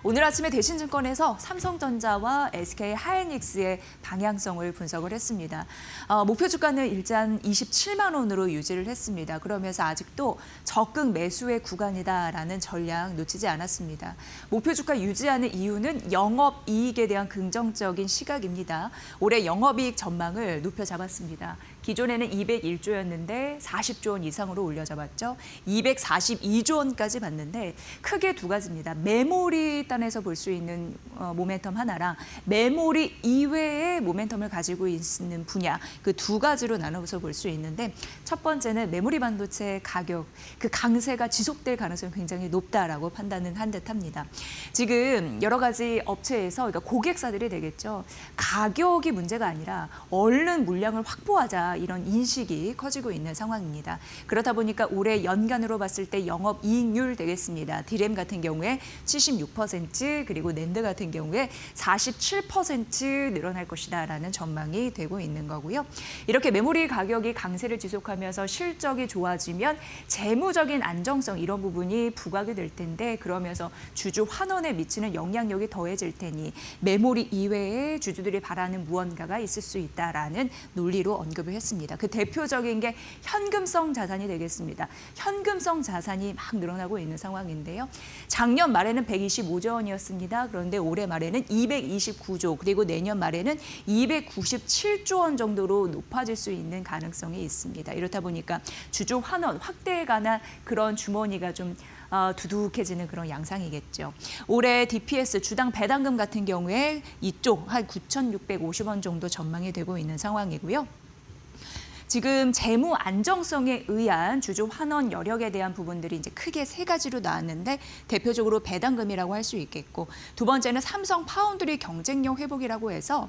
오늘 아침에 대신증권에서 삼성전자와 SK하이닉스의 방향성을 분석을 했습니다. 목표 주가는 일단 27만 원으로 유지를 했습니다. 그러면서 아직도 적극 매수의 구간이다라는 전략 놓치지 않았습니다. 목표 주가 유지하는 이유는 영업이익에 대한 긍정적인 시각입니다. 올해 영업이익 전망을 높여 잡았습니다. 기존에는 201조였는데 40조 원 이상으로 올려잡았죠. 242조 원까지 봤는데 크게 두 가지입니다. 메모리 단에서 볼 수 있는 모멘텀 하나랑 메모리 이외의 모멘텀을 가지고 있는 분야, 그 두 가지로 나눠서 볼 수 있는데 첫 번째는 메모리 반도체 가격, 그 강세가 지속될 가능성이 굉장히 높다라고 판단은 한 듯합니다. 지금 여러 가지 업체에서, 그러니까 고객사들이 되겠죠. 가격이 문제가 아니라 얼른 물량을 확보하자, 이런 인식이 커지고 있는 상황입니다. 그렇다 보니까 올해 연간으로 봤을 때 영업이익률 되겠습니다. 디램 같은 경우에 76%, 그리고 낸드 같은 경우에 47% 늘어날 것이다라는 전망이 되고 있는 거고요. 이렇게 메모리 가격이 강세를 지속하면서 실적이 좋아지면 재무적인 안정성, 이런 부분이 부각이 될 텐데, 그러면서 주주 환원에 미치는 영향력이 더해질 테니 메모리 이외에 주주들이 바라는 무언가가 있을 수 있다라는 논리로 언급을 했습니다. 그 대표적인 게 현금성 자산이 되겠습니다. 현금성 자산이 막 늘어나고 있는 상황인데요. 작년 말에는 125조 원이었습니다. 그런데 올해 말에는 229조, 그리고 내년 말에는 297조 원 정도로 높아질 수 있는 가능성이 있습니다. 이렇다 보니까 주주 환원 확대에 관한 그런 주머니가 좀 두둑해지는 그런 양상이겠죠. 올해 DPS 주당 배당금 같은 경우에 이쪽 한 9,650원 정도 전망이 되고 있는 상황이고요. 지금 재무 안정성에 의한 주주 환원 여력에 대한 부분들이 이제 크게 세 가지로 나왔는데, 대표적으로 배당금이라고 할 수 있겠고, 두 번째는 삼성 파운드리 경쟁력 회복이라고 해서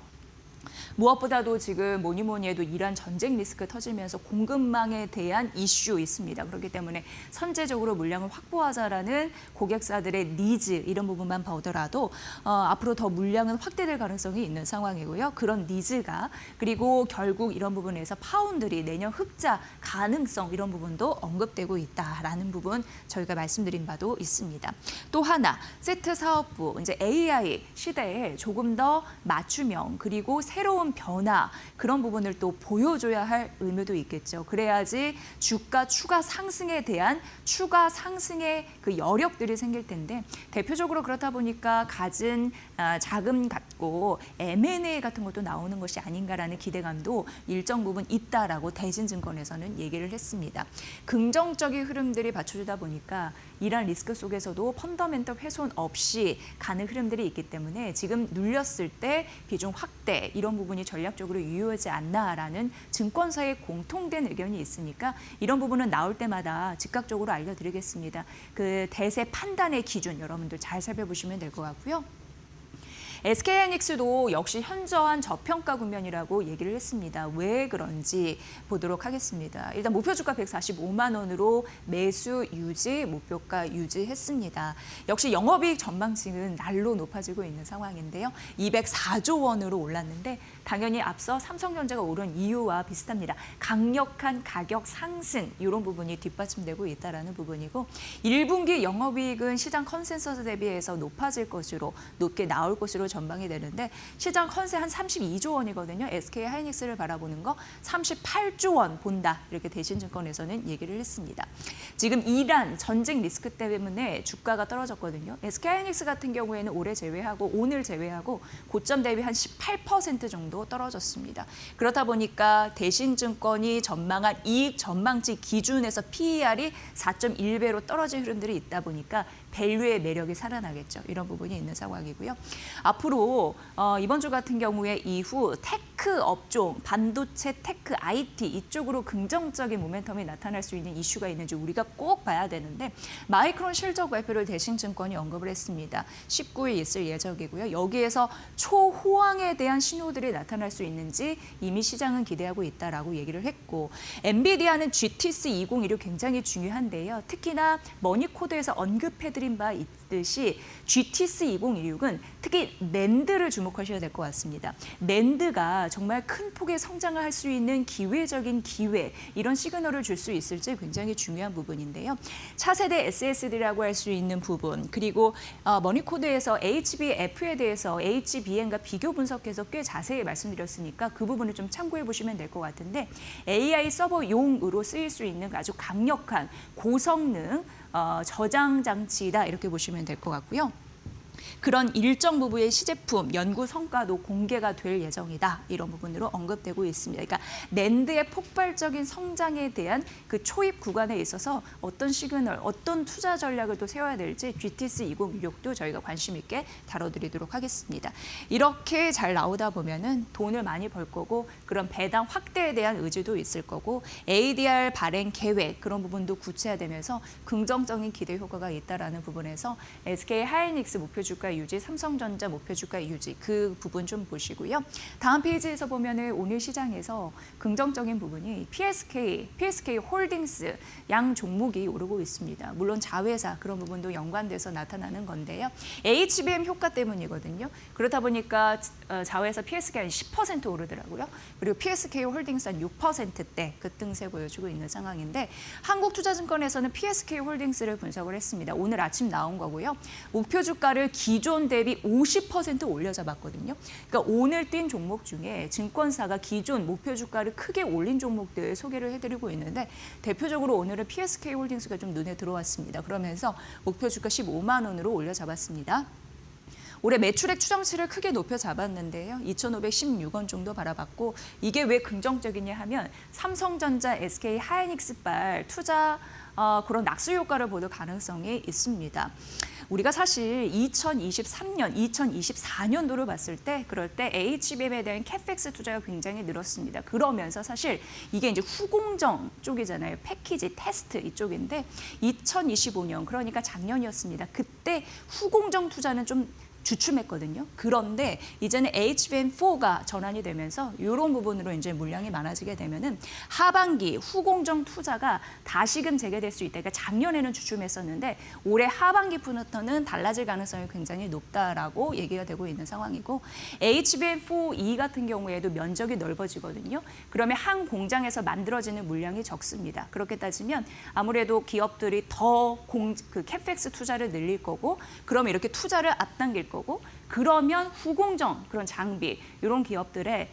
무엇보다도 지금 뭐니 해도 이란 전쟁 리스크 터지면서 공급망에 대한 이슈 있습니다. 그렇기 때문에 선제적으로 물량을 확보하자라는 고객사들의 니즈, 이런 부분만 보더라도 앞으로 더 물량은 확대될 가능성이 있는 상황이고요. 그런 니즈가, 그리고 결국 이런 부분에서 파운드리 내년 흑자 가능성, 이런 부분도 언급되고 있다라는 부분 저희가 말씀드린 바도 있습니다. 또 하나, 세트 사업부, 이제 AI 시대에 조금 더 맞춤형, 그리고 새로운 변화, 그런 부분을 또 보여줘야 할 의무도 있겠죠. 그래야지 주가 추가 상승에 대한 추가 상승의 그 여력들이 생길 텐데, 대표적으로 그렇다 보니까 갖은 자금 갖고 M&A 같은 것도 나오는 것이 아닌가라는 기대감도 일정 부분 있다라고 대신증권에서는 얘기를 했습니다. 긍정적인 흐름들이 받쳐주다 보니까 이러한 리스크 속에서도 펀더멘털 훼손 없이 가는 흐름들이 있기 때문에 지금 눌렸을 때 비중 확대, 이런 부분이 전략적으로 유효하지 않나라는 증권사의 공통된 의견이 있으니까 이런 부분은 나올 때마다 즉각적으로 알려드리겠습니다. 그 대세 판단의 기준 여러분들 잘 살펴보시면 될 것 같고요. SK하이닉스도 역시 현저한 저평가 국면이라고 얘기를 했습니다. 왜 그런지 보도록 하겠습니다. 일단 목표 주가 145만 원으로 매수 유지, 목표가 유지했습니다. 역시 영업이익 전망치는 날로 높아지고 있는 상황인데요. 204조 원으로 올랐는데 당연히 앞서 삼성전자가 오른 이유와 비슷합니다. 강력한 가격 상승, 이런 부분이 뒷받침되고 있다는 부분이고, 1분기 영업이익은 시장 컨센서스 대비해서 높아질 것으로, 높게 나올 것으로 전망이 되는데, 시장 컨세 한 32조 원이거든요. SK하이닉스를 바라보는 거 38조 원 본다, 이렇게 대신증권에서는 얘기를 했습니다. 지금 이란 전쟁 리스크 때문에 주가가 떨어졌거든요. SK하이닉스 같은 경우에는 올해 제외하고 오늘 제외하고 고점 대비 한 18% 정도 떨어졌습니다. 그렇다 보니까 대신증권이 전망한 이익 전망치 기준에서 PER이 4.1배로 떨어진 흐름들이 있다 보니까 밸류의 매력이 살아나겠죠. 이런 부분이 있는 상황이고요. 앞으로 이번 주 같은 경우에 이후 테크 업종, 반도체, 테크, IT 이쪽으로 긍정적인 모멘텀이 나타날 수 있는 이슈가 있는지 우리가 꼭 봐야 되는데, 마이크론 실적 발표를 대신증권이 언급을 했습니다. 19일 있을 예정이고요. 여기에서 초호황에 대한 신호들이 나타날 수 있는지 이미 시장은 기대하고 있다라고 얘기를 했고, 엔비디아는 GTC 2016 굉장히 중요한데요. 특히나 머니코드에서 언급해드린 바 있듯이 GTX 2016은 특히 낸드를 주목하셔야 될 것 같습니다. 낸드가 정말 큰 폭의 성장을 할 수 있는 기회적인 기회, 이런 시그널을 줄 수 있을지 굉장히 중요한 부분인데요. 차세대 SSD라고 할 수 있는 부분, 그리고 머니코드에서 HBF에 대해서 HBM과 비교 분석해서 꽤 자세히 말씀드렸으니까 그 부분을 좀 참고해 보시면 될 것 같은데, AI 서버용으로 쓰일 수 있는 아주 강력한 고성능 저장 장치이다, 이렇게 보시면 될 것 같고요. 그런 일정 부분의 시제품 연구 성과도 공개가 될 예정이다, 이런 부분으로 언급되고 있습니다. 그러니까 낸드의 폭발적인 성장에 대한 그 초입 구간에 있어서 어떤 시그널, 어떤 투자 전략을 또 세워야 될지 GTX 2016도 저희가 관심 있게 다뤄드리도록 하겠습니다. 이렇게 잘 나오다 보면은 돈을 많이 벌 거고, 그런 배당 확대에 대한 의지도 있을 거고, ADR 발행 계획 그런 부분도 구체화되면서 긍정적인 기대 효과가 있다라는 부분에서 SK 하이닉스 목표 주가 유지, 삼성전자 목표 주가 유지, 그 부분 좀 보시고요. 다음 페이지에서 보면은 오늘 시장에서 긍정적인 부분이 PSK 홀딩스 양 종목이 오르고 있습니다. 물론 자회사 그런 부분도 연관돼서 나타나는 건데요. HBM 효과 때문이거든요. 그렇다 보니까 자회사 PSK 한 10% 오르더라고요. 그리고 PSK 홀딩스 한 6%대 급등세 보여주고 있는 상황인데, 한국투자증권에서는 PSK 홀딩스를 분석을 했습니다. 오늘 아침 나온 거고요. 목표 주가를 기존 대비 50% 올려잡았거든요. 그러니까 오늘 뛴 종목 중에 증권사가 기존 목표 주가를 크게 올린 종목들 소개를 해드리고 있는데, 대표적으로 오늘은 PSK 홀딩스가 좀 눈에 들어왔습니다. 그러면서 목표 주가 15만 원으로 올려잡았습니다. 올해 매출액 추정치를 크게 높여 잡았는데요. 2,516원 정도 바라봤고, 이게 왜 긍정적이냐 하면 삼성전자, SK 하이닉스발 투자 그런 낙수 효과를 보는 가능성이 있습니다. 우리가 사실 2023년, 2024년도를 봤을 때, 그럴 때 HBM에 대한 캐펙스 투자가 굉장히 늘었습니다. 그러면서 사실 이게 이제 후공정 쪽이잖아요. 패키지, 테스트 이쪽인데 2025년, 그러니까 작년이었습니다. 그때 후공정 투자는 좀 주춤했거든요. 그런데 이제는 HBM4가 전환이 되면서 이런 부분으로 이제 물량이 많아지게 되면은 하반기 후공정 투자가 다시금 재개될 수 있다. 그러니까 작년에는 주춤했었는데 올해 하반기부터는 달라질 가능성이 굉장히 높다라고 얘기가 되고 있는 상황이고, HBM4E 같은 경우에도 면적이 넓어지거든요. 그러면 한 공장에서 만들어지는 물량이 적습니다. 그렇게 따지면 아무래도 기업들이 더 그 캐펙스 투자를 늘릴 거고, 그럼 이렇게 투자를 앞당길 거고, 그러면 후공정 그런 장비 이런 기업들의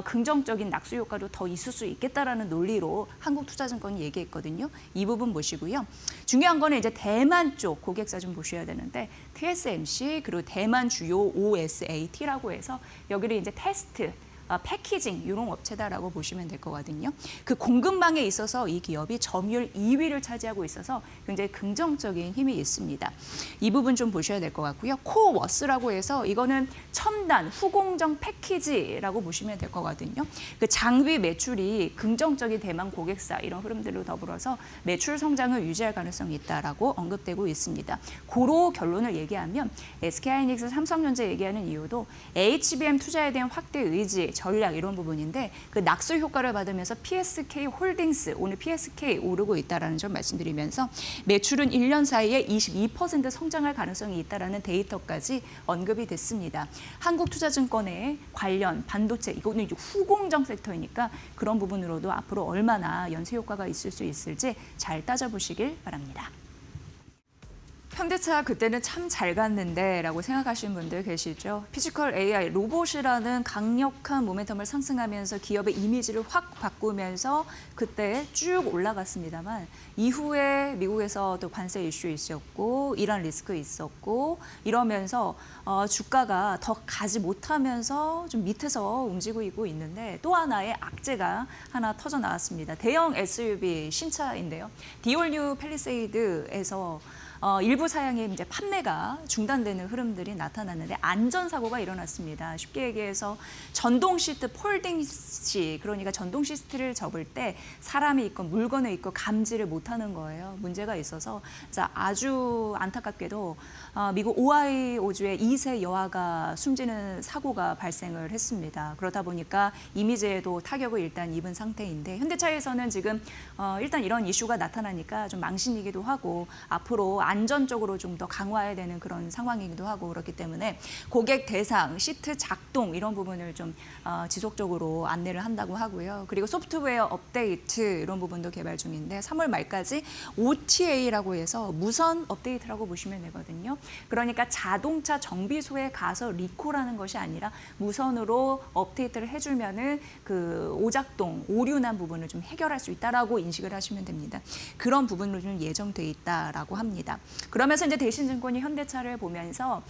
긍정적인 낙수 효과도 더 있을 수 있겠다라는 논리로 한국투자증권이 얘기했거든요. 이 부분 보시고요. 중요한 거는 이제 대만 쪽 고객사 좀 보셔야 되는데, TSMC 그리고 대만 주요 OSAT라고 해서 여기를 이제 테스트 패키징 이런 업체다라고 보시면 될 거거든요. 그 공급망에 있어서 이 기업이 점유율 2위를 차지하고 있어서 굉장히 긍정적인 힘이 있습니다. 이 부분 좀 보셔야 될 것 같고요. 코워스라고 해서 이거는 첨단 후공정 패키지라고 보시면 될 거거든요. 그 장비 매출이 긍정적인 대만 고객사 이런 흐름들로 더불어서 매출 성장을 유지할 가능성이 있다라고 언급되고 있습니다. 고로 결론을 얘기하면 SK하이닉스, 삼성전자 얘기하는 이유도 HBM 투자에 대한 확대 의지, 전략 이런 부분인데, 그 낙수 효과를 받으면서 PSK 홀딩스, 오늘 PSK 오르고 있다는 점 말씀드리면서 매출은 1년 사이에 22% 성장할 가능성이 있다는 데이터까지 언급이 됐습니다. 한국투자증권의 관련 반도체, 이거는 후공정 섹터이니까 그런 부분으로도 앞으로 얼마나 연쇄 효과가 있을 수 있을지 잘 따져보시길 바랍니다. 현대차 그때는 참 잘 갔는데 라고 생각하시는 분들 계시죠. 피지컬 AI, 로봇이라는 강력한 모멘텀을 상승하면서 기업의 이미지를 확 바꾸면서 그때 쭉 올라갔습니다만, 이후에 미국에서 또 관세 이슈 있었고 이란 리스크 있었고 이러면서 주가가 더 가지 못하면서 좀 밑에서 움직이고 있는데, 또 하나의 악재가 하나 터져 나왔습니다. 대형 SUV 신차인데요. 디올뉴 팰리세이드에서 일부 사양의 이제 판매가 중단되는 흐름들이 나타났는데 안전사고가 일어났습니다. 쉽게 얘기해서 전동 시트 폴딩 시, 그러니까 전동 시트를 접을 때 사람이 있고 물건이 있고 감지를 못하는 거예요. 문제가 있어서 아주 안타깝게도 미국 오하이오주의 2세 여아가 숨지는 사고가 발생을 했습니다. 그러다 보니까 이미지에도 타격을 일단 입은 상태인데, 현대차에서는 지금 일단 이런 이슈가 나타나니까 좀 망신이기도 하고 앞으로 안전적으로 좀 더 강화해야 되는 그런 상황이기도 하고 그렇기 때문에 고객 대상, 시트 작동 이런 부분을 좀 지속적으로 안내를 한다고 하고요. 그리고 소프트웨어 업데이트 이런 부분도 개발 중인데 3월 말까지 OTA라고 해서 무선 업데이트라고 보시면 되거든요. 그러니까 자동차 정비소에 가서 리콜하는 것이 아니라 무선으로 업데이트를 해주면은 그 오작동, 오류난 부분을 좀 해결할 수 있다라고 인식을 하시면 됩니다. 그런 부분으로 좀 예정돼 있다라고 합니다. 그러면서 이제 대신증권이 현대차를 보면서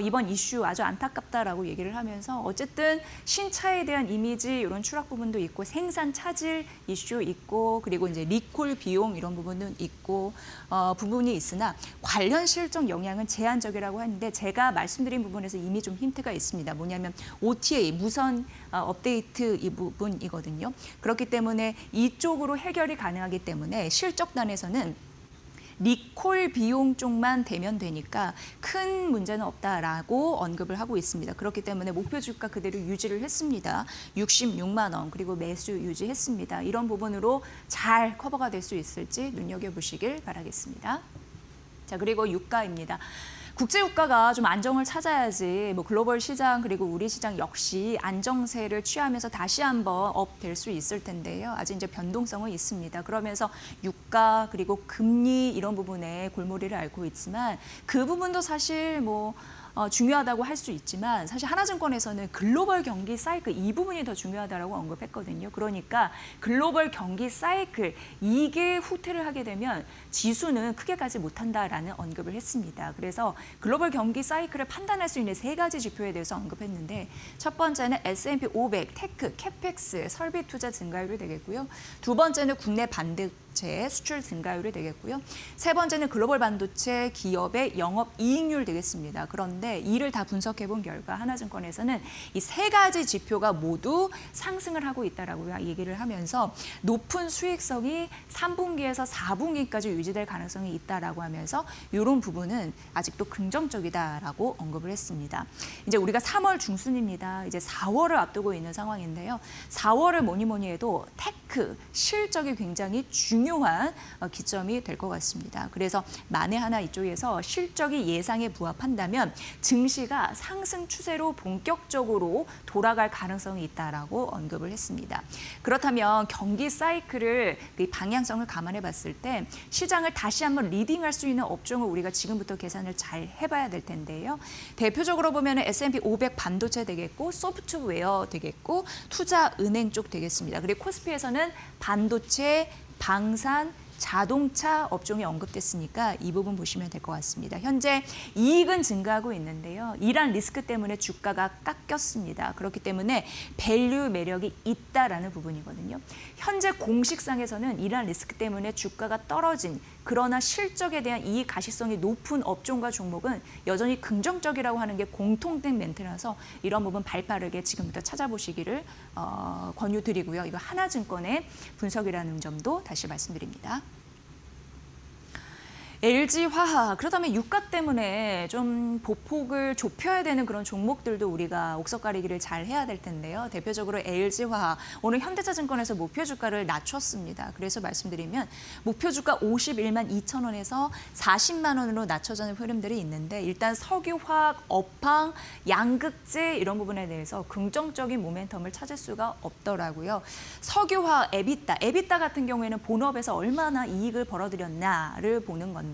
이번 이슈 아주 안타깝다라고 얘기를 하면서 어쨌든 신차에 대한 이미지 이런 추락 부분도 있고 생산 차질 이슈 있고 그리고 이제 리콜 비용 이런 부분은 있고 부분이 있으나 관련 실적 영향은 제한적이라고 하는데 제가 말씀드린 부분에서 이미 좀 힌트가 있습니다. 뭐냐면 OTA 무선 업데이트 이 부분이거든요. 그렇기 때문에 이쪽으로 해결이 가능하기 때문에 실적단에서는 리콜 비용 쪽만 되면 되니까 큰 문제는 없다라고 언급을 하고 있습니다. 그렇기 때문에 목표 주가 그대로 유지를 했습니다. 66만 원 그리고 매수 유지했습니다. 이런 부분으로 잘 커버가 될 수 있을지 눈여겨보시길 바라겠습니다. 자, 그리고 유가입니다. 국제유가가 좀 안정을 찾아야지 뭐 글로벌 시장 그리고 우리 시장 역시 안정세를 취하면서 다시 한번 업 될 수 있을 텐데요. 아직 이제 변동성은 있습니다. 그러면서 유가 그리고 금리 이런 부분에 골머리를 앓고 있지만 그 부분도 사실 뭐 중요하다고 할 수 있지만 사실 하나증권에서는 글로벌 경기 사이클 이 부분이 더 중요하다고 언급했거든요. 그러니까 글로벌 경기 사이클 이게 후퇴를 하게 되면 지수는 크게 가지 못한다라는 언급을 했습니다. 그래서 글로벌 경기 사이클을 판단할 수 있는 3가지 지표에 대해서 언급했는데 첫 번째는 S&P 500, 테크, 캐펙스, 설비 투자 증가율이 되겠고요. 두 번째는 국내 반도체 수출 증가율이 되겠고요. 세 번째는 글로벌 반도체 기업의 영업이익률 되겠습니다. 그런데 이를 다 분석해 본 결과 하나증권에서는 이 3가지 지표가 모두 상승을 하고 있다라고 얘기를 하면서 높은 수익성이 3분기에서 4분기까지 유지될 가능성이 있다라고 하면서 이런 부분은 아직도 긍정적이다라고 언급을 했습니다. 이제 우리가 3월 중순입니다. 이제 4월을 앞두고 있는 상황인데요. 4월을 뭐니 해도 테크 실적이 굉장히 중요한 기점이 될 것 같습니다. 그래서 만에 하나 이쪽에서 실적이 예상에 부합한다면 증시가 상승 추세로 본격적으로 돌아갈 가능성이 있다라고 언급을 했습니다. 그렇다면 경기 사이클을 방향성을 감안해 봤을 때 시장을 다시 한번 리딩할 수 있는 업종을 우리가 지금부터 계산을 잘 해봐야 될 텐데요. 대표적으로 보면 S&P 500 반도체 되겠고 소프트웨어 되겠고 투자은행 쪽 되겠습니다. 그리고 코스피에서는 반도체, 방산, 자동차 업종이 언급됐으니까 이 부분 보시면 될 것 같습니다. 현재 이익은 증가하고 있는데요. 이란 리스크 때문에 주가가 깎였습니다. 그렇기 때문에 밸류 매력이 있다라는 부분이거든요. 현재 공식상에서는 이란 리스크 때문에 주가가 떨어진 그러나 실적에 대한 이익 가시성이 높은 업종과 종목은 여전히 긍정적이라고 하는 게 공통된 멘트라서 이런 부분 발빠르게 지금부터 찾아보시기를 권유드리고요. 이거 하나증권의 분석이라는 점도 다시 말씀드립니다. LG화학, 그렇다면 유가 때문에 좀 보폭을 좁혀야 되는 그런 종목들도 우리가 옥석가리기를 잘 해야 될 텐데요. 대표적으로 LG화학, 오늘 현대차증권에서 목표 주가를 낮췄습니다. 그래서 말씀드리면 목표 주가 51만 2천 원에서 40만 원으로 낮춰지는 흐름들이 있는데 일단 석유화학, 업황, 양극재 이런 부분에 대해서 긍정적인 모멘텀을 찾을 수가 없더라고요. 석유화학, 에비타 같은 경우에는 본업에서 얼마나 이익을 벌어들였나를 보는 건데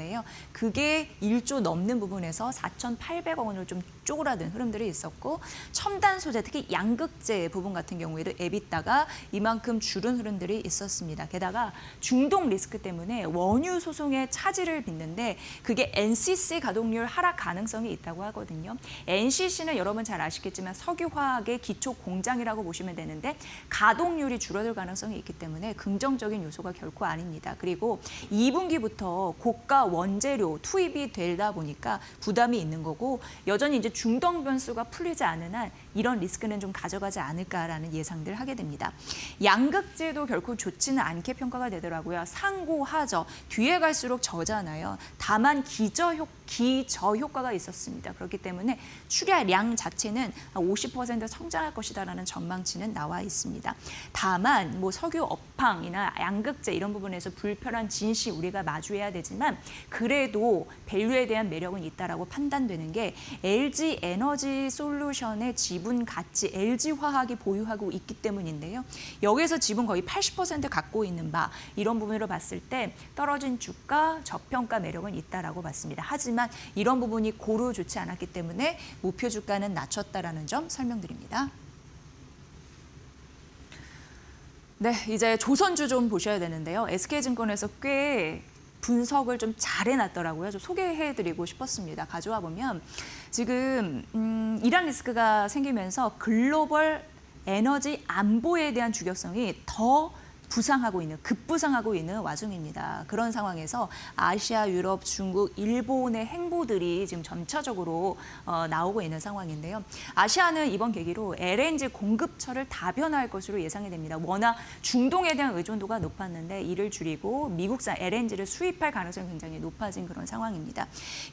그게 1조 넘는 부분에서 4,800억 원을 좀 쪼그라든 흐름들이 있었고 첨단 소재, 특히 양극재 부분 같은 경우에도 에비타가 이만큼 줄은 흐름들이 있었습니다. 게다가 중동 리스크 때문에 원유 소송에 차질을 빚는데 그게 NCC 가동률 하락 가능성이 있다고 하거든요. NCC는 여러분 잘 아시겠지만 석유화학의 기초 공장이라고 보시면 되는데 가동률이 줄어들 가능성이 있기 때문에 긍정적인 요소가 결코 아닙니다. 그리고 2분기부터 고가 원재료 투입이 되다 보니까 부담이 있는 거고 여전히 이제 중동 변수가 풀리지 않는 한 이런 리스크는 좀 가져가지 않을까라는 예상들 하게 됩니다. 양극재도 결코 좋지는 않게 평가가 되더라고요. 상고하저 뒤에 갈수록 저잖아요. 다만 기저효과 기저 효과가 있었습니다. 그렇기 때문에 출하량 자체는 50% 성장할 것이다라는 전망치는 나와 있습니다. 다만 뭐 석유 업황이나 양극재 이런 부분에서 불편한 진시 우리가 마주해야 되지만 그래도 밸류에 대한 매력은 있다라고 판단되는 게 LG 에너지 솔루션의 지분 가치 LG화학이 보유하고 있기 때문인데요. 여기에서 지분 거의 80% 갖고 있는 바 이런 부분으로 봤을 때 떨어진 주가, 저평가 매력은 있다라고 봤습니다. 하지만 이런 부분이 고루 좋지 않았기 때문에 목표 주가는 낮췄다라는 점 설명드립니다. 네, 이제 조선주 좀 보셔야 되는데요. SK증권에서 꽤 분석을 좀 잘 해놨더라고요. 좀 소개해드리고 싶었습니다. 가져와 보면 지금 이란 리스크가 생기면서 글로벌 에너지 안보에 대한 주격성이 더 급부상하고 있는 와중입니다. 그런 상황에서 아시아, 유럽, 중국, 일본의 행보들이 지금 점차적으로 나오고 있는 상황인데요. 아시아는 이번 계기로 LNG 공급처를 다변화할 것으로 예상이 됩니다. 워낙 중동에 대한 의존도가 높았는데 이를 줄이고 미국산 LNG를 수입할 가능성이 굉장히 높아진 그런 상황입니다.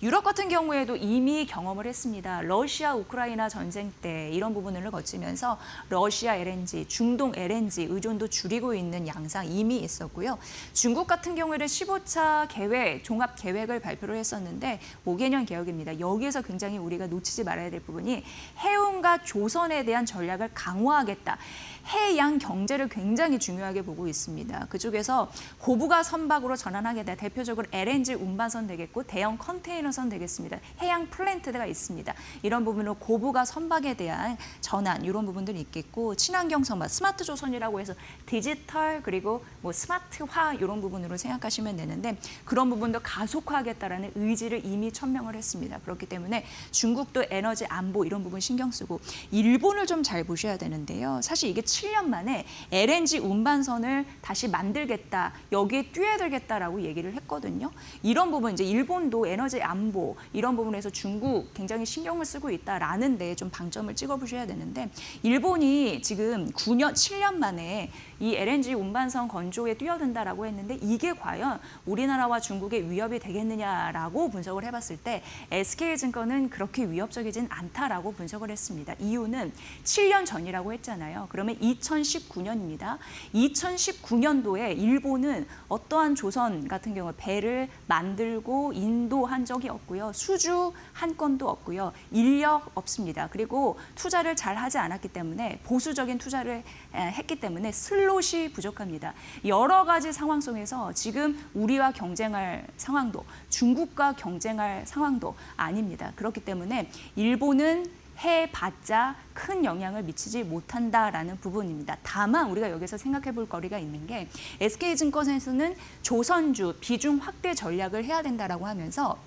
유럽 같은 경우에도 이미 경험을 했습니다. 러시아, 우크라이나 전쟁 때 이런 부분을 거치면서 러시아 LNG, 중동 LNG 의존도 줄이고 있는 양상 이미 있었고요. 중국 같은 경우에는 15차 계획, 종합 계획을 발표를 했었는데 5개년 개혁입니다. 여기에서 굉장히 우리가 놓치지 말아야 될 부분이 해운과 조선에 대한 전략을 강화하겠다. 해양 경제를 굉장히 중요하게 보고 있습니다. 그쪽에서 고부가 선박으로 전환하겠다. 대표적으로 LNG 운반선 되겠고 대형 컨테이너선 되겠습니다. 해양 플랜트가 있습니다. 이런 부분으로 고부가 선박에 대한 전환 이런 부분들이 있겠고 친환경 선박, 스마트 조선이라고 해서 디지털 그리고 뭐 스마트화 이런 부분으로 생각하시면 되는데 그런 부분도 가속화하겠다라는 의지를 이미 천명을 했습니다. 그렇기 때문에 중국도 에너지 안보 이런 부분 신경 쓰고 일본을 좀 잘 보셔야 되는데요. 사실 이게 7년 만에 LNG 운반선을 다시 만들겠다, 여기에 뛰어들겠다라고 얘기를 했거든요. 이런 부분 이제 일본도 에너지 안보 이런 부분에서 중국 굉장히 신경을 쓰고 있다라는 데 좀 방점을 찍어보셔야 되는데 일본이 지금 7년 만에 이 LNG 운반선 건조에 뛰어든다라고 했는데 이게 과연 우리나라와 중국의 위협이 되겠느냐라고 분석을 해봤을 때 SK증권은 그렇게 위협적이진 않다라고 분석을 했습니다. 이유는 7년 전이라고 했잖아요. 그러면 2019년입니다. 2019년도에 일본은 어떠한 조선 같은 경우 배를 만들고 인도한 적이 없고요. 수주 한 건도 없고요. 인력 없습니다. 그리고 투자를 잘 하지 않았기 때문에 보수적인 투자를 했기 때문에 슬롯이 부족합니다. 여러 가지 상황 속에서 지금 우리와 경쟁할 상황도 중국과 경쟁할 상황도 아닙니다. 그렇기 때문에 일본은 해봤자 큰 영향을 미치지 못한다라는 부분입니다. 다만 우리가 여기서 생각해 볼 거리가 있는 게 SK증권에서는 조선주 비중 확대 전략을 해야 된다라고 하면서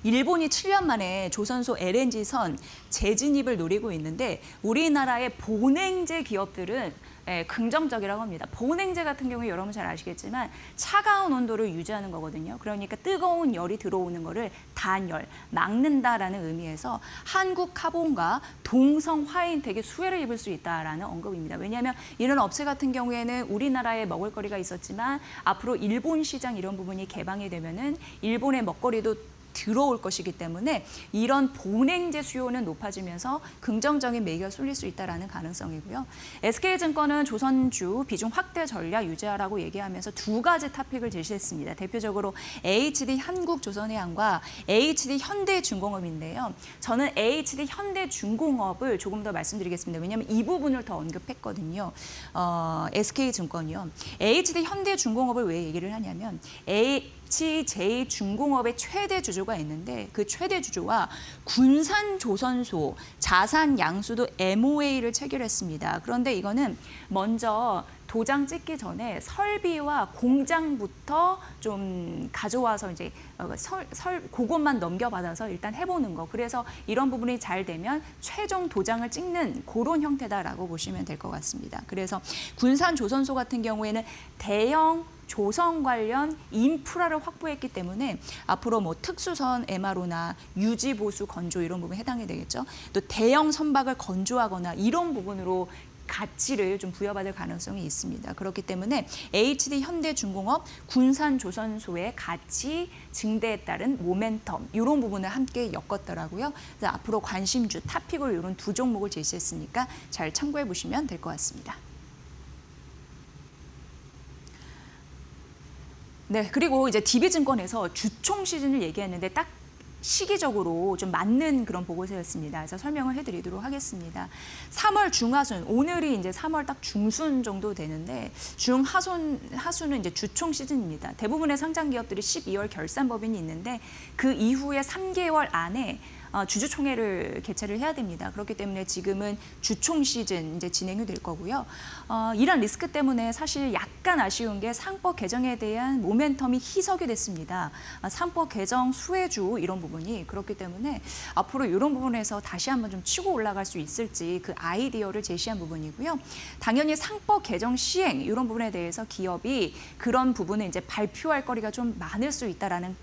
일본이 7년 만에 조선소 LNG선 재진입을 노리고 있는데 우리나라의 본행제 기업들은 긍정적이라고 합니다. 본행제 같은 경우에 여러분 잘 아시겠지만 차가운 온도를 유지하는 거거든요. 그러니까 뜨거운 열이 들어오는 거를 단열, 막는다라는 의미에서 한국카본과 동성화인텍이 수혜를 입을 수 있다라는 언급입니다. 왜냐하면 이런 업체 같은 경우에는 우리나라에 먹을거리가 있었지만 앞으로 일본 시장 이런 부분이 개방이 되면은 일본의 먹거리도 들어올 것이기 때문에 이런 본행제 수요는 높아지면서 긍정적인 매기가 쏠릴 수 있다는 가능성이고요. SK증권은 조선주 비중 확대 전략 유지하라고 얘기하면서 두 가지 토픽을 제시했습니다. 대표적으로 HD 한국조선해양과 HD 현대중공업인데요. 저는 HD 현대중공업을 조금 더 말씀드리겠습니다. 왜냐하면 이 부분을 더 언급했거든요. SK증권이요. HD 현대중공업을 왜 얘기를 하냐면 HJ중공업의 최대 주주가 있는데 그 최대 주주와 군산조선소, 자산양수도 MOA를 체결했습니다. 그런데 이거는 먼저 도장 찍기 전에 설비와 공장부터 좀 가져와서 이제 그것만 넘겨받아서 일단 해보는 거. 그래서 이런 부분이 잘 되면 최종 도장을 찍는 그런 형태다라고 보시면 될 것 같습니다. 그래서 군산조선소 같은 경우에는 대형 조성 관련 인프라를 확보했기 때문에 앞으로 뭐 특수선 MRO나 유지 보수 건조 이런 부분에 해당이 되겠죠. 또 대형 선박을 건조하거나 이런 부분으로 가치를 좀 부여받을 가능성이 있습니다. 그렇기 때문에 HD 현대중공업 군산조선소의 가치 증대에 따른 모멘텀 이런 부분을 함께 엮었더라고요. 그래서 앞으로 관심주, 탑픽으로 이런 두 종목을 제시했으니까 잘 참고해 보시면 될 것 같습니다. 네, 그리고 이제 DB증권에서 주총 시즌을 얘기했는데 딱 시기적으로 좀 맞는 그런 보고서였습니다. 그래서 설명을 해드리도록 하겠습니다. 3월 중하순, 오늘이 이제 3월 딱 중순 정도 되는데 하순은 이제 주총 시즌입니다. 대부분의 상장 기업들이 12월 결산 법인이 있는데 그 이후에 3개월 안에 주주총회를 개최를 해야 됩니다. 그렇기 때문에 지금은 주총 시즌 이제 진행이 될 거고요. 이런 리스크 때문에 사실 약간 아쉬운 게 상법 개정에 대한 모멘텀이 희석이 됐습니다. 상법 개정 수혜주 이런 부분이 그렇기 때문에 앞으로 이런 부분에서 다시 한번 좀 치고 올라갈 수 있을지 그 아이디어를 제시한 부분이고요. 당연히 상법 개정 시행 이런 부분에 대해서 기업이 그런 부분을 이제 발표할 거리가 좀 많을 수 있다라는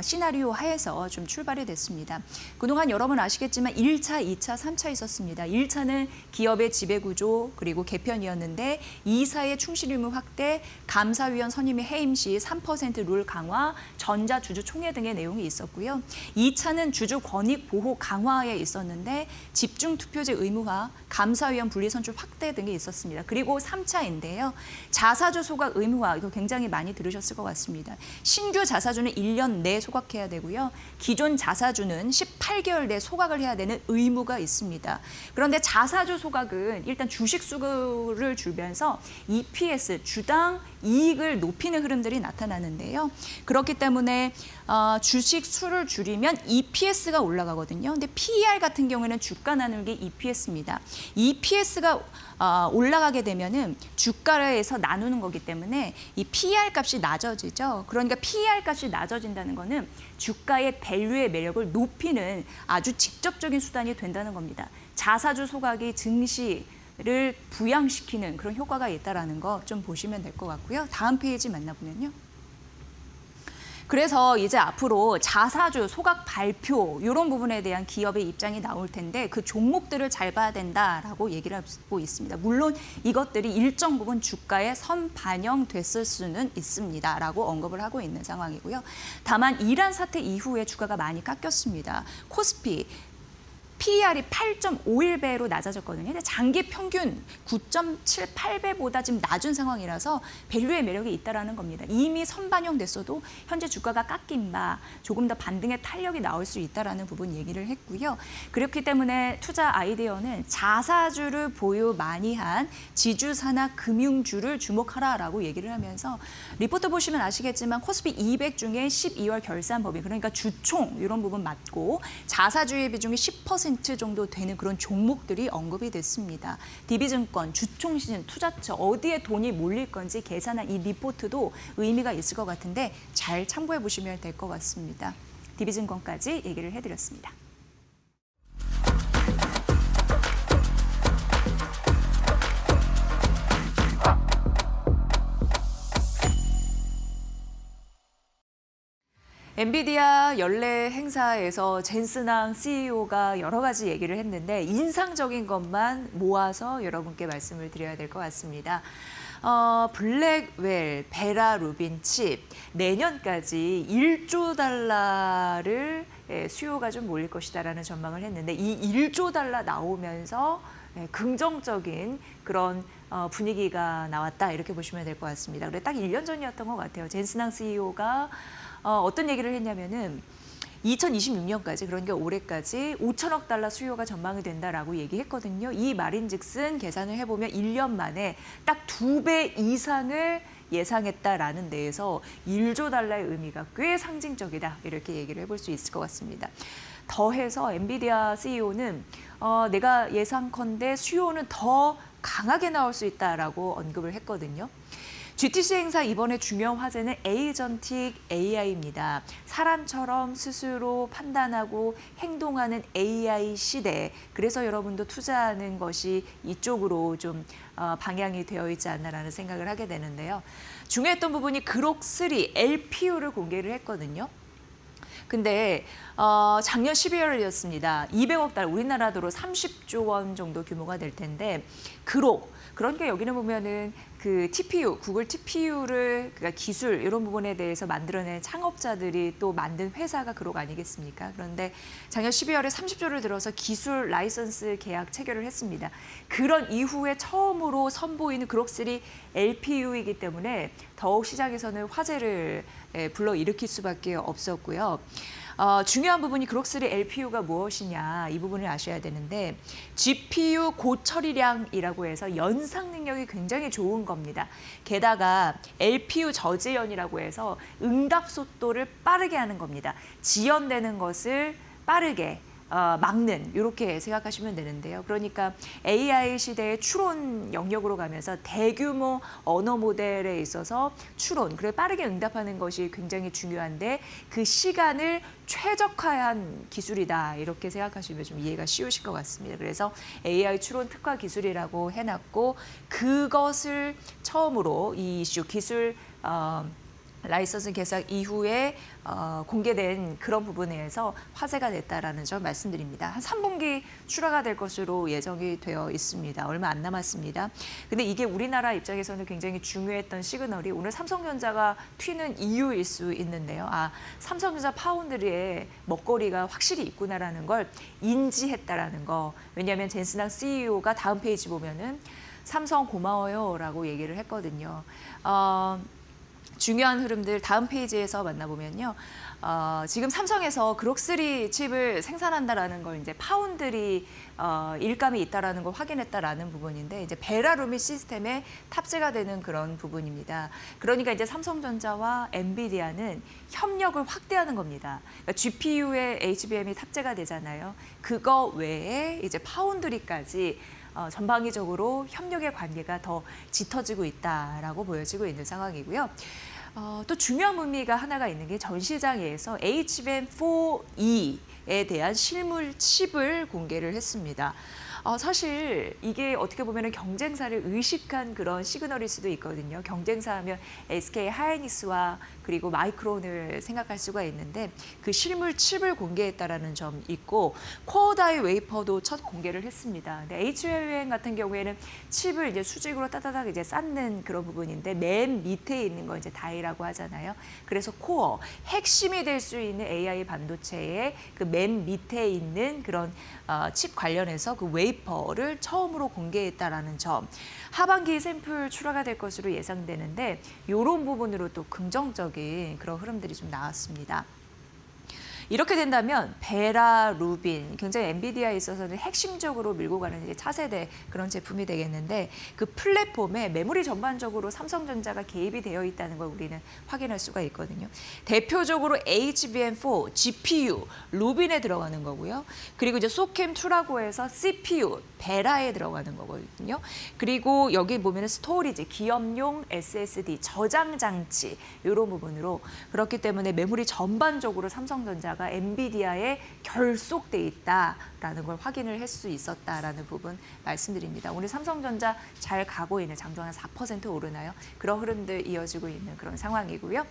시나리오 하에서 좀 출발이 됐습니다. 그동안 여러분 아시겠지만 1차, 2차, 3차 있었습니다. 1차는 기업의 지배구조 그리고 개편이었는데 2사의 충실 의무 확대, 감사위원 선임의 해임 시 3% 룰 강화, 전자주주총회 등의 내용이 있었고요. 2차는 주주 권익 보호 강화에 있었는데 집중투표제 의무화, 감사위원 분리선출 확대 등이 있었습니다. 그리고 3차인데요. 자사주 소각 의무화, 이거 굉장히 많이 들으셨을 것 같습니다. 신규 자사주는 1년 내 소각해야 되고요. 기존 자사주는 18개월 내 소각을 해야 되는 의무가 있습니다. 그런데 자사주 소각은 일단 주식 수를 줄면서 EPS, 주당 이익을 높이는 흐름들이 나타나는데요. 그렇기 때문에 주식 수를 줄이면 EPS가 올라가거든요. 근데 PER 같은 경우에는 주가 나누기 EPS입니다. EPS가 올라가게 되면은 주가에서 나누는 거기 때문에 이 PER 값이 낮아지죠. 그러니까 PER 값이 낮아진다는 거는 주가의 밸류의 매력을 높이는 아주 직접적인 수단이 된다는 겁니다. 자사주 소각이 증시를 부양시키는 그런 효과가 있다는 거 좀 보시면 될 것 같고요. 다음 페이지 만나보면요. 그래서 이제 앞으로 자사주 소각 발표 이런 부분에 대한 기업의 입장이 나올 텐데 그 종목들을 잘 봐야 된다라고 얘기를 하고 있습니다. 물론 이것들이 일정 부분 주가에 선반영됐을 수는 있습니다라고 언급을 하고 있는 상황이고요. 다만 이란 사태 이후에 주가가 많이 깎였습니다. 코스피 PER이 8.51배로 낮아졌거든요. 근데 장기 평균 9.78배보다 지금 낮은 상황이라서 밸류의 매력이 있다라는 겁니다. 이미 선반영됐어도 현재 주가가 깎인 바 조금 더 반등의 탄력이 나올 수 있다라는 부분 얘기를 했고요. 그렇기 때문에 투자 아이디어는 자사주를 보유 많이 한 지주사나 금융주를 주목하라라고 얘기를 하면서 리포트 보시면 아시겠지만 코스피 200 중에 12월 결산 법인 그러니까 주총 이런 부분 맞고 자사주의 비중이 10% 정도 되는 그런 종목들이 언급이 됐습니다. DB증권, 주총 시즌, 투자처 어디에 돈이 몰릴 건지 계산한 이 리포트도 의미가 있을 것 같은데 잘 참고해 보시면 될 것 같습니다. DB증권까지 얘기를 해드렸습니다. 엔비디아 연례 행사에서 젠슨항 CEO가 여러 가지 얘기를 했는데 인상적인 것만 모아서 여러분께 말씀을 드려야 될 것 같습니다. 블랙웰, 베라 루빈 칩 내년까지 1조 달러를 수요가 좀 몰릴 것이다라는 전망을 했는데 이 1조 달러 나오면서 긍정적인 그런 분위기가 나왔다 이렇게 보시면 될 것 같습니다. 그래 딱 1년 전이었던 것 같아요. 젠슨항 CEO가 어떤 얘기를 했냐면은 2026년까지 그러니까 올해까지 5천억 달러 수요가 전망이 된다라고 얘기했거든요. 이 말인즉슨 계산을 해보면 1년 만에 딱 2배 이상을 예상했다라는 데에서 1조 달러의 의미가 꽤 상징적이다 이렇게 얘기를 해볼 수 있을 것 같습니다. 더해서 엔비디아 CEO는 내가 예상컨대 수요는 더 강하게 나올 수 있다라고 언급을 했거든요. GTC 행사 이번에 중요한 화제는 에이전틱 AI입니다. 사람처럼 스스로 판단하고 행동하는 AI 시대. 그래서 여러분도 투자하는 것이 이쪽으로 좀 방향이 되어 있지 않나라는 생각을 하게 되는데요. 중요했던 부분이 그록3 LPU를 공개를 했거든요. 근데 작년 12월이었습니다. 200억 달러, 우리나라 돈으로 30조 원 정도 규모가 될 텐데 그러니까 여기는 보면은 그 TPU, 구글 TPU를 그러니까 기술 이런 부분에 대해서 만들어낸 창업자들이 또 만든 회사가 그록 아니겠습니까? 그런데 작년 12월에 30조를 들어서 기술 라이선스 계약 체결을 했습니다. 그런 이후에 처음으로 선보이는 그록3 LPU이기 때문에 더욱 시장에서는 화제를 불러일으킬 수밖에 없었고요. 중요한 부분이 그록3 LPU가 무엇이냐 이 부분을 아셔야 되는데 GPU 고처리량이라고 해서 연상 능력이 굉장히 좋은 겁니다. 게다가 LPU 저지연이라고 해서 응답 속도를 빠르게 하는 겁니다. 지연되는 것을 빠르게 막는 이렇게 생각하시면 되는데요. 그러니까 AI 시대의 추론 영역으로 가면서 대규모 언어 모델에 있어서 추론, 그래 빠르게 응답하는 것이 굉장히 중요한데 그 시간을 최적화한 기술이다 이렇게 생각하시면 좀 이해가 쉬우실 것 같습니다. 그래서 AI 추론 특화 기술이라고 해놨고 그것을 처음으로 이 이슈 기술 라이선스 계약 이후에 공개된 그런 부분에서 화제가 됐다라는 점 말씀드립니다. 한 3분기 출하가 될 것으로 예정이 되어 있습니다. 얼마 안 남았습니다. 근데 이게 우리나라 입장에서는 굉장히 중요했던 시그널이 오늘 삼성전자가 튀는 이유일 수 있는데요. 삼성전자 파운드리의 먹거리가 확실히 있구나라는 걸 인지했다라는 거. 왜냐하면 젠슨항 CEO가 다음 페이지 보면은 삼성 고마워요라고 얘기를 했거든요. 중요한 흐름들 다음 페이지에서 만나보면요. 지금 삼성에서 그록3 칩을 생산한다라는 걸 이제 파운드리 일감이 있다라는 걸 확인했다라는 부분인데 이제 베라루미 시스템에 탑재가 되는 그런 부분입니다. 그러니까 이제 삼성전자와 엔비디아는 협력을 확대하는 겁니다. 그러니까 GPU에 HBM이 탑재가 되잖아요. 그거 외에 이제 파운드리까지 전방위적으로 협력의 관계가 더 짙어지고 있다라고 보여지고 있는 상황이고요. 또 중요한 의미가 하나가 있는 게 전 시장에서 HBM4E에 대한 실물 칩을 공개를 했습니다. 사실 이게 어떻게 보면 경쟁사를 의식한 그런 시그널일 수도 있거든요. 경쟁사 하면 SK 하이닉스와 그리고 마이크론을 생각할 수가 있는데 그 실물 칩을 공개했다라는 점 있고 코어 다이 웨이퍼도 첫 공개를 했습니다. 근데 HBM 같은 경우에는 칩을 이제 수직으로 따다닥 이제 쌓는 그런 부분인데 맨 밑에 있는 거 이제 다이라고 하잖아요. 그래서 코어 핵심이 될 수 있는 AI 반도체의 그 맨 밑에 있는 그런 칩 관련해서 그 웨이퍼를 처음으로 공개했다라는 점. 하반기 샘플 출하가 될 것으로 예상되는데 이런 부분으로 또 긍정적인 그런 흐름들이 좀 나왔습니다. 이렇게 된다면 베라, 루빈, 굉장히 엔비디아에 있어서는 핵심적으로 밀고 가는 이제 차세대 그런 제품이 되겠는데 그 플랫폼에 메모리 전반적으로 삼성전자가 개입이 되어 있다는 걸 우리는 확인할 수가 있거든요. 대표적으로 HBM4, GPU, 루빈에 들어가는 거고요. 그리고 이제 소캠2라고 해서 CPU, 베라에 들어가는 거거든요. 그리고 여기 보면 스토리지, 기업용 SSD, 저장 장치 이런 부분으로 그렇기 때문에 메모리 전반적으로 삼성전자가 엔비디아에 결속돼 있다라는 걸 확인을 할 수 있었다라는 부분 말씀드립니다. 오늘 삼성전자 잘 가고 있는 장중 한 4% 오르나요? 그런 흐름들 이어지고 있는 그런 상황이고요.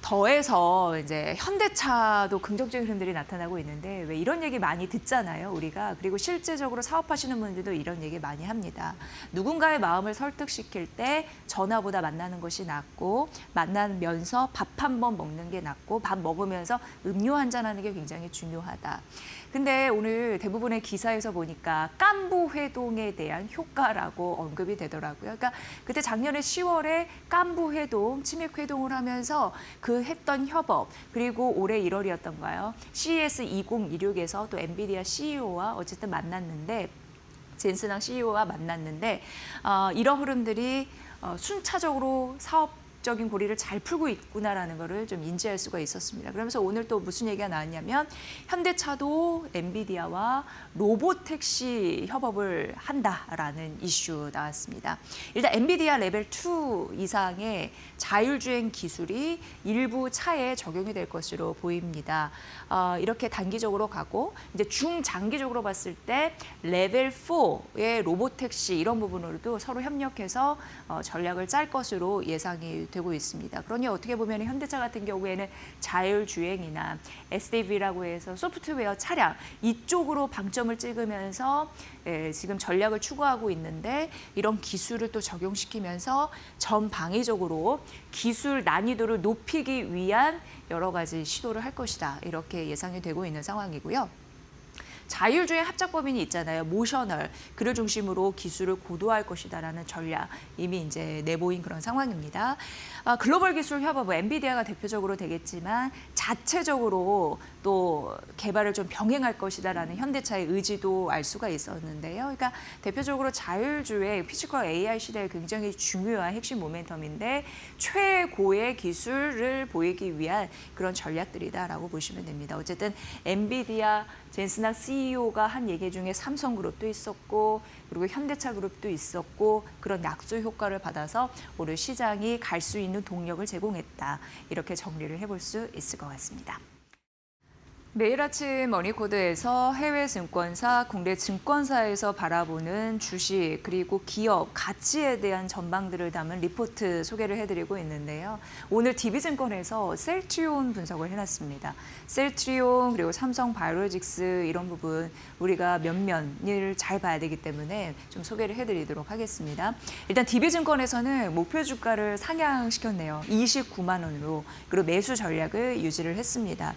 더해서 이제 현대차도 긍정적인 흐름들이 나타나고 있는데 왜 이런 얘기 많이 듣잖아요, 우리가. 그리고 실제적으로 사업하시는 분들도 이런 얘기 많이 합니다. 누군가의 마음을 설득시킬 때 전화보다 만나는 것이 낫고 만나면서 밥 한 번 먹는 게 낫고 밥 먹으면서 음료 한 잔 하는 게 굉장히 중요하다. 근데 오늘 대부분의 기사에서 보니까 깐부 회동에 대한 효과라고 언급이 되더라고요. 그러니까 그때 작년에 10월에 깐부 회동, 치맥 회동을 하면서 그 했던 협업, 그리고 올해 1월이었던가요? CES 2016에서 또 엔비디아 CEO와 어쨌든 만났는데 젠슨항 CEO와 만났는데 이런 흐름들이 순차적으로 사업 극적인 고리를 잘 풀고 있구나라는 것을 좀 인지할 수가 있었습니다. 그러면서 오늘 또 무슨 얘기가 나왔냐면 현대차도 엔비디아와 로보택시 협업을 한다라는 이슈 나왔습니다. 일단 엔비디아 레벨 2 이상의 자율주행 기술이 일부 차에 적용이 될 것으로 보입니다. 이렇게 단기적으로 가고 이제 중장기적으로 봤을 때 레벨 4의 로보택시 이런 부분으로도 서로 협력해서 전략을 짤 것으로 예상이 되고 있습니다. 그러니 어떻게 보면 현대차 같은 경우에는 자율주행이나 SDV라고 해서 소프트웨어 차량 이쪽으로 방점을 찍으면서 지금 전략을 추구하고 있는데 이런 기술을 또 적용시키면서 전방위적으로 기술 난이도를 높이기 위한 여러 가지 시도를 할 것이다. 이렇게 예상이 되고 있는 상황이고요. 자율주행 합작법인이 있잖아요. 모셔널, 그를 중심으로 기술을 고도화할 것이다라는 전략 이미 이제 내보인 그런 상황입니다. 글로벌 기술 협업은 엔비디아가 대표적으로 되겠지만 자체적으로 또 개발을 좀 병행할 것이다라는 현대차의 의지도 알 수가 있었는데요. 그러니까 대표적으로 자율주행, 피지컬 AI 시대에 굉장히 중요한 핵심 모멘텀인데 최고의 기술을 보이기 위한 그런 전략들이다라고 보시면 됩니다. 어쨌든 엔비디아 젠스낙 CEO가 한 얘기 중에 삼성그룹도 있었고 그리고 현대차그룹도 있었고 그런 약소 효과를 받아서 오늘 시장이 갈 수 있는 동력을 제공했다. 이렇게 정리를 해볼 수 있을 것 같습니다. 매일 아침 머니코드에서 해외 증권사, 국내 증권사에서 바라보는 주식 그리고 기업, 가치에 대한 전망들을 담은 리포트 소개를 해드리고 있는데요. 오늘 DB증권에서 셀트리온 분석을 해놨습니다. 셀트리온 그리고 삼성바이오로직스 이런 부분 우리가 면면을 잘 봐야 되기 때문에 좀 소개를 해드리도록 하겠습니다. 일단 DB증권에서는 목표 주가를 상향시켰네요. 29만 원으로 그리고 매수 전략을 유지를 했습니다.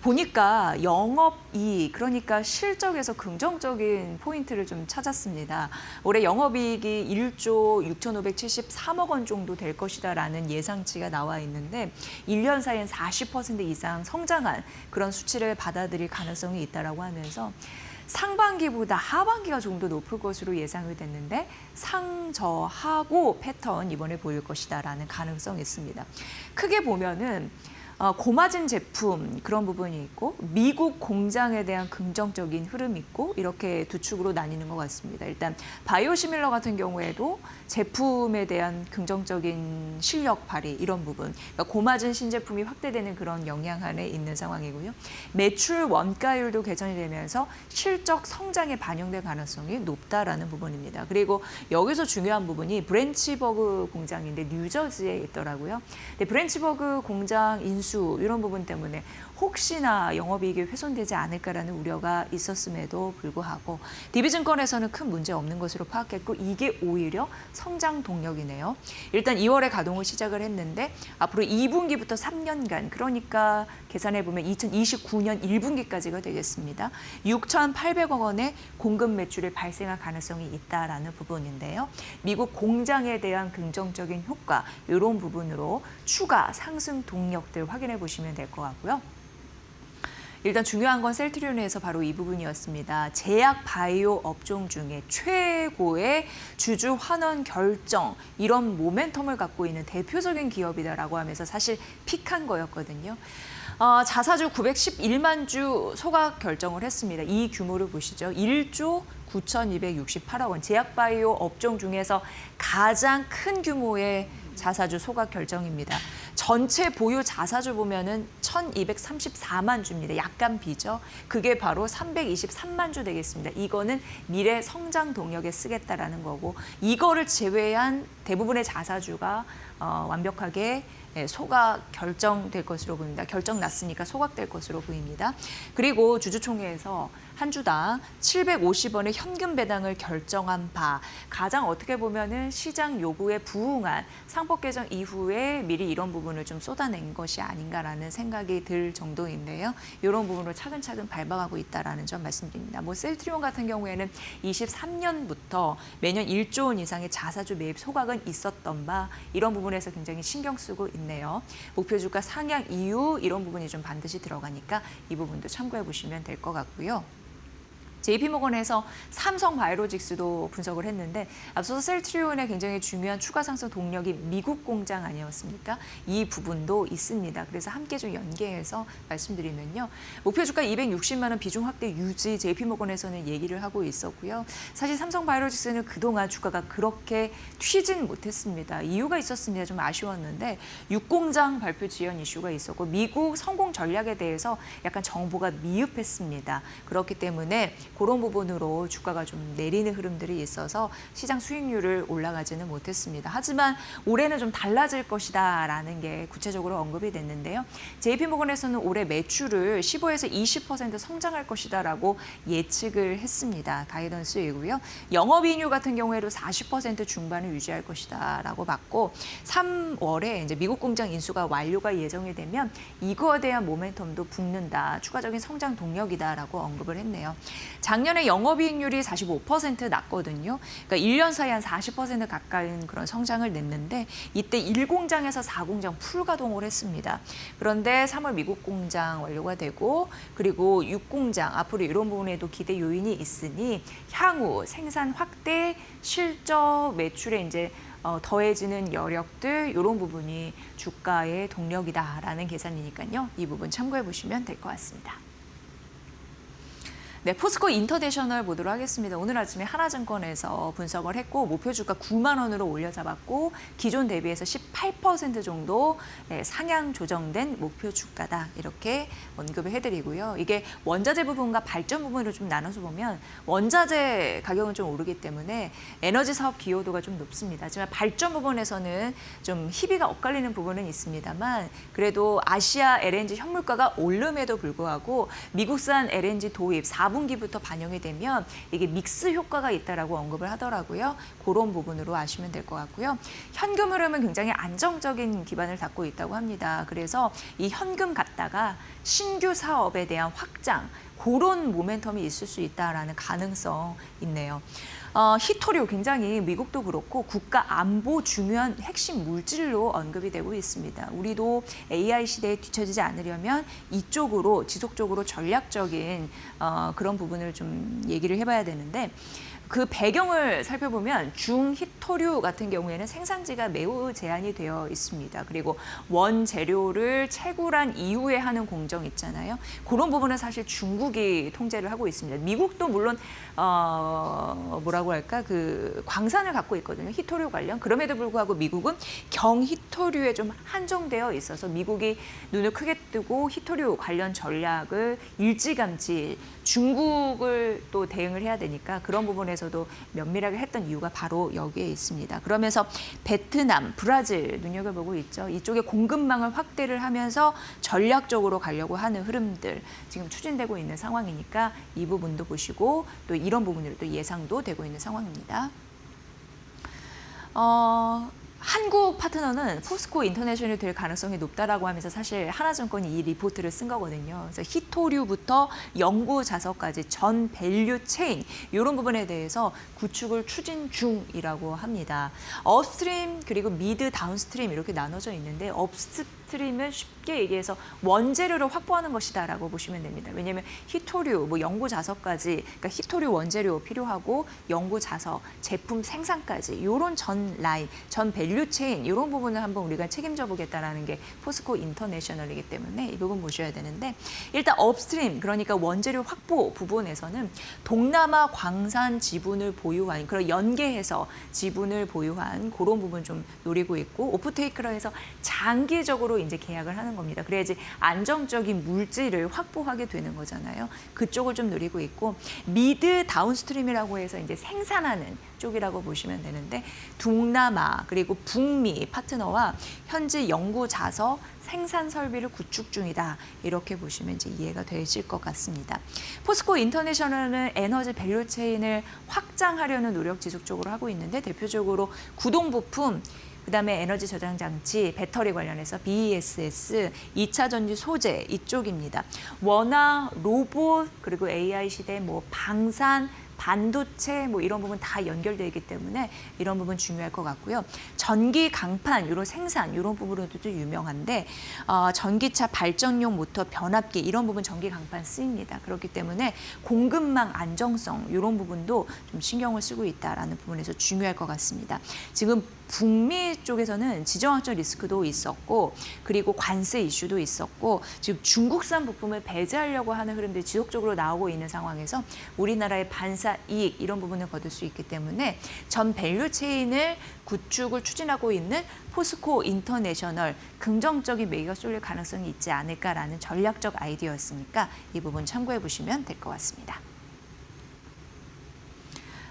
보니까 영업이익, 그러니까 실적에서 긍정적인 포인트를 좀 찾았습니다. 올해 영업이익이 1조 6,573억 원 정도 될 것이다라는 예상치가 나와 있는데 1년 사이엔 40% 이상 성장한 그런 수치를 받아들일 가능성이 있다라고 하면서 상반기보다 하반기가 좀 더 높을 것으로 예상이 됐는데 상저하고 패턴 이번에 보일 것이다라는 가능성이 있습니다. 크게 보면은 고마진 제품 그런 부분이 있고 미국 공장에 대한 긍정적인 흐름이 있고 이렇게 두 축으로 나뉘는 것 같습니다. 일단 바이오시밀러 같은 경우에도 제품에 대한 긍정적인 실력 발휘 이런 부분 그러니까 고마진 신제품이 확대되는 그런 영향 안에 있는 상황이고요. 매출 원가율도 개선이 되면서 실적 성장에 반영될 가능성이 높다라는 부분입니다. 그리고 여기서 중요한 부분이 브랜치버그 공장인데 뉴저지에 있더라고요. 근데 브랜치버그 공장 인수 이런 부분 때문에 혹시나 영업이익이 훼손되지 않을까라는 우려가 있었음에도 불구하고 DB증권에서는 큰 문제 없는 것으로 파악했고 이게 오히려 성장 동력이네요. 일단 2월에 가동을 시작을 했는데 앞으로 2분기부터 3년간 그러니까 계산해보면 2029년 1분기까지가 되겠습니다. 6,800억 원의 공급 매출이 발생할 가능성이 있다라는 부분인데요. 미국 공장에 대한 긍정적인 효과 이런 부분으로 추가 상승 동력들 확인해 보시면 될 것 같고요. 일단 중요한 건 셀트리온에서 바로 이 부분이었습니다. 제약 바이오 업종 중에 최고의 주주 환원 결정 이런 모멘텀을 갖고 있는 대표적인 기업이다라고 하면서 사실 픽한 거였거든요. 자사주 911만 주 소각 결정을 했습니다. 이 규모를 보시죠. 1조 9,268억 원. 제약 바이오 업종 중에서 가장 큰 규모의 자사주 소각 결정입니다. 전체 보유 자사주 보면은 1,234만 주입니다. 약간 비죠. 그게 바로 323만 주 되겠습니다. 이거는 미래 성장 동력에 쓰겠다라는 거고 이거를 제외한 대부분의 자사주가 완벽하게 소각 결정될 것으로 보입니다. 결정 났으니까 소각될 것으로 보입니다. 그리고 주주총회에서 한 주당 750원의 현금 배당을 결정한 바 가장 어떻게 보면은 시장 요구에 부응한 상법 개정 이후에 미리 이런 부분을 좀 쏟아낸 것이 아닌가라는 생각이 들 정도인데요. 이런 부분을 차근차근 밟아가고 있다라는 점 말씀드립니다. 뭐 셀트리온 같은 경우에는 23년부터 매년 1조 원 이상의 자사주 매입 소각은 있었던 바 이런 부분에서 굉장히 신경 쓰고 있네요. 목표 주가 상향 이후 이런 부분이 좀 반드시 들어가니까 이 부분도 참고해 보시면 될 것 같고요. JP모건에서 삼성바이오로직스도 분석을 했는데 앞서서 셀트리온의 굉장히 중요한 추가 상승 동력이 미국 공장 아니었습니까? 이 부분도 있습니다. 그래서 함께 좀 연계해서 말씀드리면요. 목표 주가 260만 원 비중 확대 유지 JP모건에서는 얘기를 하고 있었고요. 사실 삼성바이오로직스는 그동안 주가가 그렇게 튀진 못했습니다. 이유가 있었습니다. 좀 아쉬웠는데 육공장 발표 지연 이슈가 있었고 미국 성공 전략에 대해서 약간 정보가 미흡했습니다. 그렇기 때문에 그런 부분으로 주가가 좀 내리는 흐름들이 있어서 시장 수익률을 올라가지는 못했습니다. 하지만 올해는 좀 달라질 것이다라는 게 구체적으로 언급이 됐는데요. JP모건에서는 올해 매출을 15에서 20% 성장할 것이다라고 예측을 했습니다. 가이던스이고요. 영업이익률 같은 경우에도 40% 중반을 유지할 것이다라고 봤고 3월에 이제 미국 공장 인수가 완료가 예정이 되면 이거에 대한 모멘텀도 붙는다. 추가적인 성장 동력이다라고 언급을 했네요. 작년에 영업이익률이 45% 났거든요. 그러니까 1년 사이에 한 40% 가까이는 그런 성장을 냈는데 이때 1공장에서 4공장 풀가동을 했습니다. 그런데 3월 미국 공장 완료가 되고 그리고 6공장 앞으로 이런 부분에도 기대 요인이 있으니 향후 생산 확대, 실적, 매출에 이제 더해지는 여력들 이런 부분이 주가의 동력이다라는 계산이니까요. 이 부분 참고해 보시면 될 것 같습니다. 네, 포스코 인터내셔널 보도록 하겠습니다. 오늘 아침에 하나증권에서 분석을 했고 목표 주가 9만 원으로 올려잡았고 기존 대비해서 18% 정도 상향 조정된 목표 주가다 이렇게 언급을 해드리고요. 이게 원자재 부분과 발전 부분으로 좀 나눠서 보면 원자재 가격은 좀 오르기 때문에 에너지 사업 기여도가 좀 높습니다. 하지만 발전 부분에서는 좀 희비가 엇갈리는 부분은 있습니다만 그래도 아시아 LNG 현물가가 오름에도 불구하고 미국산 LNG 도입 4분기부터 반영이 되면 이게 믹스 효과가 있다라고 언급을 하더라고요. 그런 부분으로 아시면 될 것 같고요. 현금 흐름은 굉장히 안정적인 기반을 닦고 있다고 합니다. 그래서 이 현금 갖다가 신규 사업에 대한 확장, 그런 모멘텀이 있을 수 있다라는 가능성 있네요. 히토류 굉장히 미국도 그렇고 국가 안보 중요한 핵심 물질로 언급이 되고 있습니다. 우리도 AI 시대에 뒤처지지 않으려면 이쪽으로 지속적으로 전략적인 그런 부분을 좀 얘기를 해봐야 되는데 그 배경을 살펴보면 중히토류 같은 경우에는 생산지가 매우 제한이 되어 있습니다. 그리고 원재료를 채굴한 이후에 하는 공정 있잖아요. 그런 부분은 사실 중국이 통제를 하고 있습니다. 미국도 물론 뭐라고 할까 그 광산을 갖고 있거든요. 히토류 관련. 그럼에도 불구하고 미국은 경히토류에 좀 한정되어 있어서 미국이 눈을 크게 뜨고 히토류 관련 전략을 일찌감치 중국을 또 대응을 해야 되니까 그런 부분에서도 면밀하게 했던 이유가 바로 여기에 있습니다. 그러면서 베트남, 브라질 눈여겨보고 있죠. 이쪽에 공급망을 확대를 하면서 전략적으로 가려고 하는 흐름들 지금 추진되고 있는 상황이니까 이 부분도 보시고 또 이런 부분으로 또 예상도 되고 있는 상황입니다. 한국 파트너는 포스코 인터내셔널이 될 가능성이 높다라고 하면서 사실 하나증권이 이 리포트를 쓴 거거든요. 그래서 히토류부터 연구 자서까지 전 밸류 체인 이런 부분에 대해서 구축을 추진 중이라고 합니다. 업스트림 그리고 미드 다운스트림 이렇게 나눠져 있는데 업스트림은 쉽게 얘기해서 원재료를 확보하는 것이다라고 보시면 됩니다. 왜냐하면 히토류, 뭐 연구 자서까지 그러니까 히토류 원재료 필요하고 연구 자서, 제품 생산까지 이런 전 라인, 전 밸류 체인 이런 부분을 한번 우리가 책임져 보겠다라는 게 포스코 인터내셔널이기 때문에 이 부분 보셔야 되는데 일단 업스트림 그러니까 원재료 확보 부분에서는 동남아 광산 지분을 보유한 그런 연계해서 지분을 보유한 그런 부분 좀 노리고 있고 오프테이크로 해서 장기적으로 이제 계약을 하는 겁니다. 그래야지 안정적인 물질을 확보하게 되는 거잖아요. 그쪽을 좀 노리고 있고 미드 다운스트림이라고 해서 이제 생산하는 쪽이라고 보시면 되는데 동남아 그리고 북미 파트너와 현지 연구 자서 생산 설비를 구축 중이다. 이렇게 보시면 이제 이해가 되실 것 같습니다. 포스코 인터내셔널은 에너지 밸류 체인을 확장하려는 노력 지속적으로 하고 있는데 대표적으로 구동 부품 그다음에 에너지 저장 장치, 배터리 관련해서 BESS, 2차 전지 소재 이쪽입니다. 원화, 로봇, 그리고 AI 시대 뭐 방산, 반도체 뭐 이런 부분 다 연결되어 있기 때문에 이런 부분 중요할 것 같고요. 전기 강판 이런 생산 이런 부분으로도 좀 유명한데 전기차 발전용 모터 변압기 이런 부분 전기 강판 쓰입니다. 그렇기 때문에 공급망 안정성 이런 부분도 좀 신경을 쓰고 있다라는 부분에서 중요할 것 같습니다. 지금 북미 쪽에서는 지정학적 리스크도 있었고 그리고 관세 이슈도 있었고 지금 중국산 부품을 배제하려고 하는 흐름들이 지속적으로 나오고 있는 상황에서 우리나라의 반사 이익 이런 부분을 거둘 수 있기 때문에 전 밸류 체인을 구축을 추진하고 있는 포스코 인터내셔널 긍정적인 매기가 쏠릴 가능성이 있지 않을까라는 전략적 아이디어였으니까 이 부분 참고해 보시면 될 것 같습니다.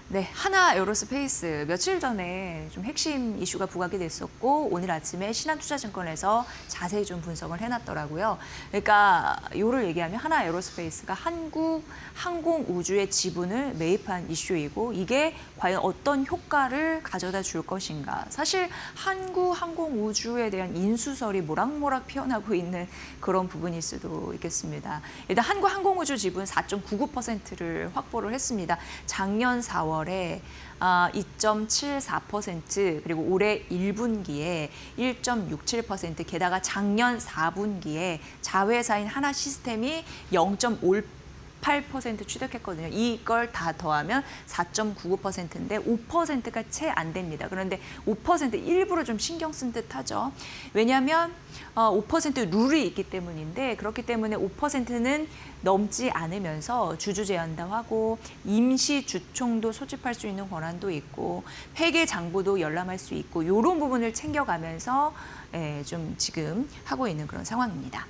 네, 하나 에어로스페이스 며칠 전에 좀 핵심 이슈가 부각이 됐었고 오늘 아침에 신한투자증권에서 자세히 좀 분석을 해놨더라고요. 그러니까 요를 얘기하면 하나 에어로스페이스가 한국 항공우주의 지분을 매입한 이슈이고 이게 과연 어떤 효과를 가져다 줄 것인가. 사실 한국 항공우주에 대한 인수설이 모락모락 피어나고 있는 그런 부분일 수도 있겠습니다. 일단 한국 항공우주 지분 4.99%를 확보를 했습니다. 작년 4월에 2.74% 그리고 올해 1분기에 1.67% 게다가 작년 4분기에 자회사인 하나시스템이 0.58% 취득했거든요. 이걸 다 더하면 4.99%인데 5%가 채 안 됩니다. 그런데 5% 일부러 좀 신경 쓴 듯하죠. 왜냐하면 5% 룰이 있기 때문인데 그렇기 때문에 5%는 넘지 않으면서 주주 제한도 하고 임시 주총도 소집할 수 있는 권한도 있고 회계 장부도 열람할 수 있고 이런 부분을 챙겨가면서 좀 지금 하고 있는 그런 상황입니다.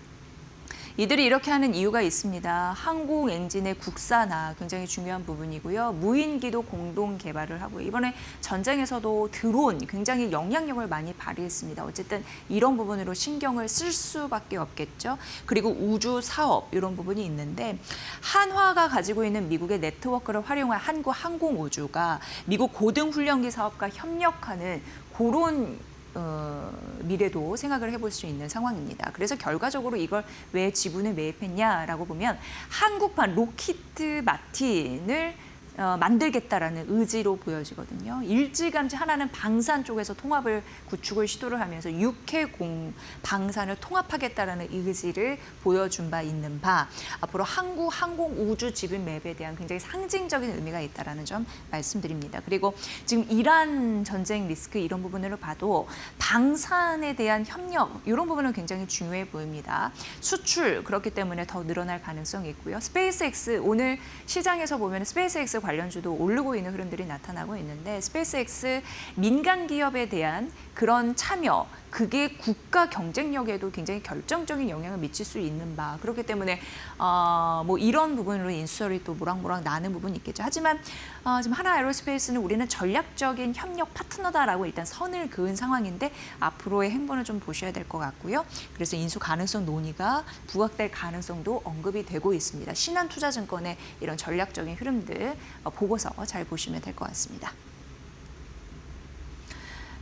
이들이 이렇게 하는 이유가 있습니다. 항공 엔진의 국산화 굉장히 중요한 부분이고요. 무인기도 공동 개발을 하고 이번에 전쟁에서도 드론 굉장히 영향력을 많이 발휘했습니다. 어쨌든 이런 부분으로 신경을 쓸 수밖에 없겠죠. 그리고 우주 사업 이런 부분이 있는데 한화가 가지고 있는 미국의 네트워크를 활용한 한국 항공우주가 미국 고등훈련기 사업과 협력하는 그런 미래도 생각을 해볼 수 있는 상황입니다. 그래서 결과적으로 이걸 왜 지분을 매입했냐라고 보면 한국판 로키드 마틴을 만들겠다라는 의지로 보여지거든요. 일찌감치 하나는 방산 쪽에서 통합을 구축을 시도를 하면서 육해공 방산을 통합하겠다라는 의지를 보여준 바 있는 바 앞으로 한국 항공우주 지분 매입에 대한 굉장히 상징적인 의미가 있다라는 점 말씀드립니다. 그리고 지금 이란 전쟁 리스크 이런 부분으로 봐도 방산에 대한 협력 이런 부분은 굉장히 중요해 보입니다. 수출 그렇기 때문에 더 늘어날 가능성이 있고요. 스페이스X 오늘 시장에서 보면 스페이스X 관련주도 오르고 있는 흐름들이 나타나고 있는데 스페이스X 민간 기업에 대한 그런 참여 그게 국가 경쟁력에도 굉장히 결정적인 영향을 미칠 수 있는 바 그렇기 때문에 뭐 이런 부분으로 인수설이 또 모락모락 나는 부분이 있겠죠. 하지만 지금 하나 에어로스페이스는 우리는 전략적인 협력 파트너다라고 일단 선을 그은 상황인데 앞으로의 행보는 좀 보셔야 될 것 같고요. 그래서 인수 가능성 논의가 부각될 가능성도 언급이 되고 있습니다. 신한투자증권의 이런 전략적인 흐름들 보고서 잘 보시면 될 것 같습니다.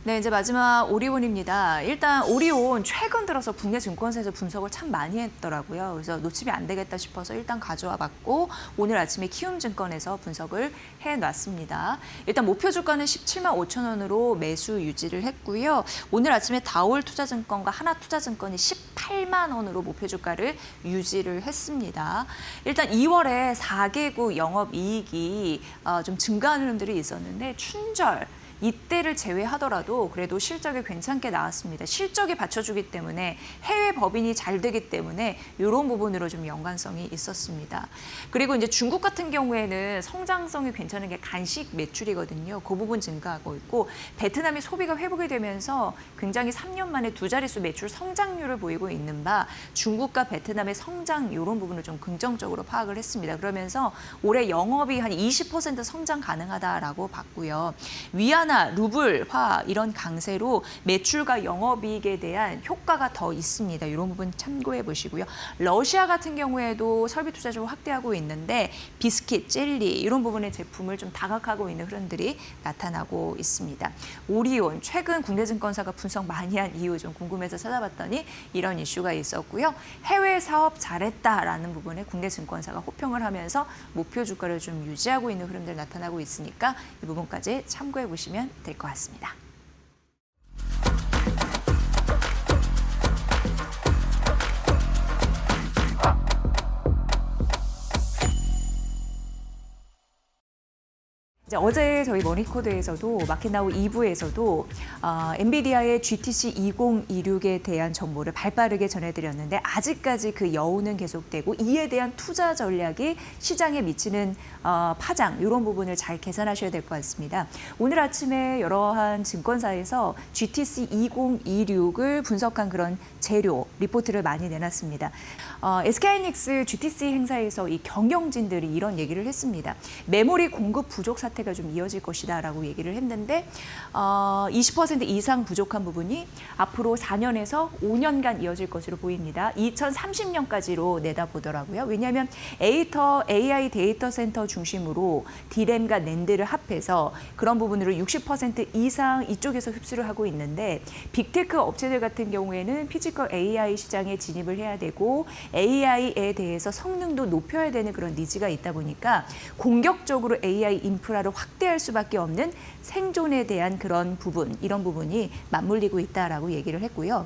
네, 이제 마지막 오리온입니다. 일단 오리온 최근 들어서 국내 증권사에서 분석을 참 많이 했더라고요. 그래서 놓치면 안 되겠다 싶어서 일단 가져와 봤고 오늘 아침에 키움증권에서 분석을 해놨습니다. 일단 목표 주가는 17만 5천 원으로 매수 유지를 했고요. 오늘 아침에 다올투자증권과 하나투자증권이 18만 원으로 목표 주가를 유지를 했습니다. 일단 2월에 4개국 영업이익이 좀 증가하는 흐름들이 있었는데 춘절 이때를 제외하더라도 그래도 실적이 괜찮게 나왔습니다. 실적이 받쳐주기 때문에 해외 법인이 잘 되기 때문에 이런 부분으로 좀 연관성이 있었습니다. 그리고 이제 중국 같은 경우에는 성장성이 괜찮은 게 간식 매출이거든요. 그 부분 증가하고 있고 베트남이 소비가 회복이 되면서 굉장히 3년 만에 두 자릿수 매출 성장률을 보이고 있는 바 중국과 베트남의 성장 이런 부분을 좀 긍정적으로 파악을 했습니다. 그러면서 올해 영업이 한 20% 성장 가능하다라고 봤고요. 위안 위안화, 루블화 이런 강세로 매출과 영업이익에 대한 효과가 더 있습니다. 이런 부분 참고해 보시고요. 러시아 같은 경우에도 설비 투자적으로 확대하고 있는데 비스킷, 젤리 이런 부분의 제품을 좀 다각하고 있는 흐름들이 나타나고 있습니다. 오리온, 최근 국내 증권사가 분석 많이 한 이유 좀 궁금해서 찾아봤더니 이런 이슈가 있었고요. 해외 사업 잘했다라는 부분에 국내 증권사가 호평을 하면서 목표 주가를 좀 유지하고 있는 흐름들 나타나고 있으니까 이 부분까지 참고해 보시면 될 것 같습니다. 어제 저희 머니코드에서도 마켓나우 2부에서도 엔비디아의 GTC 2026에 대한 정보를 발빠르게 전해드렸는데 아직까지 그 여운은 계속되고 이에 대한 투자 전략이 시장에 미치는 파장 이런 부분을 잘 계산하셔야 될 것 같습니다. 오늘 아침에 여러한 증권사에서 GTC 2026을 분석한 그런 재료 리포트를 많이 내놨습니다. SK하이닉스 GTC 행사에서 이 경영진들이 이런 얘기를 했습니다. 메모리 공급 부족 사태가 좀 이어질 것이다라고 얘기를 했는데 20% 이상 부족한 부분이 앞으로 4년에서 5년간 이어질 것으로 보입니다. 2030년까지로 내다보더라고요. 왜냐하면 AI 데이터 센터 중심으로 D램과 낸드를 합해서 그런 부분으로 60% 이상 이쪽에서 흡수를 하고 있는데 빅테크 업체들 같은 경우에는 피지컬 AI 시장에 진입을 해야 되고 AI에 대해서 성능도 높여야 되는 그런 니즈가 있다 보니까 공격적으로 AI 인프라를 확대할 수밖에 없는 생존에 대한 그런 부분, 이런 부분이 맞물리고 있다라고 얘기를 했고요.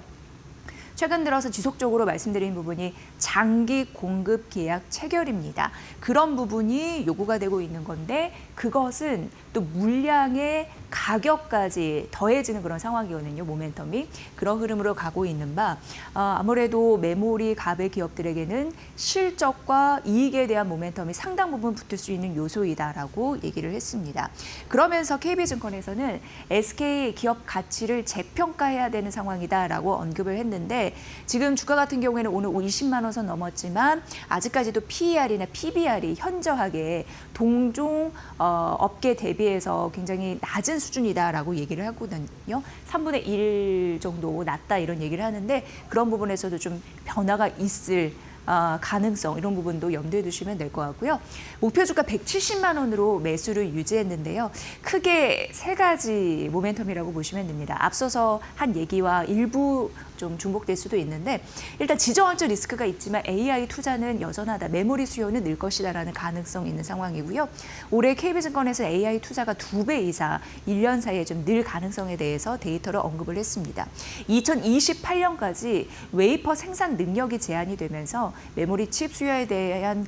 최근 들어서 지속적으로 말씀드린 부분이 장기 공급 계약 체결입니다. 그런 부분이 요구가 되고 있는 건데 그것은 또 물량의 가격까지 더해지는 그런 상황이거든요. 모멘텀이. 그런 흐름으로 가고 있는 바 아무래도 메모리 갑의 기업들에게는 실적과 이익에 대한 모멘텀이 상당 부분 붙을 수 있는 요소이다라고 얘기를 했습니다. 그러면서 KB증권에서는 SK 기업 가치를 재평가해야 되는 상황이다라고 언급을 했는데 지금 주가 같은 경우에는 오늘 20만 원 선 넘었지만 아직까지도 PER이나 PBR이 현저하게 동종 업계 대비해서 굉장히 낮은 수준이다라고 얘기를 하거든요. 3분의 1 정도 낮다 이런 얘기를 하는데 그런 부분에서도 좀 변화가 있을 가능성 이런 부분도 염두에 두시면 될 것 같고요. 목표 주가 170만 원으로 매수를 유지했는데요. 크게 세 가지 모멘텀이라고 보시면 됩니다. 앞서서 한 얘기와 일부 좀 중복될 수도 있는데 일단 지정학적 리스크가 있지만 AI 투자는 여전하다. 메모리 수요는 늘 것이다라는 가능성이 있는 상황이고요. 올해 KB증권에서 AI 투자가 2배 이상 1년 사이에 좀 늘 가능성에 대해서 데이터를 언급을 했습니다. 2028년까지 웨이퍼 생산 능력이 제한이 되면서 메모리 칩 수요에 대한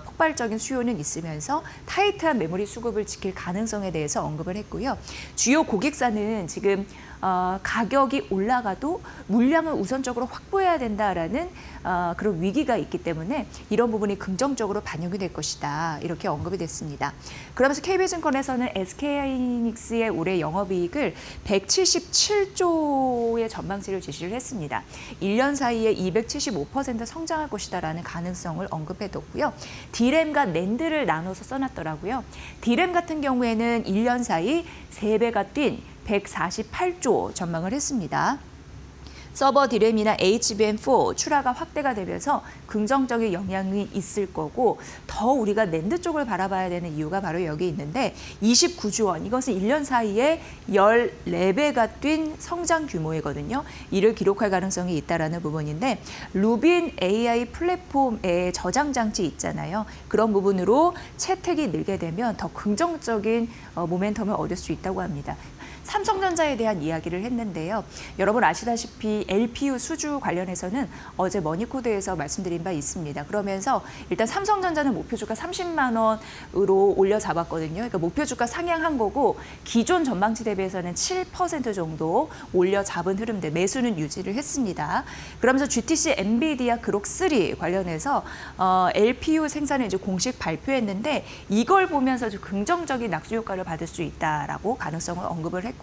폭발적인 수요는 있으면서 타이트한 메모리 수급을 지킬 가능성에 대해서 언급을 했고요. 주요 고객사는 지금 가격이 올라가도 물량을 우선적으로 확보해야 된다라는 그런 위기가 있기 때문에 이런 부분이 긍정적으로 반영이 될 것이다. 이렇게 언급이 됐습니다. 그러면서 KB증권에서는 SK하이닉스의 올해 영업이익을 177조의 전망치를 제시를 했습니다. 1년 사이에 275% 성장할 것이다라는 가능성을 언급해뒀고요. D램과 낸드를 나눠서 써놨더라고요. D램 같은 경우에는 1년 사이 3배가 뛴 148조 전망을 했습니다. 서버 D램이나 HBM4 출하가 확대가 되면서 긍정적인 영향이 있을 거고 더 우리가 낸드 쪽을 바라봐야 되는 이유가 바로 여기 있는데 29조 원, 이것은 1년 사이에 14배가 뛴 성장 규모이거든요. 이를 기록할 가능성이 있다라는 부분인데 루빈 AI 플랫폼의 저장 장치 있잖아요. 그런 부분으로 채택이 늘게 되면 더 긍정적인 모멘텀을 얻을 수 있다고 합니다. 삼성전자에 대한 이야기를 했는데요. 여러분 아시다시피 LPU 수주 관련해서는 어제 머니코드에서 말씀드린 바 있습니다. 그러면서 일단 삼성전자는 목표 주가 30만 원으로 올려 잡았거든요. 그러니까 목표 주가 상향한 거고 기존 전망치 대비해서는 7% 정도 올려 잡은 흐름들 매수는 유지를 했습니다. 그러면서 GTC 엔비디아 그록3 관련해서 LPU 생산을 이제 공식 발표했는데 이걸 보면서 좀 긍정적인 낙수 효과를 받을 수 있다라고 가능성을 언급을 했고요.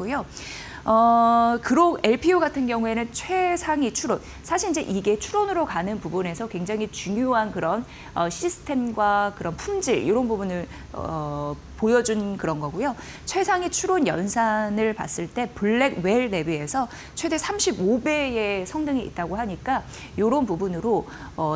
그록 LPU 같은 경우에는 최상위 추론. 사실 이제 이게 추론으로 가는 부분에서 굉장히 중요한 그런 시스템과 그런 품질 이런 부분을 보여준 그런 거고요. 최상위 추론 연산을 봤을 때 블랙웰 대비해서 최대 35배의 성능이 있다고 하니까 이런 부분으로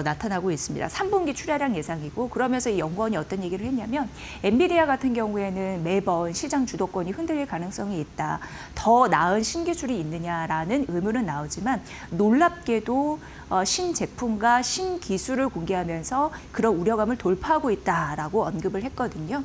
나타나고 있습니다. 3분기 출하량 예상이고 그러면서 이 연구원이 어떤 얘기를 했냐면 엔비디아 같은 경우에는 매번 시장 주도권이 흔들릴 가능성이 있다. 더 나은 신기술이 있느냐라는 의문은 나오지만 놀랍게도 신제품과 신기술을 공개하면서 그런 우려감을 돌파하고 있다라고 언급을 했거든요.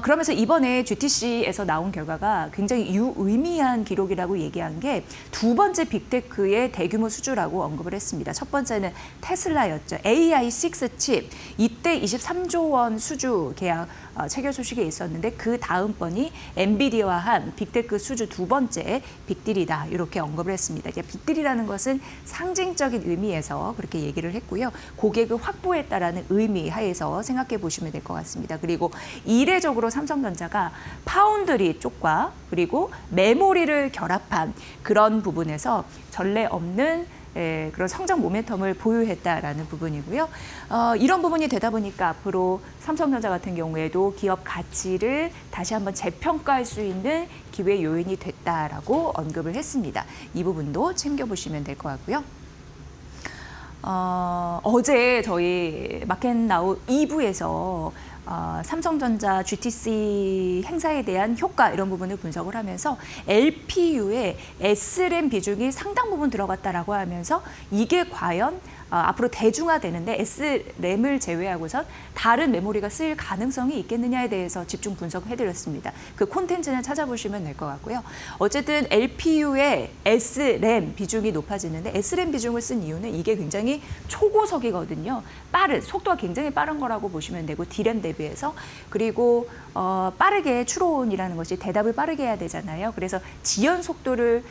그러면서 이번에 GTC에서 나온 결과가 굉장히 유의미한 기록이라고 얘기한 게 두 번째 빅테크의 대규모 수주라고 언급을 했습니다. 첫 번째는 테슬라였죠. AI6 칩, 이때 23조 원 수주 계약 체결 소식이 있었는데 그 다음번이 엔비디아와 한 빅테크 수주 두 번째 빅딜이다. 이렇게 언급을 했습니다. 빅딜이라는 것은 상징적인 의미에서 그렇게 얘기를 했고요. 고객을 확보했다라는 의미 하에서 생각해 보시면 될 것 같습니다. 그리고 이례적으로 삼성전자가 파운드리 쪽과 그리고 메모리를 결합한 그런 부분에서 전례 없는 그런 성장 모멘텀을 보유했다라는 부분이고요. 이런 부분이 되다 보니까 앞으로 삼성전자 같은 경우에도 기업 가치를 다시 한번 재평가할 수 있는 기회 요인이 됐다라고 언급을 했습니다. 이 부분도 챙겨보시면 될 것 같고요. 어제 저희 마켓나우 2부에서 삼성전자 GTC 행사에 대한 효과 이런 부분을 분석을 하면서 LPU에 SRAM 비중이 상당 부분 들어갔다라고 하면서 이게 과연 앞으로 대중화되는데 SRAM을 제외하고선 다른 메모리가 쓰일 가능성이 있겠느냐에 대해서 집중 분석해드렸습니다. 그 콘텐츠는 찾아보시면 될 것 같고요. 어쨌든 LPU의 SRAM 비중이 높아지는데 SRAM 비중을 쓴 이유는 이게 굉장히 초고속이거든요. 속도가 굉장히 빠른 거라고 보시면 되고 D램 대비해서 그리고 빠르게 추론이라는 것이 대답을 빠르게 해야 되잖아요. 그래서 지연 속도를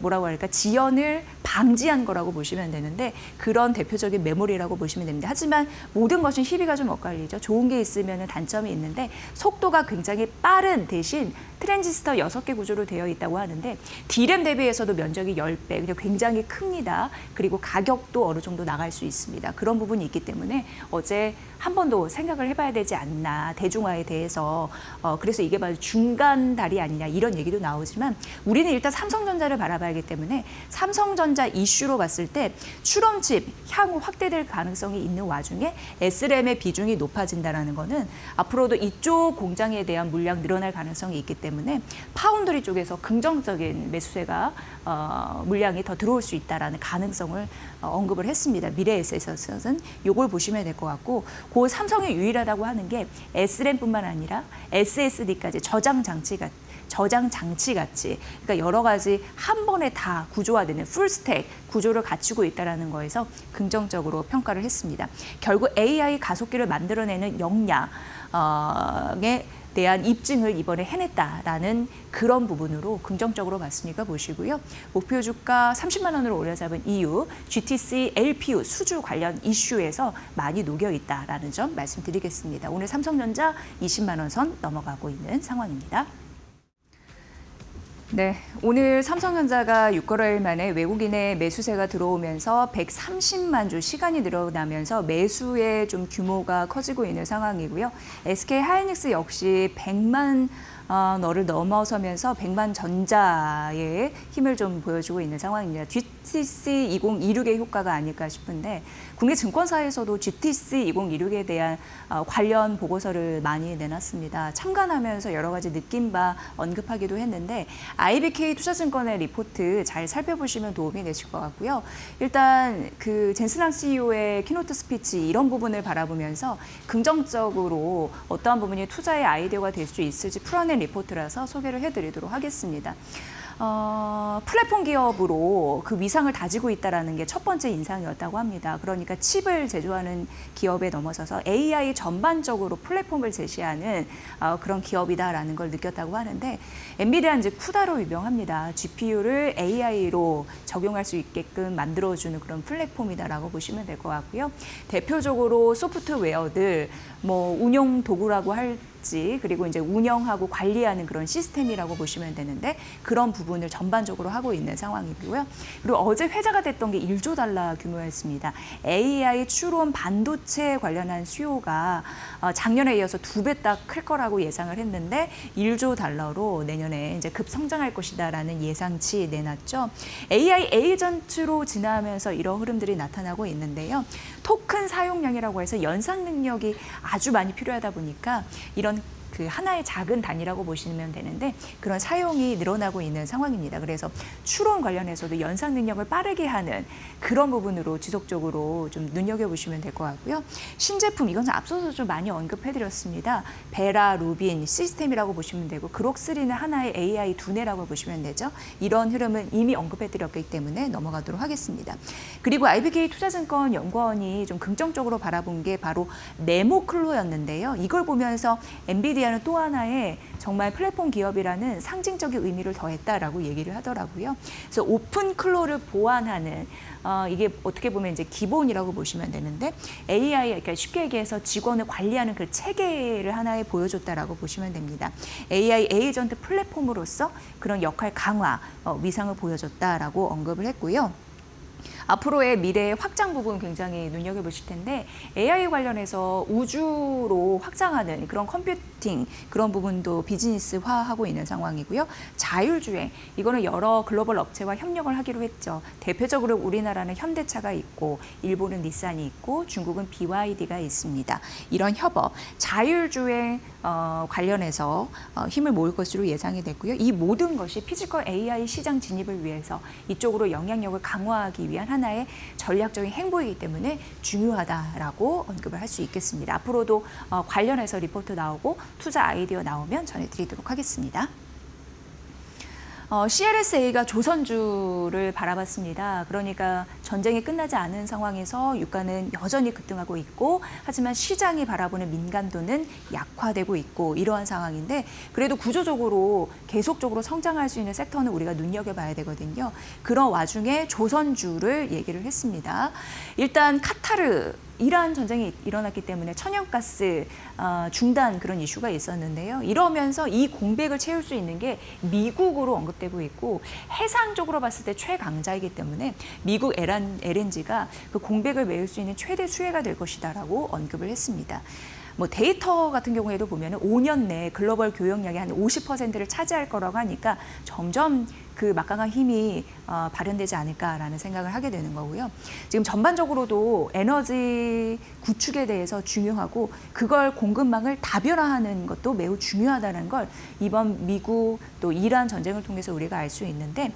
뭐라고 할까 지연을 방지한 거라고 보시면 되는데 그런 대표적인 메모리라고 보시면 됩니다. 하지만 모든 것은 희비가 좀 엇갈리죠. 좋은 게 있으면 단점이 있는데 속도가 굉장히 빠른 대신 트랜지스터 6개 구조로 되어 있다고 하는데 D램 대비해서도 면적이 10배, 굉장히 큽니다. 그리고 가격도 어느 정도 나갈 수 있습니다. 그런 부분이 있기 때문에 어제 한 번 더 생각을 해봐야 되지 않나 대중화에 대해서 그래서 이게 바로 중간 다리 아니냐 이런 얘기도 나오지만 우리는 일단 삼성전자를 바라봐야기 때문에 삼성전자 이슈로 봤을 때 추론칩 향후 확대될 가능성이 있는 와중에 SRAM의 비중이 높아진다는 거는 앞으로도 이쪽 공장에 대한 물량 늘어날 가능성이 있기 때문에 파운드리 쪽에서 긍정적인 매수세가 물량이 더 들어올 수 있다라는 가능성을 언급을 했습니다. 미래에 있어서는 이걸 보시면 될 것 같고 그 삼성이 유일하다고 하는 게 SRAM뿐만 아니라 SSD까지 저장 장치 같이 그러니까 여러 가지 한 번에 다 구조화되는 풀스택 구조를 갖추고 있다는 거에서 긍정적으로 평가를 했습니다. 결국 AI 가속기를 만들어내는 역량에 대한 입증을 이번에 해냈다라는 그런 부분으로 긍정적으로 봤으니까 보시고요. 목표 주가 30만 원으로 올려잡은 이유 GTC LPU 수주 관련 이슈에서 많이 녹여 있다라는 점 말씀드리겠습니다. 오늘 삼성전자 20만 원 선 넘어가고 있는 상황입니다. 네, 오늘 삼성전자가 6거래일 만에 외국인의 매수세가 들어오면서 130만 주 시간이 늘어나면서 매수의 좀 규모가 커지고 있는 상황이고요. SK 하이닉스 역시 100만 너를 넘어서면서 100만 전자의 힘을 좀 보여주고 있는 상황입니다. GTC 2026의 효과가 아닐까 싶은데 국내 증권사에서도 GTC 2026에 대한 관련 보고서를 많이 내놨습니다. 참관하면서 여러 가지 느낀 바 언급하기도 했는데 IBK 투자증권의 리포트 잘 살펴보시면 도움이 되실 것 같고요. 일단 그 젠스랑 CEO의 키노트 스피치 이런 부분을 바라보면서 긍정적으로 어떠한 부분이 투자의 아이디어가 될 수 있을지 풀어낸 리포트라서 소개를 해드리도록 하겠습니다. 플랫폼 기업으로 그 위상을 다지고 있다는 게 첫 번째 인상이었다고 합니다. 그러니까 칩을 제조하는 기업에 넘어서서 AI 전반적으로 플랫폼을 제시하는 그런 기업이다라는 걸 느꼈다고 하는데 엔비디아는 이제 쿠다로 유명합니다. GPU를 AI로 적용할 수 있게끔 만들어주는 그런 플랫폼이다라고 보시면 될 것 같고요. 대표적으로 소프트웨어들, 운용 도구라고 할 복지 그리고 이제 운영하고 관리하는 그런 시스템이라고 보시면 되는데 그런 부분을 전반적으로 하고 있는 상황이고요. 그리고 어제 회자가 됐던 게 1조 달러 규모였습니다. AI 추론 반도체 관련한 수요가 작년에 이어서 2배 딱 클 거라고 예상을 했는데 1조 달러로 내년에 이제 급성장할 것이다라는 예상치 내놨죠. AI 에이전트로 진화하면서 이런 흐름들이 나타나고 있는데요. 토큰 사용량이라고 해서 연산 능력이 아주 많이 필요하다 보니까 이런 그 하나의 작은 단위라고 보시면 되는데 그런 사용이 늘어나고 있는 상황입니다. 그래서 추론 관련해서도 연산 능력을 빠르게 하는 그런 부분으로 지속적으로 좀 눈여겨보시면 될 것 같고요. 신제품, 이건 앞서서 좀 많이 언급해드렸습니다. 베라, 루빈, 시스템이라고 보시면 되고 그록3는 하나의 AI 두뇌라고 보시면 되죠. 이런 흐름은 이미 언급해드렸기 때문에 넘어가도록 하겠습니다. 그리고 IBK 투자증권 연구원이 좀 긍정적으로 바라본 게 바로 네모클로였는데요. 이걸 보면서 엔비디아는 또 하나의 정말 플랫폼 기업이라는 상징적인 의미를 더했다라고 얘기를 하더라고요. 그래서 오픈 클로를 보완하는 이게 어떻게 보면 이제 기본이라고 보시면 되는데 AI, 그러니까 쉽게 얘기해서 직원을 관리하는 그 체계를 하나에 보여줬다라고 보시면 됩니다. AI 에이전트 플랫폼으로서 그런 역할 강화, 위상을 보여줬다라고 언급을 했고요. 앞으로의 미래의 확장 부분 굉장히 눈여겨보실 텐데 AI 관련해서 우주로 확장하는 그런 컴퓨팅 그런 부분도 비즈니스화하고 있는 상황이고요. 자율주행 이거는 여러 글로벌 업체와 협력을 하기로 했죠. 대표적으로 우리나라는 현대차가 있고 일본은 닛산이 있고 중국은 BYD가 있습니다. 이런 협업 자율주행 관련해서 힘을 모을 것으로 예상이 됐고요. 이 모든 것이 피지컬 AI 시장 진입을 위해서 이쪽으로 영향력을 강화하기 위한 하나의 전략적인 행보이기 때문에 중요하다라고 언급을 할 수 있겠습니다. 앞으로도 관련해서 리포트 나오고 투자 아이디어 나오면 전해드리도록 하겠습니다. CLSA가 조선주를 바라봤습니다. 그러니까 전쟁이 끝나지 않은 상황에서 유가는 여전히 급등하고 있고 하지만 시장이 바라보는 민감도는 약화되고 있고 이러한 상황인데 그래도 구조적으로 계속적으로 성장할 수 있는 섹터는 우리가 눈여겨봐야 되거든요. 그런 와중에 조선주를 얘기를 했습니다. 일단 카타르 이란 전쟁이 일어났기 때문에 천연가스 중단 그런 이슈가 있었는데요. 이러면서 이 공백을 채울 수 있는 게 미국으로 언급되고 있고 해상 쪽으로 봤을 때 최강자이기 때문에 미국 LNG가 그 공백을 메울 수 있는 최대 수혜가 될 것이다라고 언급을 했습니다. 뭐 데이터 같은 경우에도 보면 5년 내에 글로벌 교역량의 한 50%를 차지할 거라고 하니까 점점 그 막강한 힘이 발현되지 않을까라는 생각을 하게 되는 거고요. 지금 전반적으로도 에너지 구축에 대해서 중요하고 그걸 공급망을 다변화하는 것도 매우 중요하다는 걸 이번 미국 또 이란 전쟁을 통해서 우리가 알 수 있는데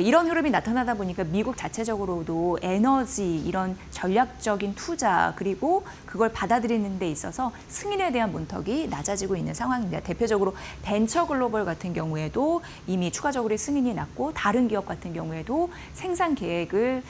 이런 흐름이 나타나다 보니까 미국 자체적으로도 에너지 이런 전략적인 투자 그리고 그걸 받아들이는 데 있어서 승인에 대한 문턱이 낮아지고 있는 상황입니다. 대표적으로 벤처 글로벌 같은 경우에도 이미 추가적으로 승인이 났고 다른 기업 같은 경우에도 생산 계획을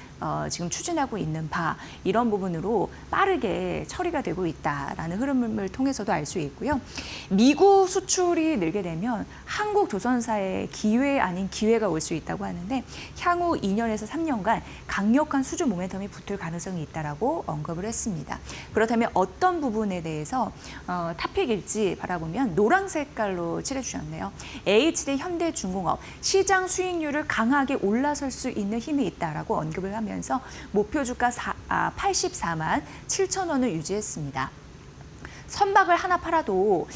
지금 추진하고 있는 바 이런 부분으로 빠르게 처리가 되고 있다라는 흐름을 통해서도 알 수 있고요. 미국 수출이 늘게 되면 한국 조선사의 기회 아닌 기회가 올 수 있다고 하는데 향후 2년에서 3년간 강력한 수주 모멘텀이 붙을 가능성이 있다라고 언급을 했습니다. 그렇다면 어떤 부분에 대해서 탑픽일지 바라보면 노란 색깔로 칠해주셨네요. HD 현대중공업 시장 수익률을 강하게 올라설 수 있는 힘이 있다라고 언급을 하면서 목표 주가 84만 7천 원을 유지했습니다. 선박을 하나 팔아도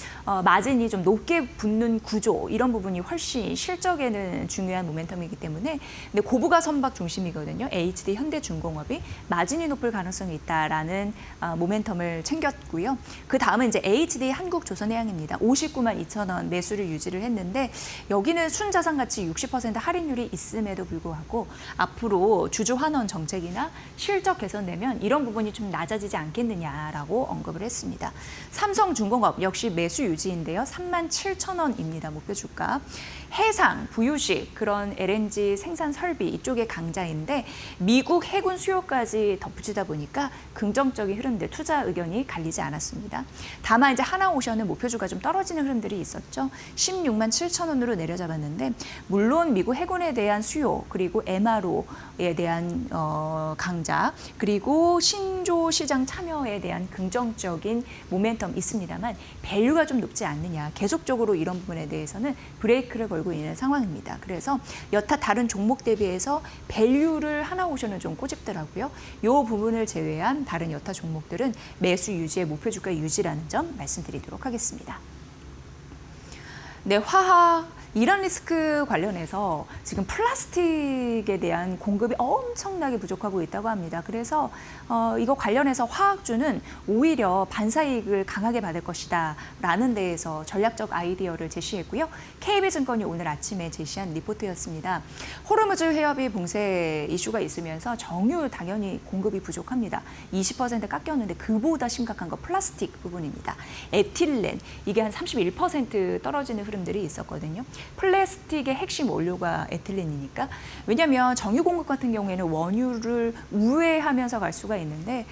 마진이 좀 높게 붙는 구조 이런 부분이 훨씬 실적에는 중요한 모멘텀이기 때문에 근데 고부가 선박 중심이거든요. HD 현대중공업이 마진이 높을 가능성이 있다라는 모멘텀을 챙겼고요. 그 다음은 이제 HD 한국조선해양입니다. 59만 2천 원 매수를 유지를 했는데 여기는 순자산 가치 60% 할인율이 있음에도 불구하고 앞으로 주주 환원 정책이나 실적 개선되면 이런 부분이 좀 낮아지지 않겠느냐라고 언급을 했습니다. 삼성중공업 역시 매수 유지인데요. 3만 7천 원입니다. 목표 주가. 해상, 부유식, 그런 LNG 생산 설비 이쪽의 강자인데 미국 해군 수요까지 덧붙이다 보니까 긍정적인 흐름들, 투자 의견이 갈리지 않았습니다. 다만 이제 하나오션은 목표 주가 좀 떨어지는 흐름들이 있었죠. 16만 7천 원으로 내려잡았는데 물론 미국 해군에 대한 수요 그리고 MRO에 대한 강자 그리고 신조 시장 참여에 대한 긍정적인 모멘텀 모멘텀 있습니다만 밸류가 좀 높지 않느냐. 계속적으로 이런 부분에 대해서는 브레이크를 걸고 있는 상황입니다. 그래서 여타 다른 종목 대비해서 밸류를 하나오션은 좀 꼬집더라고요. 이 부분을 제외한 다른 여타 종목들은 매수 유지의 목표 주가 유지라는 점 말씀드리도록 하겠습니다. 네, 화학 이란 리스크 관련해서 지금 플라스틱에 대한 공급이 엄청나게 부족하고 있다고 합니다. 그래서 이거 관련해서 화학주는 오히려 반사이익을 강하게 받을 것이다 라는 데에서 전략적 아이디어를 제시했고요. KB증권이 오늘 아침에 제시한 리포트였습니다. 호르무즈 해협이 봉쇄 이슈가 있으면서 정유 당연히 공급이 부족합니다. 20% 깎였는데 그보다 심각한 거 플라스틱 부분입니다. 에틸렌 이게 한 31% 떨어지는 흐름들이 있었거든요. 플라스틱의 핵심 원료가 에틸렌이니까. 왜냐하면 정유 공급 같은 경우에는 원유를 우회하면서 갈 수가 있는데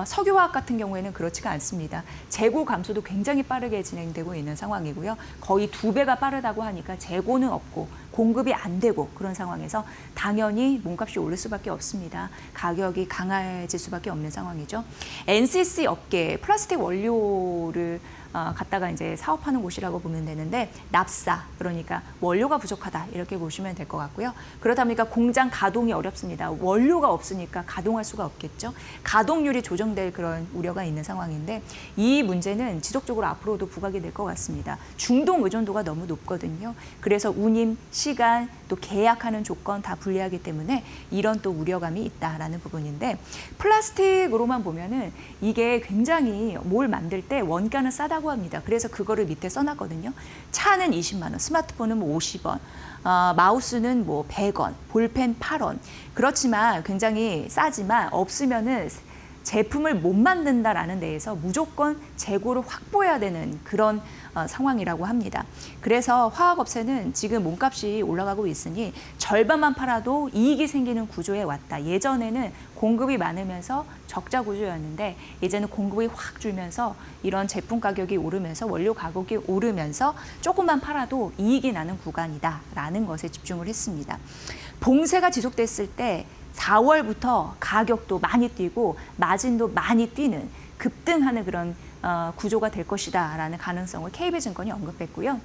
석유화학 같은 경우에는 그렇지가 않습니다. 재고 감소도 굉장히 빠르게 진행되고 있는 상황이고요. 거의 2배가 빠르다고 하니까 재고는 없고 공급이 안 되고 그런 상황에서 당연히 몸값이 오를 수밖에 없습니다. 가격이 강해질 수밖에 없는 상황이죠. NCC 업계 플라스틱 원료를 갖다가 이제 사업하는 곳이라고 보면 되는데 납사 그러니까 원료가 부족하다 이렇게 보시면 될 것 같고요. 그러다 보니까 공장 가동이 어렵습니다. 원료가 없으니까 가동할 수가 없겠죠. 가동률이 조정될 그런 우려가 있는 상황인데 이 문제는 지속적으로 앞으로도 부각이 될 것 같습니다. 중동 의존도가 너무 높거든요. 그래서 운임, 시간, 또 계약하는 조건 다 불리하기 때문에 이런 또 우려감이 있다라는 부분인데 플라스틱으로만 보면은 이게 굉장히 뭘 만들 때 원가는 싸다고 합니다. 그래서 그거를 밑에 써놨거든요. 차는 20만 원, 스마트폰은 뭐 50원, 마우스는 뭐 100원, 볼펜 8원. 그렇지만 굉장히 싸지만 없으면은 제품을 못 만든다라는 데에서 무조건 재고를 확보해야 되는 그런 상황이라고 합니다. 그래서 화학업체는 지금 몸값이 올라가고 있으니 절반만 팔아도 이익이 생기는 구조에 왔다. 예전에는 공급이 많으면서 적자 구조였는데 이제는 공급이 확 줄면서 이런 제품 가격이 오르면서 원료 가격이 오르면서 조금만 팔아도 이익이 나는 구간이다라는 것에 집중을 했습니다. 봉쇄가 지속됐을 때 4월부터 가격도 많이 뛰고 마진도 많이 뛰는 급등하는 그런 구조가 될 것이다라는 가능성을 KB증권이 언급했고요.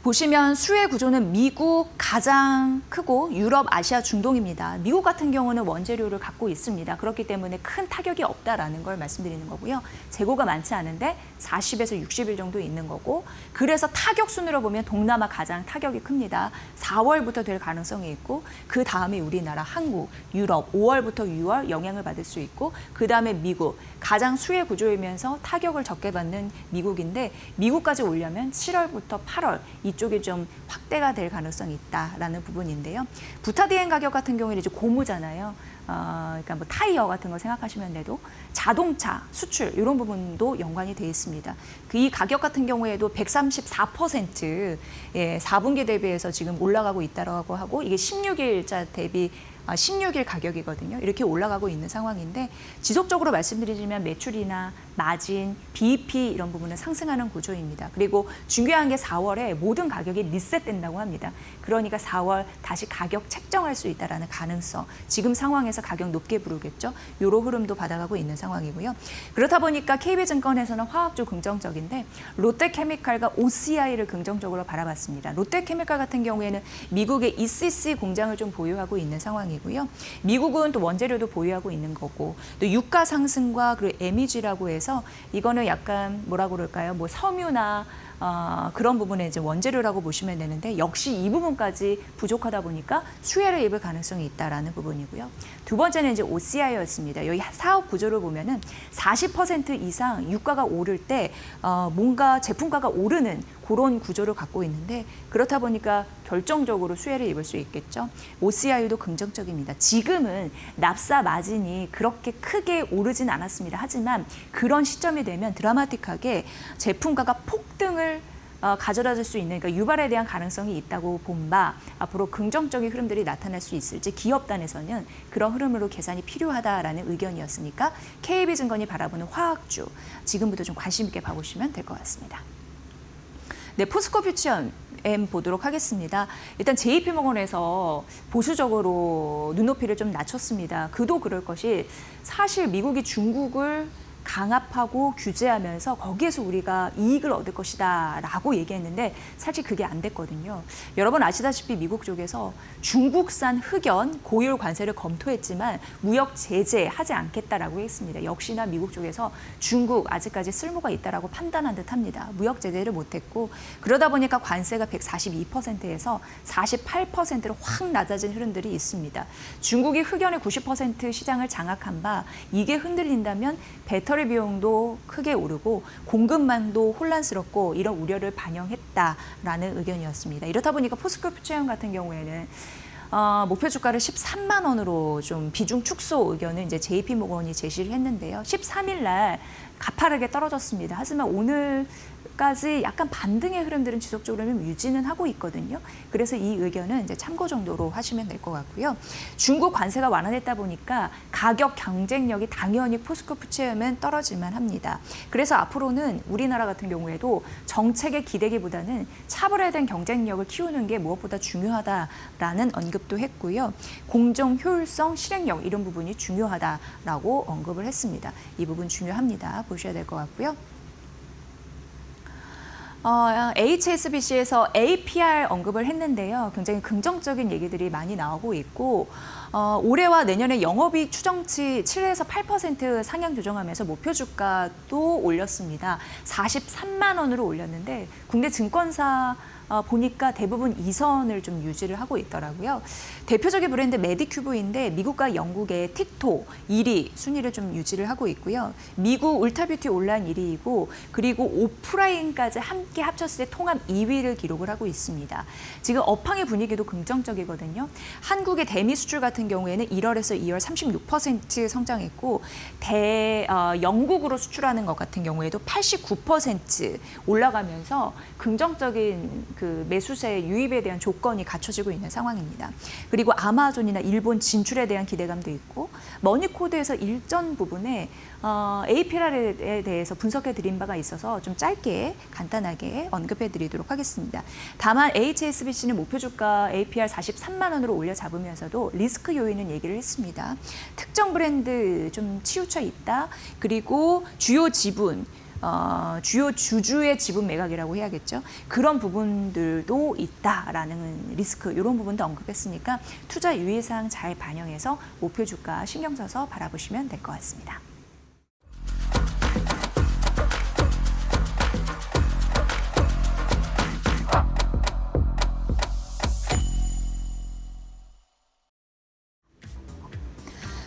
보시면 수혜 구조는 미국 가장 크고 유럽, 아시아, 중동입니다. 미국 같은 경우는 원재료를 갖고 있습니다. 그렇기 때문에 큰 타격이 없다라는 걸 말씀드리는 거고요. 재고가 많지 않은데 40에서 60일 정도 있는 거고 그래서 타격 순으로 보면 동남아 가장 타격이 큽니다. 4월부터 될 가능성이 있고 그 다음에 우리나라, 한국, 유럽 5월부터 6월 영향을 받을 수 있고 그 다음에 미국 가장 수혜 구조이면서 타격을 적게 받는 미국인데 미국까지 오려면 7월부터 8월 이쪽이 좀 확대가 될 가능성이 있다라는 부분인데요. 부타디엔 가격 같은 경우에는 이제 고무잖아요. 그러니까 뭐 타이어 같은 거 생각하시면 돼도 자동차 수출 이런 부분도 연관이 돼 있습니다. 이 가격 같은 경우에도 134% 4분기 대비해서 지금 올라가고 있다고 하고 이게 16일자 대비 16일 가격이거든요. 이렇게 올라가고 있는 상황인데 지속적으로 말씀드리자면 매출이나 마진, BEP 이런 부분은 상승하는 구조입니다. 그리고 중요한 게 4월에 모든 가격이 리셋된다고 합니다. 그러니까 4월 다시 가격 책정할 수 있다는 가능성. 지금 상황에서 가격 높게 부르겠죠. 이런 흐름도 받아가고 있는 상황이고요. 그렇다 보니까 KB증권에서는 화학주 긍정적인데 롯데케미칼과 OCI를 긍정적으로 바라봤습니다. 롯데케미칼 같은 경우에는 미국의 ECC 공장을 좀 보유하고 있는 상황이고요. 미국은 또 원재료도 보유하고 있는 거고 또 유가 상승과 그리고 MEG라고 해서 이거는 약간 뭐라고 그럴까요? 뭐 섬유나 그런 부분에 이제 원재료라고 보시면 되는데 역시 이 부분까지 부족하다 보니까 수혜를 입을 가능성이 있다라는 부분이고요. 두 번째는 이제 OCI였습니다. 여기 사업 구조를 보면은 40% 이상 유가가 오를 때 뭔가 제품가가 오르는 그런 구조를 갖고 있는데 그렇다 보니까 결정적으로 수혜를 입을 수 있겠죠. OCI도 긍정적입니다. 지금은 납사 마진이 그렇게 크게 오르진 않았습니다. 하지만 그런 시점이 되면 드라마틱하게 제품가가 폭등을 가져다 줄 수 있는 그러니까 유발에 대한 가능성이 있다고 본 바 앞으로 긍정적인 흐름들이 나타날 수 있을지 기업단에서는 그런 흐름으로 계산이 필요하다라는 의견이었으니까 KB증권이 바라보는 화학주 지금부터 좀 관심 있게 봐보시면 될 것 같습니다. 네, 포스코 퓨처엠 보도록 하겠습니다. 일단 JP모건에서 보수적으로 눈높이를 좀 낮췄습니다. 그도 그럴 것이 사실 미국이 중국을 강압하고 규제하면서 거기에서 우리가 이익을 얻을 것이다라고 얘기했는데 사실 그게 안 됐거든요. 여러분 아시다시피 미국 쪽에서 중국산 흑연 고율 관세를 검토했지만 무역 제재하지 않겠다라고 했습니다. 역시나 미국 쪽에서 중국 아직까지 쓸모가 있다라고 판단한 듯합니다. 무역 제재를 못했고 그러다 보니까 관세가 142%에서 48%로 확 낮아진 흐름들이 있습니다. 중국이 흑연의 90% 시장을 장악한 바 이게 흔들린다면 배터리 비용도 크게 오르고 공급망도 혼란스럽고 이런 우려를 반영했다라는 의견이었습니다. 이렇다 보니까 포스코 퓨처엠 같은 경우에는 목표 주가를 13만 원으로 좀 비중 축소 의견을 이제 JP모건이 제시를 했는데요. 13일 날 가파르게 떨어졌습니다. 하지만 오늘까지 약간 반등의 흐름들은 지속적으로 좀 유지는 하고 있거든요. 그래서 이 의견은 이제 참고 정도로 하시면 될 것 같고요. 중국 관세가 완화됐다 보니까 가격 경쟁력이 당연히 포스코 퓨처엠은 떨어질만 합니다. 그래서 앞으로는 우리나라 같은 경우에도 정책에 기대기보다는 차별화된 경쟁력을 키우는 게 무엇보다 중요하다라는 언급도 했고요. 공정, 효율성, 실행력 이런 부분이 중요하다라고 언급을 했습니다. 이 부분 중요합니다. 보셔야 될 것 같고요. HSBC에서 APR 언급을 했는데요. 굉장히 긍정적인 얘기들이 많이 나오고 있고 올해와 내년에 영업이익 추정치 7에서 8% 상향 조정하면서 목표 주가도 올렸습니다. 43만 원으로 올렸는데 국내 증권사 보니까 대부분 2선을 좀 유지를 하고 있더라고요. 대표적인 브랜드 메디큐브인데 미국과 영국의 틱토 1위 순위를 좀 유지를 하고 있고요. 미국 울타뷰티 온라인 1위이고 그리고 오프라인까지 함께 합쳤을 때 통합 2위를 기록을 하고 있습니다. 지금 업황의 분위기도 긍정적이거든요. 한국의 대미 수출 같은 경우에는 1월에서 2월 36% 성장했고 영국으로 수출하는 것 같은 경우에도 89% 올라가면서 긍정적인 그 매수세 유입에 대한 조건이 갖춰지고 있는 상황입니다. 그리고 아마존이나 일본 진출에 대한 기대감도 있고 머니코드에서 일전 부분에 APR에 대해서 분석해 드린 바가 있어서 좀 짧게 간단하게 언급해 드리도록 하겠습니다. 다만 HSBC는 목표 주가 APR 43만 원으로 올려 잡으면서도 리스크 요인은 얘기를 했습니다. 특정 브랜드 좀 치우쳐 있다. 그리고 주요 지분 주요 주주의 지분 매각이라고 해야겠죠. 그런 부분들도 있다라는 리스크 이런 부분도 언급했으니까 투자 유의사항 잘 반영해서 목표 주가 신경 써서 바라보시면 될 것 같습니다.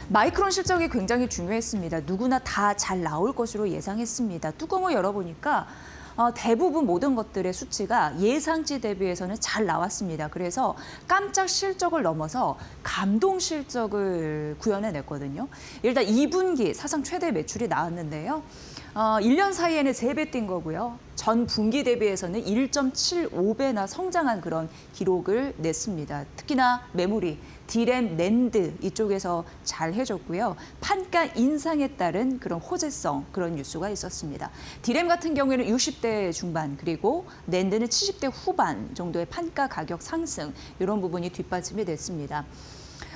마이크론 실적이 굉장히 중요했습니다. 누구나 다 잘 나올 것으로 예상했습니다. 뚜껑을 열어보니까 대부분 모든 것들의 수치가 예상치 대비해서는 잘 나왔습니다. 그래서 깜짝 실적을 넘어서 감동 실적을 구현해냈거든요. 일단 2분기 사상 최대 매출이 나왔는데요. 1년 사이에는 3배 뛴 거고요. 전 분기 대비해서는 1.75배나 성장한 그런 기록을 냈습니다. 특히나 메모리, 디램, 낸드 이쪽에서 잘 해줬고요. 판가 인상에 따른 그런 호재성 그런 뉴스가 있었습니다. 디램 같은 경우에는 60대 중반 그리고 낸드는 70대 후반 정도의 판가 가격 상승 이런 부분이 뒷받침이 됐습니다.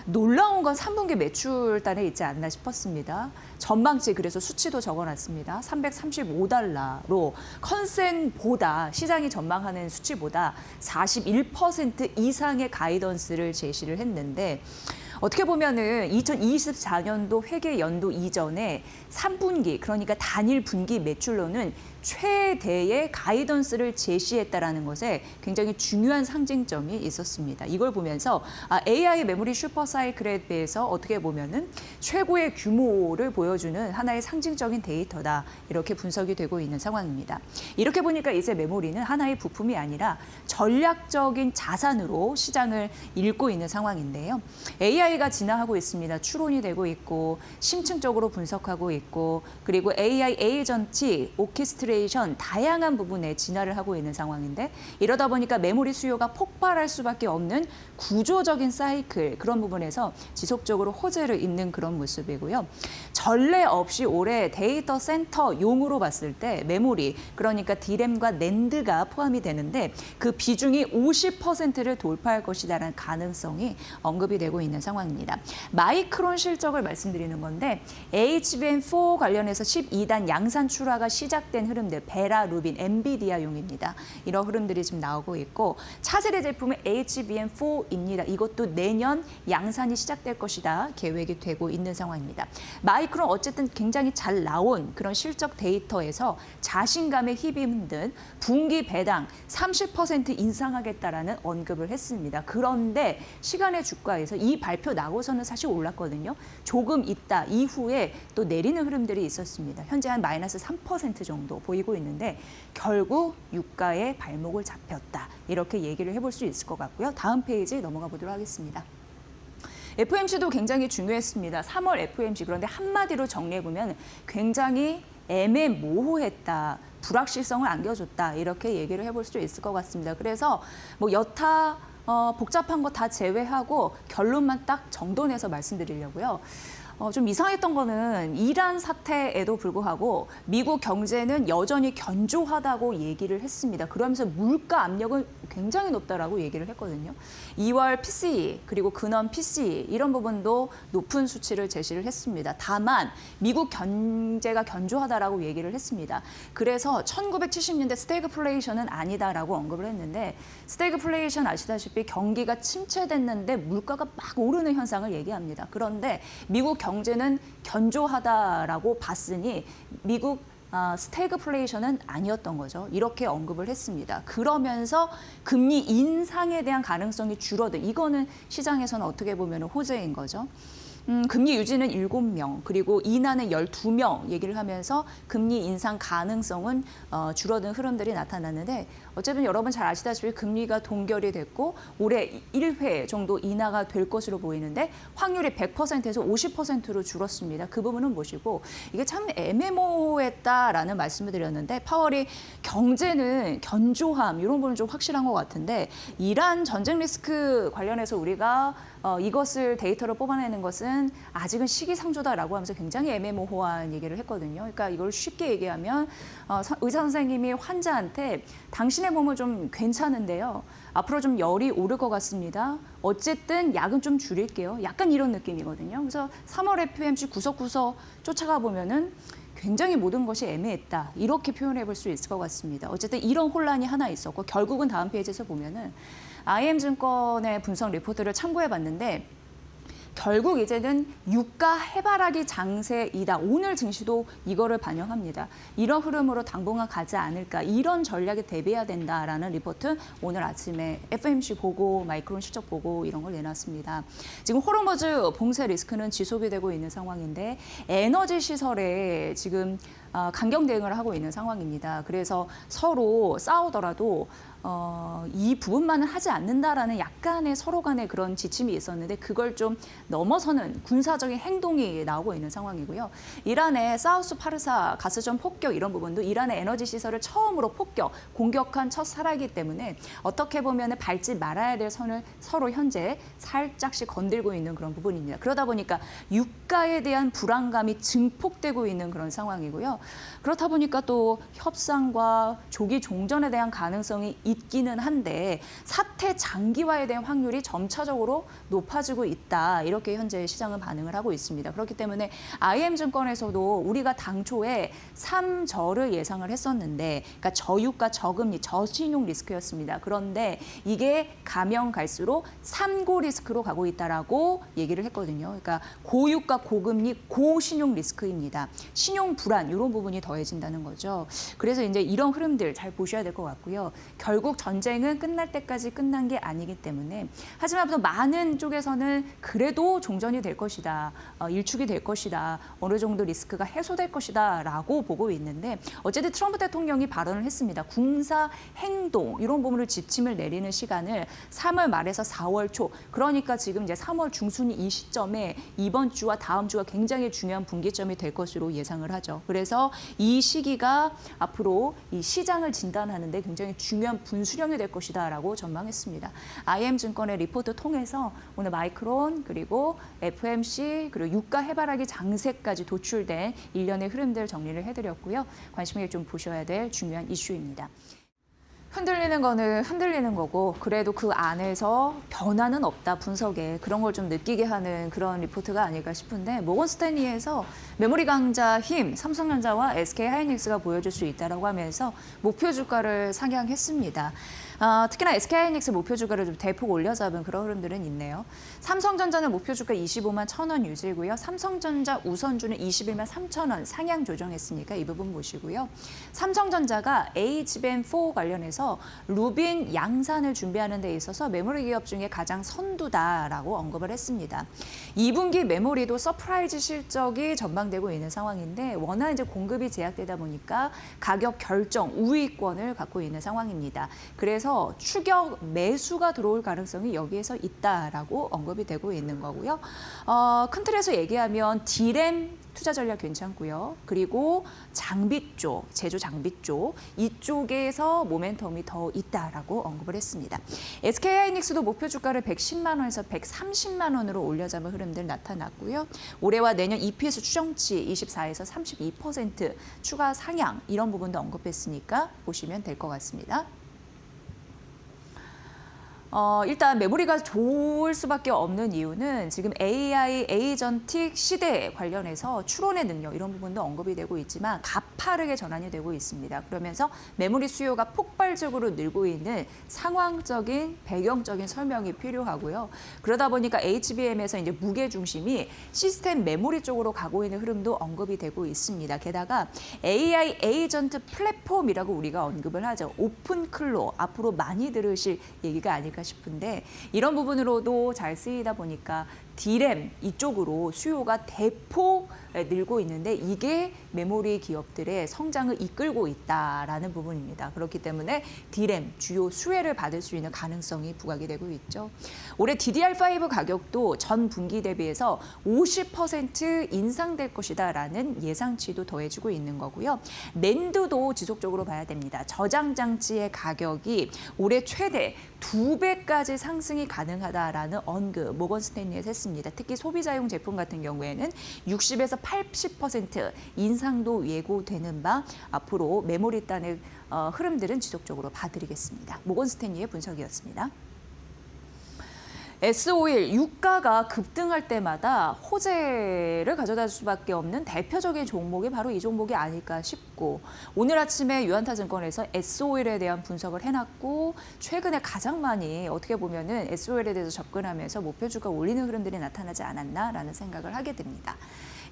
놀라운 건 3분기 매출단에 있지 않나 싶었습니다. 전망치 그래서 수치도 적어놨습니다. 335달러로 컨센보다 시장이 전망하는 수치보다 41% 이상의 가이던스를 제시를 했는데 어떻게 보면은 2024년도 회계 연도 이전에 3분기 그러니까 단일 분기 매출로는 최대의 가이던스를 제시했다라는 것에 굉장히 중요한 상징점이 있었습니다. 이걸 보면서 AI 메모리 슈퍼사이클에 대해서 어떻게 보면은 최고의 규모를 보여주는 하나의 상징적인 데이터다 이렇게 분석이 되고 있는 상황입니다. 이렇게 보니까 이제 메모리는 하나의 부품이 아니라 전략적인 자산으로 시장을 읽고 있는 상황인데요. AI가 진화하고 있습니다. 추론이 되고 있고 심층적으로 분석하고 있고 그리고 AI 에이전트 오케스트레 세츄레이션 다양한 부분에 진화를 하고 있는 상황인데 이러다 보니까 메모리 수요가 폭발할 수밖에 없는 구조적인 사이클 그런 부분에서 지속적으로 호재를 잇는 그런 모습이고요. 전례 없이 올해 데이터 센터용으로 봤을 때 메모리 그러니까 D램과 낸드가 포함이 되는데 그 비중이 50%를 돌파할 것이라는 가능성이 언급이 되고 있는 상황입니다. 마이크론 실적을 말씀드리는 건데 HBM4 관련해서 12단 양산 출하가 시작된 흐름들 베라, 루빈, 엔비디아용입니다. 이런 흐름들이 지금 나오고 있고 차세대 제품은 HBM4입니다. 이것도 내년 양산이 시작될 것이다 계획이 되고 있는 상황입니다. 마이크론 어쨌든 굉장히 잘 나온 그런 실적 데이터에서 자신감에 힘입은 듯 분기 배당 30% 인상하겠다라는 언급을 했습니다. 그런데 시간의 주가에서 이 발표 나고서는 사실 올랐거든요. 조금 있다 이후에 또 내리는 흐름들이 있었습니다. 현재 한 마이너스 3% 정도 보이고 있는데 결국 유가에 발목을 잡혔다. 이렇게 얘기를 해볼 수 있을 것 같고요. 다음 페이지 넘어가 보도록 하겠습니다. FOMC도 굉장히 중요했습니다. 3월 FOMC 그런데 한마디로 정리해보면 굉장히 애매모호했다. 불확실성을 안겨줬다. 이렇게 얘기를 해볼 수 있을 것 같습니다. 그래서 뭐 여타 복잡한 거 다 제외하고 결론만 딱 정돈해서 말씀드리려고요. 좀 이상했던 거는 이란 사태에도 불구하고 미국 경제는 여전히 견조하다고 얘기를 했습니다. 그러면서 물가 압력은 굉장히 높다라고 얘기를 했거든요. 2월 PCE 그리고 근원 PCE 이런 부분도 높은 수치를 제시를 했습니다. 다만 미국 경제가 견조하다라고 얘기를 했습니다. 그래서 1970년대 스태그플레이션은 아니다라고 언급을 했는데 스태그플레이션 아시다시피 경기가 침체됐는데 물가가 막 오르는 현상을 얘기합니다. 그런데 미국 경제는 견조하다라고 봤으니 미국 스태그플레이션은 아니었던 거죠. 이렇게 언급을 했습니다. 그러면서 금리 인상에 대한 가능성이 줄어든 이거는 시장에서는 어떻게 보면 호재인 거죠. 금리 유지는 7명, 그리고 인하는 12명 얘기를 하면서 금리 인상 가능성은 줄어든 흐름들이 나타났는데 어쨌든 여러분 잘 아시다시피 금리가 동결이 됐고 올해 1회 정도 인하가 될 것으로 보이는데 확률이 100%에서 50%로 줄었습니다. 그 부분은 보시고 이게 참 애매모호했다라는 말씀을 드렸는데 파월이 경제는 견조함 이런 부분은 좀 확실한 것 같은데 이란 전쟁 리스크 관련해서 우리가 이것을 데이터로 뽑아내는 것은 아직은 시기상조다라고 하면서 굉장히 애매모호한 얘기를 했거든요. 그러니까 이걸 쉽게 얘기하면 의사 선생님이 환자한테 당신의 몸은 좀 괜찮은데요. 앞으로 좀 열이 오를 것 같습니다. 어쨌든 약은 좀 줄일게요. 약간 이런 느낌이거든요. 그래서 3월 FOMC 구석구석 쫓아가 보면은 굉장히 모든 것이 애매했다. 이렇게 표현해 볼 수 있을 것 같습니다. 어쨌든 이런 혼란이 하나 있었고 결국은 다음 페이지에서 보면은 IM증권의 분석 리포트를 참고해 봤는데 결국 이제는 유가 해바라기 장세이다. 오늘 증시도 이거를 반영합니다. 이런 흐름으로 당분간 가지 않을까. 이런 전략에 대비해야 된다라는 리포트 오늘 아침에 FOMC 보고 마이크론 실적 보고 이런 걸 내놨습니다. 지금 호르무즈 봉쇄 리스크는 지속이 되고 있는 상황인데 에너지 시설에 지금 강경 대응을 하고 있는 상황입니다. 그래서 서로 싸우더라도 이 부분만은 하지 않는다라는 약간의 서로 간의 그런 지침이 있었는데 그걸 좀 넘어서는 군사적인 행동이 나오고 있는 상황이고요. 이란의 사우스 파르사 가스전 폭격 이런 부분도 이란의 에너지 시설을 처음으로 공격한 첫 사례이기 때문에 어떻게 보면 밟지 말아야 될 선을 서로 현재 살짝씩 건들고 있는 그런 부분입니다. 그러다 보니까 유가에 대한 불안감이 증폭되고 있는 그런 상황이고요. 그렇다 보니까 또 협상과 조기 종전에 대한 가능성이 있기는 한데 사태 장기화에 대한 확률이 점차적으로 높아지고 있다. 이렇게 현재 시장은 반응을 하고 있습니다. 그렇기 때문에 IM증권에서도 우리가 당초에 3저를 예상을 했었는데 그러니까 저유가, 저금리, 저신용 리스크였습니다. 그런데 이게 가면 갈수록 3고 리스크로 가고 있다라고 얘기를 했거든요. 그러니까 고유가, 고금리, 고신용 리스크입니다. 신용 불안 이런 부분이 더해진다는 거죠. 그래서 이제 이런 흐름들 잘 보셔야 될 것 같고요. 결국 전쟁은 끝날 때까지 끝난 게 아니기 때문에 하지만 또 많은 쪽에서는 그래도 종전이 될 것이다. 일축이 될 것이다. 어느 정도 리스크가 해소될 것이다 라고 보고 있는데 어쨌든 트럼프 대통령이 발언을 했습니다. 군사 행동 이런 부분을 지침을 내리는 시간을 3월 말에서 4월 초 그러니까 지금 이제 3월 중순이 이 시점에 이번 주와 다음 주가 굉장히 중요한 분기점이 될 것으로 예상을 하죠. 그래서 그래서 이 시기가 앞으로 이 시장을 진단하는 데 굉장히 중요한 분수령이 될 것이다라고 전망했습니다. IM증권의 리포트 통해서 오늘 마이크론 그리고 FMC 그리고 유가 해바라기 장세까지 도출된 일련의 흐름들 정리를 해드렸고요. 관심 있게 좀 보셔야 될 중요한 이슈입니다. 흔들리는 거는 흔들리는 거고 그래도 그 안에서 변화는 없다 분석에 그런 걸 좀 느끼게 하는 그런 리포트가 아닐까 싶은데 모건스탠리에서 메모리 강자 힘 삼성전자와 SK하이닉스가 보여줄 수 있다라고 하면서 목표 주가를 상향했습니다. 특히나 SK하이닉스 목표 주가를 좀 대폭 올려잡은 그런 흐름들은 있네요. 삼성전자는 목표 주가 25만 1,000원 유지고요. 삼성전자 우선주는 21만 3,000원 상향 조정했으니까 이 부분 보시고요. 삼성전자가 HBM4 관련해서 루빈 양산을 준비하는 데 있어서 메모리 기업 중에 가장 선두다라고 언급을 했습니다. 2분기 메모리도 서프라이즈 실적이 전망되고 있는 상황인데 워낙 이제 공급이 제약되다 보니까 가격 결정 우위권을 갖고 있는 상황입니다. 그래서 추격 매수가 들어올 가능성이 여기에서 있다라고 언급이 되고 있는 거고요. 큰 틀에서 얘기하면 D램 투자 전략 괜찮고요. 그리고 장비 쪽, 제조 장비 쪽 이쪽에서 모멘텀이 더 있다라고 언급을 했습니다. SK하이닉스도 목표 주가를 110만 원에서 130만 원으로 올려잡은 흐름들 나타났고요. 올해와 내년 EPS 추정치 24에서 32% 추가 상향 이런 부분도 언급했으니까 보시면 될 것 같습니다. 일단 메모리가 좋을 수밖에 없는 이유는 지금 AI, 에이전틱 시대에 관련해서 추론의 능력 이런 부분도 언급이 되고 있지만 가파르게 전환이 되고 있습니다. 그러면서 메모리 수요가 폭발적으로 늘고 있는 상황적인 배경적인 설명이 필요하고요. 그러다 보니까 HBM에서 이제 무게 중심이 시스템 메모리 쪽으로 가고 있는 흐름도 언급이 되고 있습니다. 게다가 AI 에이전트 플랫폼이라고 우리가 언급을 하죠. 오픈 클로 앞으로 많이 들으실 얘기가 아닐까 싶은데 이런 부분으로도 잘 쓰이다 보니까 D램 이쪽으로 수요가 대폭 늘고 있는데 이게 메모리 기업들의 성장을 이끌고 있다라는 부분입니다. 그렇기 때문에 D램 주요 수혜를 받을 수 있는 가능성이 부각이 되고 있죠. 올해 DDR5 가격도 전 분기 대비해서 50% 인상될 것이다라는 예상치도 더해지고 있는 거고요. 낸드도 지속적으로 봐야 됩니다. 저장 장치의 가격이 올해 최대 2배까지 상승이 가능하다라는 언급 모건 스탠리에서 했습니다. 특히 소비자용 제품 같은 경우에는 60에서 80% 인상도 예고되는 바 앞으로 메모리 단의 흐름들은 지속적으로 봐드리겠습니다. 모건 스탠리의 분석이었습니다. S-오일 유가가 급등할 때마다 호재를 가져다 줄 수밖에 없는 대표적인 종목이 바로 이 종목이 아닐까 싶고 오늘 아침에 유한타증권에서 S-오일에 대한 분석을 해놨고 최근에 가장 많이 어떻게 보면은 S-오일에 대해서 접근하면서 목표주가 올리는 흐름들이 나타나지 않았나라는 생각을 하게 됩니다.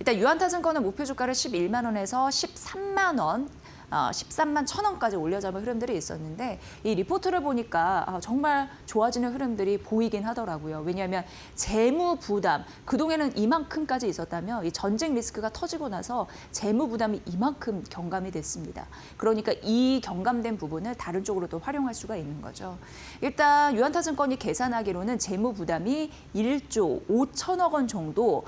일단 유한타증권은 목표주가를 11만 원에서 13만 원 13만 1,000원까지 올려잡은 흐름들이 있었는데 이 리포트를 보니까 정말 좋아지는 흐름들이 보이긴 하더라고요. 왜냐하면 재무 부담, 그동안에는 이만큼까지 있었다면 이 전쟁 리스크가 터지고 나서 재무 부담이 이만큼 경감이 됐습니다. 그러니까 이 경감된 부분을 다른 쪽으로 또 활용할 수가 있는 거죠. 일단 유한타증권이 계산하기로는 재무 부담이 1조 5천억 원 정도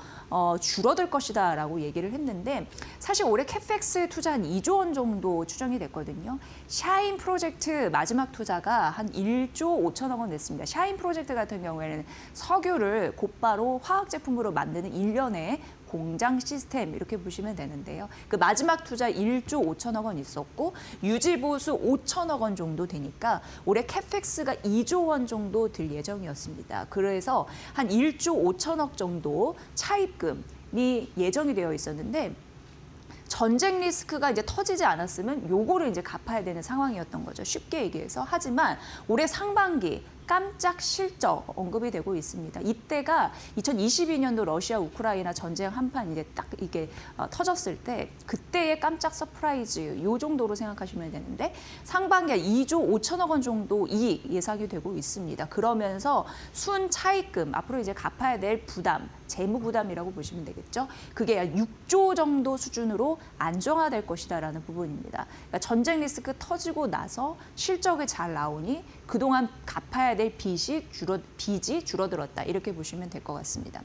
줄어들 것이다라고 얘기를 했는데 사실 올해 캐펙스 투자 한 2조 원 정도 추정이 됐거든요. 샤인 프로젝트 마지막 투자가 한 1조 5천억 원 냈습니다. 샤인 프로젝트 같은 경우에는 석유를 곧바로 화학 제품으로 만드는 일련의 공장 시스템 이렇게 보시면 되는데요. 그 마지막 투자 1조 5천억 원 있었고 유지보수 5천억 원 정도 되니까 올해 캐펙스가 2조 원 정도 들 예정이었습니다. 그래서 한 1조 5천억 정도 차입금이 예정이 되어 있었는데 전쟁 리스크가 이제 터지지 않았으면 요거를 이제 갚아야 되는 상황이었던 거죠. 쉽게 얘기해서. 하지만 올해 상반기 깜짝 실적 언급이 되고 있습니다. 이때가 2022년도 러시아 우크라이나 전쟁 한판 이제 딱 이게 터졌을 때 그때의 깜짝 서프라이즈 요 정도로 생각하시면 되는데 상반기에 2조 5천억 원 정도 이익 예상이 되고 있습니다. 그러면서 순 차입금 앞으로 이제 갚아야 될 부담 재무 부담이라고 보시면 되겠죠. 그게 약 6조 정도 수준으로 안정화될 것이다라는 부분입니다. 그러니까 전쟁 리스크 터지고 나서 실적이 잘 나오니 그동안 갚아야 될 빚이 줄어들었다. 이렇게 보시면 될 것 같습니다.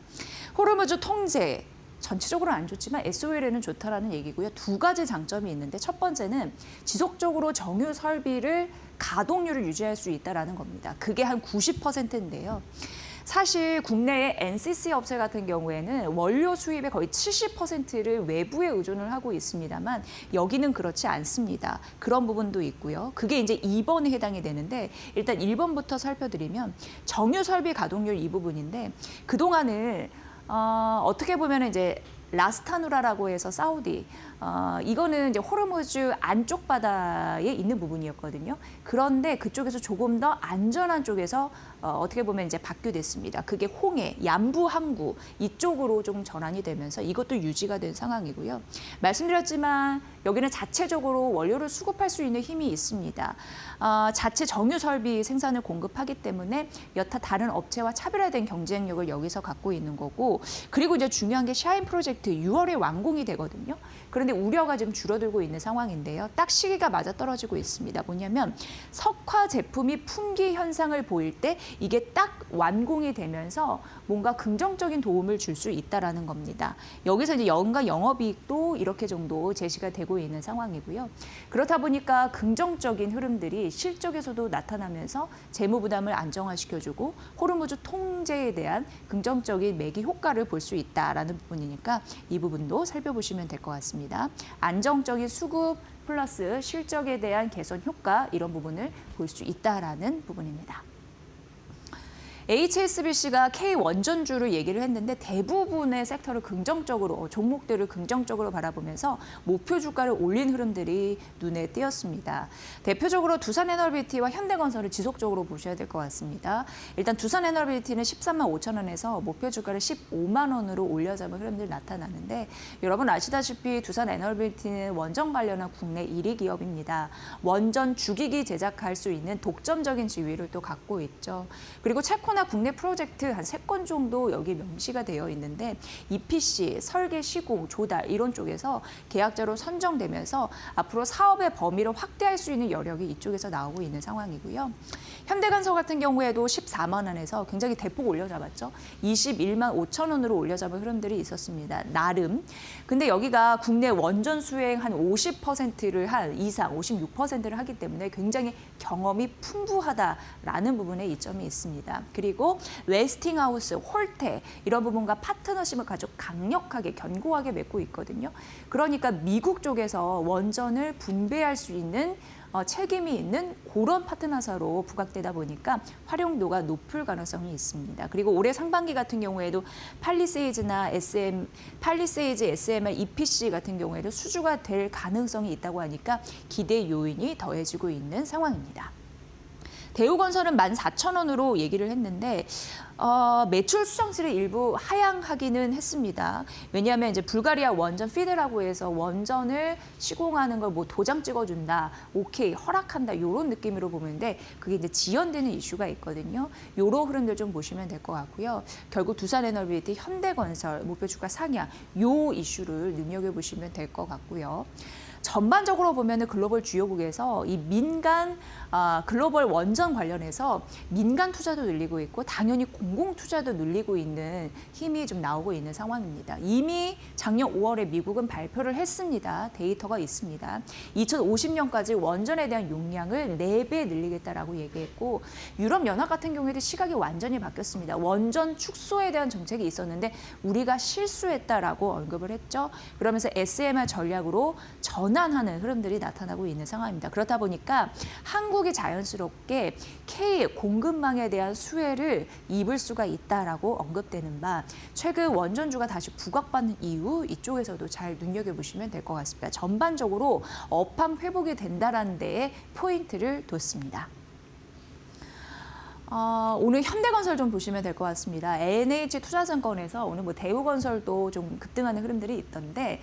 호르무즈 통제 전체적으로는 안 좋지만 SOL에는 좋다라는 얘기고요. 두 가지 장점이 있는데 첫 번째는 지속적으로 정유 설비를 가동률을 유지할 수 있다라는 겁니다. 그게 한 90%인데요. 사실 국내의 NCC 업체 같은 경우에는 원료 수입의 거의 70%를 외부에 의존을 하고 있습니다만 여기는 그렇지 않습니다. 그런 부분도 있고요. 그게 이제 2번에 해당이 되는데 일단 1번부터 살펴드리면 정유 설비 가동률 이 부분인데 그동안은 어떻게 보면 이제 라스타누라라고 해서 사우디 이거는 이제 호르무즈 안쪽 바다에 있는 부분이었거든요. 그런데 그쪽에서 조금 더 안전한 쪽에서 어떻게 보면 이제 바뀌됐습니다. 그게 홍해, 양부 항구 이쪽으로 좀 전환이 되면서 이것도 유지가 된 상황이고요. 말씀드렸지만 여기는 자체적으로 원료를 수급할 수 있는 힘이 있습니다. 자체 정유 설비 생산을 공급하기 때문에 여타 다른 업체와 차별화된 경쟁력을 여기서 갖고 있는 거고 그리고 이제 중요한 게 샤인 프로젝트 6월에 완공이 되거든요. 그런데 우려가 좀 줄어들고 있는 상황인데요. 딱 시기가 맞아떨어지고 있습니다. 뭐냐면 석화 제품이 품귀 현상을 보일 때 이게 딱 완공이 되면서 뭔가 긍정적인 도움을 줄 수 있다라는 겁니다. 여기서 이제 연간 영업이익도 이렇게 정도 제시가 되고 있는 상황이고요. 그렇다 보니까 긍정적인 흐름들이 실적에서도 나타나면서 재무 부담을 안정화시켜주고 호르무즈 통제에 대한 긍정적인 매기 효과를 볼 수 있다라는 부분이니까 이 부분도 살펴보시면 될 것 같습니다. 안정적인 수급 플러스 실적에 대한 개선 효과 이런 부분을 볼 수 있다라는 부분입니다. HSBC가 K원전주를 얘기를 했는데 대부분의 섹터를 긍정적으로, 종목들을 긍정적으로 바라보면서 목표 주가를 올린 흐름들이 눈에 띄었습니다. 대표적으로 두산에너빌리티와 현대건설을 지속적으로 보셔야 될 것 같습니다. 일단 두산에너빌리티는 13만 5천 원에서 목표 주가를 15만 원으로 올려잡은 흐름들이 나타나는데 여러분 아시다시피 두산에너빌리티는 원전 관련한 국내 1위 기업입니다. 원전 주기기 제작할 수 있는 독점적인 지위를 또 갖고 있죠. 그리고 채권 국내 프로젝트 한 3건 정도 여기 명시가 되어 있는데 EPC, 설계, 시공, 조달 이런 쪽에서 계약자로 선정되면서 앞으로 사업의 범위를 확대할 수 있는 여력이 이쪽에서 나오고 있는 상황이고요. 현대건설 같은 경우에도 14만 원에서 굉장히 대폭 올려잡았죠. 21만 5천 원으로 올려잡은 흐름들이 있었습니다. 나름. 근데 여기가 국내 원전 수행 한 50%를 한 이상, 56%를 하기 때문에 굉장히 경험이 풍부하다라는 부분에 이점이 있습니다. 그리고 웨스팅하우스, 홀테 이런 부분과 파트너십을 아주 강력하게 견고하게 맺고 있거든요. 그러니까 미국 쪽에서 원전을 분배할 수 있는 책임이 있는 그런 파트너사로 부각되다 보니까 활용도가 높을 가능성이 있습니다. 그리고 올해 상반기 같은 경우에도 팔리세이즈나 팔리세이즈, SMR, EPC 같은 경우에도 수주가 될 가능성이 있다고 하니까 기대 요인이 더해지고 있는 상황입니다. 대우건설은 14,000원으로 얘기를 했는데 매출 수정세를 일부 하향하기는 했습니다. 왜냐하면 이제 불가리아 원전 피드라고 해서 원전을 시공하는 걸 뭐 도장 찍어준다, 오케이 허락한다 이런 느낌으로 보는데 그게 이제 지연되는 이슈가 있거든요. 요런 흐름들 좀 보시면 될 것 같고요. 결국 두산에너빌리티, 현대건설 목표 주가 상향 요 이슈를 눈여겨보시면 될 것 같고요. 전반적으로 보면은 글로벌 주요국에서 이 민간 글로벌 원전 관련해서 민간 투자도 늘리고 있고 당연히 공공 투자도 늘리고 있는 힘이 좀 나오고 있는 상황입니다. 이미 작년 5월에 미국은 발표를 했습니다. 데이터가 있습니다. 2050년까지 원전에 대한 용량을 4배 늘리겠다라고 얘기했고 유럽연합 같은 경우에도 시각이 완전히 바뀌었습니다. 원전 축소에 대한 정책이 있었는데 우리가 실수했다라고 언급을 했죠. 그러면서 SMR 전략으로 전환하는 흐름들이 나타나고 있는 상황입니다. 그렇다 보니까 한국이 자연스럽게 K 공급망에 대한 수혜를 입을 수가 있다라고 언급되는 바 최근 원전주가 다시 부각받는 이유 이쪽에서도 잘 눈여겨보시면 될 것 같습니다. 전반적으로 업황 회복이 된다라는 데에 포인트를 뒀습니다. 오늘 현대건설 좀 보시면 될 것 같습니다. NH 투자증권에서 오늘 뭐 대우건설도 좀 급등하는 흐름들이 있던데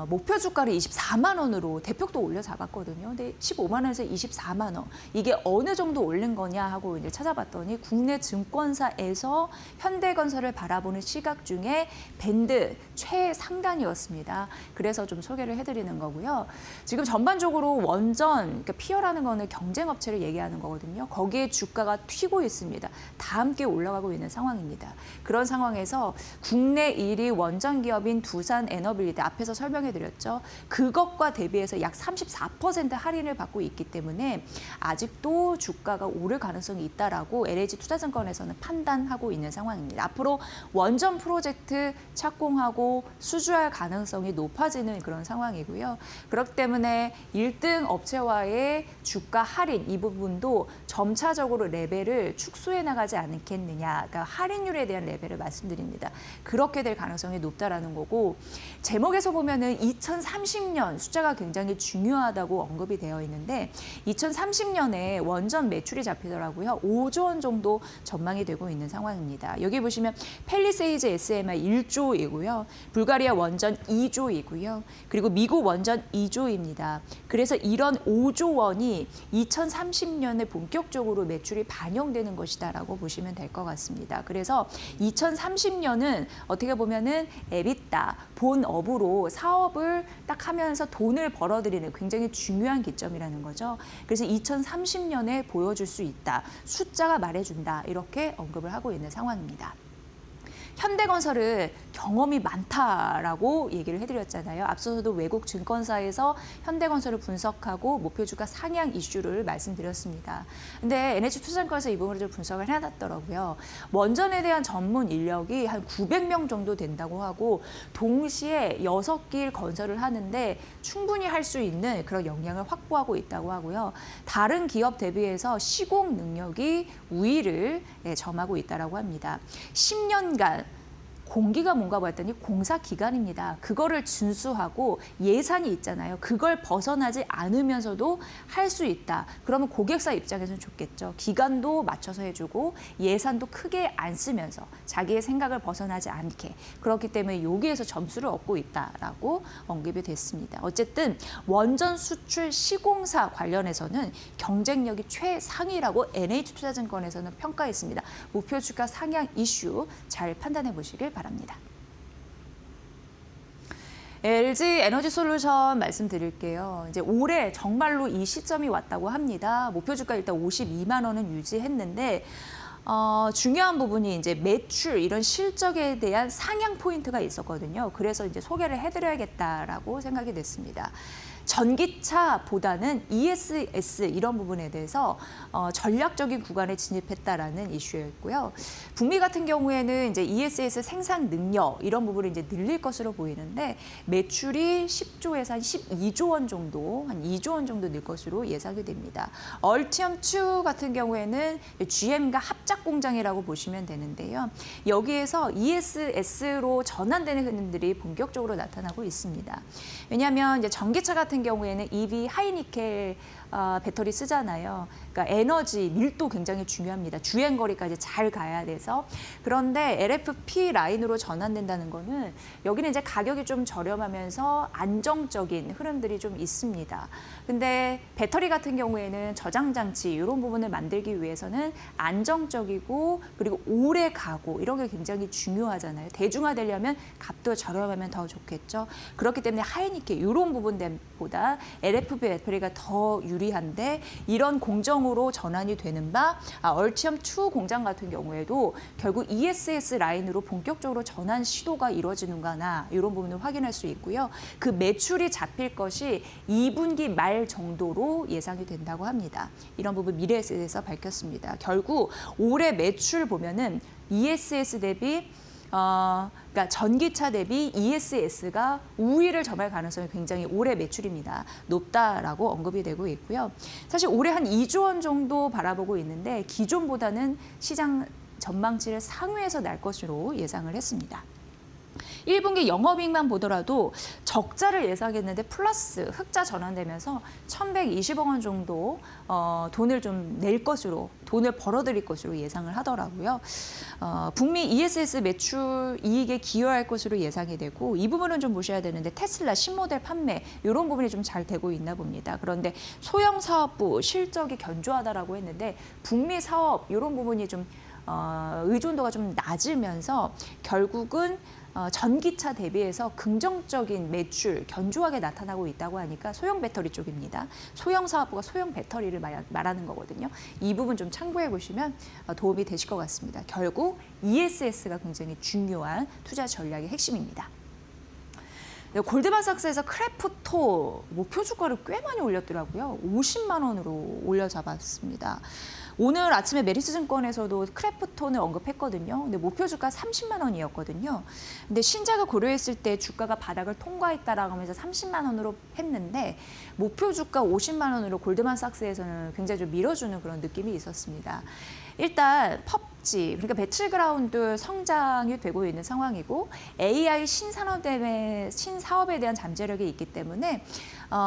목표 주가를 24만 원으로 대폭도 올려 잡았거든요. 근데 15만 원에서 24만 원. 이게 어느 정도 올린 거냐 하고 이제 찾아봤더니 국내 증권사에서 현대건설을 바라보는 시각 중에 밴드 최상단이었습니다. 그래서 좀 소개를 해드리는 거고요. 지금 전반적으로 원전, 그러니까 피어라는 거는 경쟁 업체를 얘기하는 거거든요. 거기에 주가가 튀고 있습니다. 다 함께 올라가고 있는 상황입니다. 그런 상황에서 국내 1위 원전 기업인 두산 에너빌리티 앞에서 설명해 드렸죠. 그것과 대비해서 약 34% 할인을 받고 있기 때문에 아직도 주가가 오를 가능성이 있다라고 LH투자증권에서는 판단하고 있는 상황입니다. 앞으로 원전 프로젝트 착공하고 수주할 가능성이 높아지는 그런 상황이고요. 그렇기 때문에 1등 업체와의 주가 할인 이 부분도 점차적으로 레벨을 축소해 나가지 않겠느냐. 그러니까 할인율에 대한 레벨을 말씀드립니다. 그렇게 될 가능성이 높다라는 거고 제목에서 보면은 2030년 숫자가 굉장히 중요하다고 언급이 되어 있는데 2030년에 원전 매출이 잡히더라고요. 5조 원 정도 전망이 되고 있는 상황입니다. 여기 보시면 팰리세이즈 SMR 1조이고요. 불가리아 원전 2조이고요. 그리고 미국 원전 2조입니다. 그래서 이런 5조 원이 2030년에 본격적으로 매출이 반영되는 것이다라고 보시면 될 것 같습니다. 그래서 2030년은 어떻게 보면은 에비타, 본업으로 사업을 딱 하면서 돈을 벌어들이는 굉장히 중요한 기점이라는 거죠. 그래서 2030년에 보여줄 수 있다. 숫자가 말해준다. 이렇게 언급을 하고 있는 상황입니다. 현대건설은 경험이 많다라고 얘기를 해드렸잖아요. 앞서서도 외국 증권사에서 현대건설을 분석하고 목표주가 상향 이슈를 말씀드렸습니다. 근데 NH투자증권에서 이 부분을 좀 분석을 해놨더라고요. 원전에 대한 전문 인력이 한 900명 정도 된다고 하고 동시에 6길 건설을 하는데 충분히 할 수 있는 그런 역량을 확보하고 있다고 하고요. 다른 기업 대비해서 시공 능력이 우위를 점하고 있다고 합니다. 10년간 공기가 뭔가 봤더니 공사 기간입니다. 그거를 준수하고 예산이 있잖아요. 그걸 벗어나지 않으면서도 할 수 있다. 그러면 고객사 입장에서는 좋겠죠. 기간도 맞춰서 해주고 예산도 크게 안 쓰면서 자기의 생각을 벗어나지 않게. 그렇기 때문에 여기에서 점수를 얻고 있다라고 언급이 됐습니다. 어쨌든 원전 수출 시공사 관련해서는 경쟁력이 최상위라고 NH투자증권에서는 평가했습니다. 목표 주가 상향 이슈 잘 판단해 보시길 바랍니다. LG 에너지솔루션 말씀드릴게요. 이제 올해 정말로 이 시점이 왔다고 합니다. 목표 주가 일단 52만 원은 유지했는데 중요한 부분이 이제 매출 이런 실적에 대한 상향 포인트가 있었거든요. 그래서 이제 소개를 해드려야겠다라고 생각이 됐습니다. 전기차보다는 ESS 이런 부분에 대해서 전략적인 구간에 진입했다라는 이슈였고요. 북미 같은 경우에는 이제 ESS 생산 능력 이런 부분을 이제 늘릴 것으로 보이는데 매출이 10조에서 한 12조 원 정도, 한 2조 원 정도 늘 것으로 예상이 됩니다. 얼티엄2 같은 경우에는 GM과 합작 공장이라고 보시면 되는데요. 여기에서 ESS로 전환되는 흐름들이 본격적으로 나타나고 있습니다. 왜냐하면 이제 전기차 같은 경우에는 EV 하이니켈 배터리 쓰잖아요. 그러니까 에너지 밀도 굉장히 중요합니다. 주행거리까지 잘 가야 돼서. 그런데 LFP 라인으로 전환된다는 거는 여기는 이제 가격이 좀 저렴하면서 안정적인 흐름들이 좀 있습니다. 근데 배터리 같은 경우에는 저장 장치 이런 부분을 만들기 위해서는 안정적이고 그리고 오래 가고 이런 게 굉장히 중요하잖아요. 대중화되려면 값도 저렴하면 더 좋겠죠. 그렇기 때문에 하이니켈 이런 부분보다 LFP 배터리가 더 유리한데 이런 공정으로 전환이 되는 바 얼티엄2 공장 같은 경우에도 결국 ESS 라인으로 본격적으로 전환 시도가 이루어지는가나 이런 부분을 확인할 수 있고요. 그 매출이 잡힐 것이 2분기 말 정도로 예상이 된다고 합니다. 이런 부분 미래에셋에서 밝혔습니다. 결국 올해 매출 보면은 ESS 대비 그러니까 전기차 대비 ESS가 우위를 점할 가능성이 굉장히 올해 매출입니다. 높다라고 언급이 되고 있고요. 사실 올해 한 2조 원 정도 바라보고 있는데 기존보다는 시장 전망치를 상회해서 날 것으로 예상을 했습니다. 1분기 영업이익만 보더라도 적자를 예상했는데 플러스 흑자 전환되면서 1,120억 원 정도 돈을 좀 낼 것으로, 돈을 벌어들일 것으로 예상을 하더라고요. 북미 ESS 매출 이익에 기여할 것으로 예상이 되고, 이 부분은 좀 보셔야 되는데 테슬라 신모델 판매 이런 부분이 좀 잘 되고 있나 봅니다. 그런데 소형 사업부 실적이 견조하다라고 했는데 북미 사업 이런 부분이 좀 의존도가 좀 낮으면서 결국은 전기차 대비해서 긍정적인 매출 견조하게 나타나고 있다고 하니까 소형 배터리 쪽입니다. 소형 사업부가 소형 배터리를 말하는 거거든요. 이 부분 좀 참고해 보시면 도움이 되실 것 같습니다. 결국 ESS가 굉장히 중요한 투자 전략의 핵심입니다. 네, 골드만삭스에서 크래프톤 목표 주가를 꽤 많이 올렸더라고요. 50만 원으로 올려잡았습니다. 오늘 아침에 메리츠증권에서도 크래프톤을 언급했거든요. 근데 목표 주가 30만 원이었거든요. 근데 신작을 고려했을 때 주가가 바닥을 통과했다라고 하면서 30만 원으로 했는데 목표 주가 50만 원으로 골드만삭스에서는 굉장히 좀 밀어주는 그런 느낌이 있었습니다. 일단 펍지, 그러니까 배틀그라운드 성장이 되고 있는 상황이고 AI 신사업에 대한 잠재력이 있기 때문에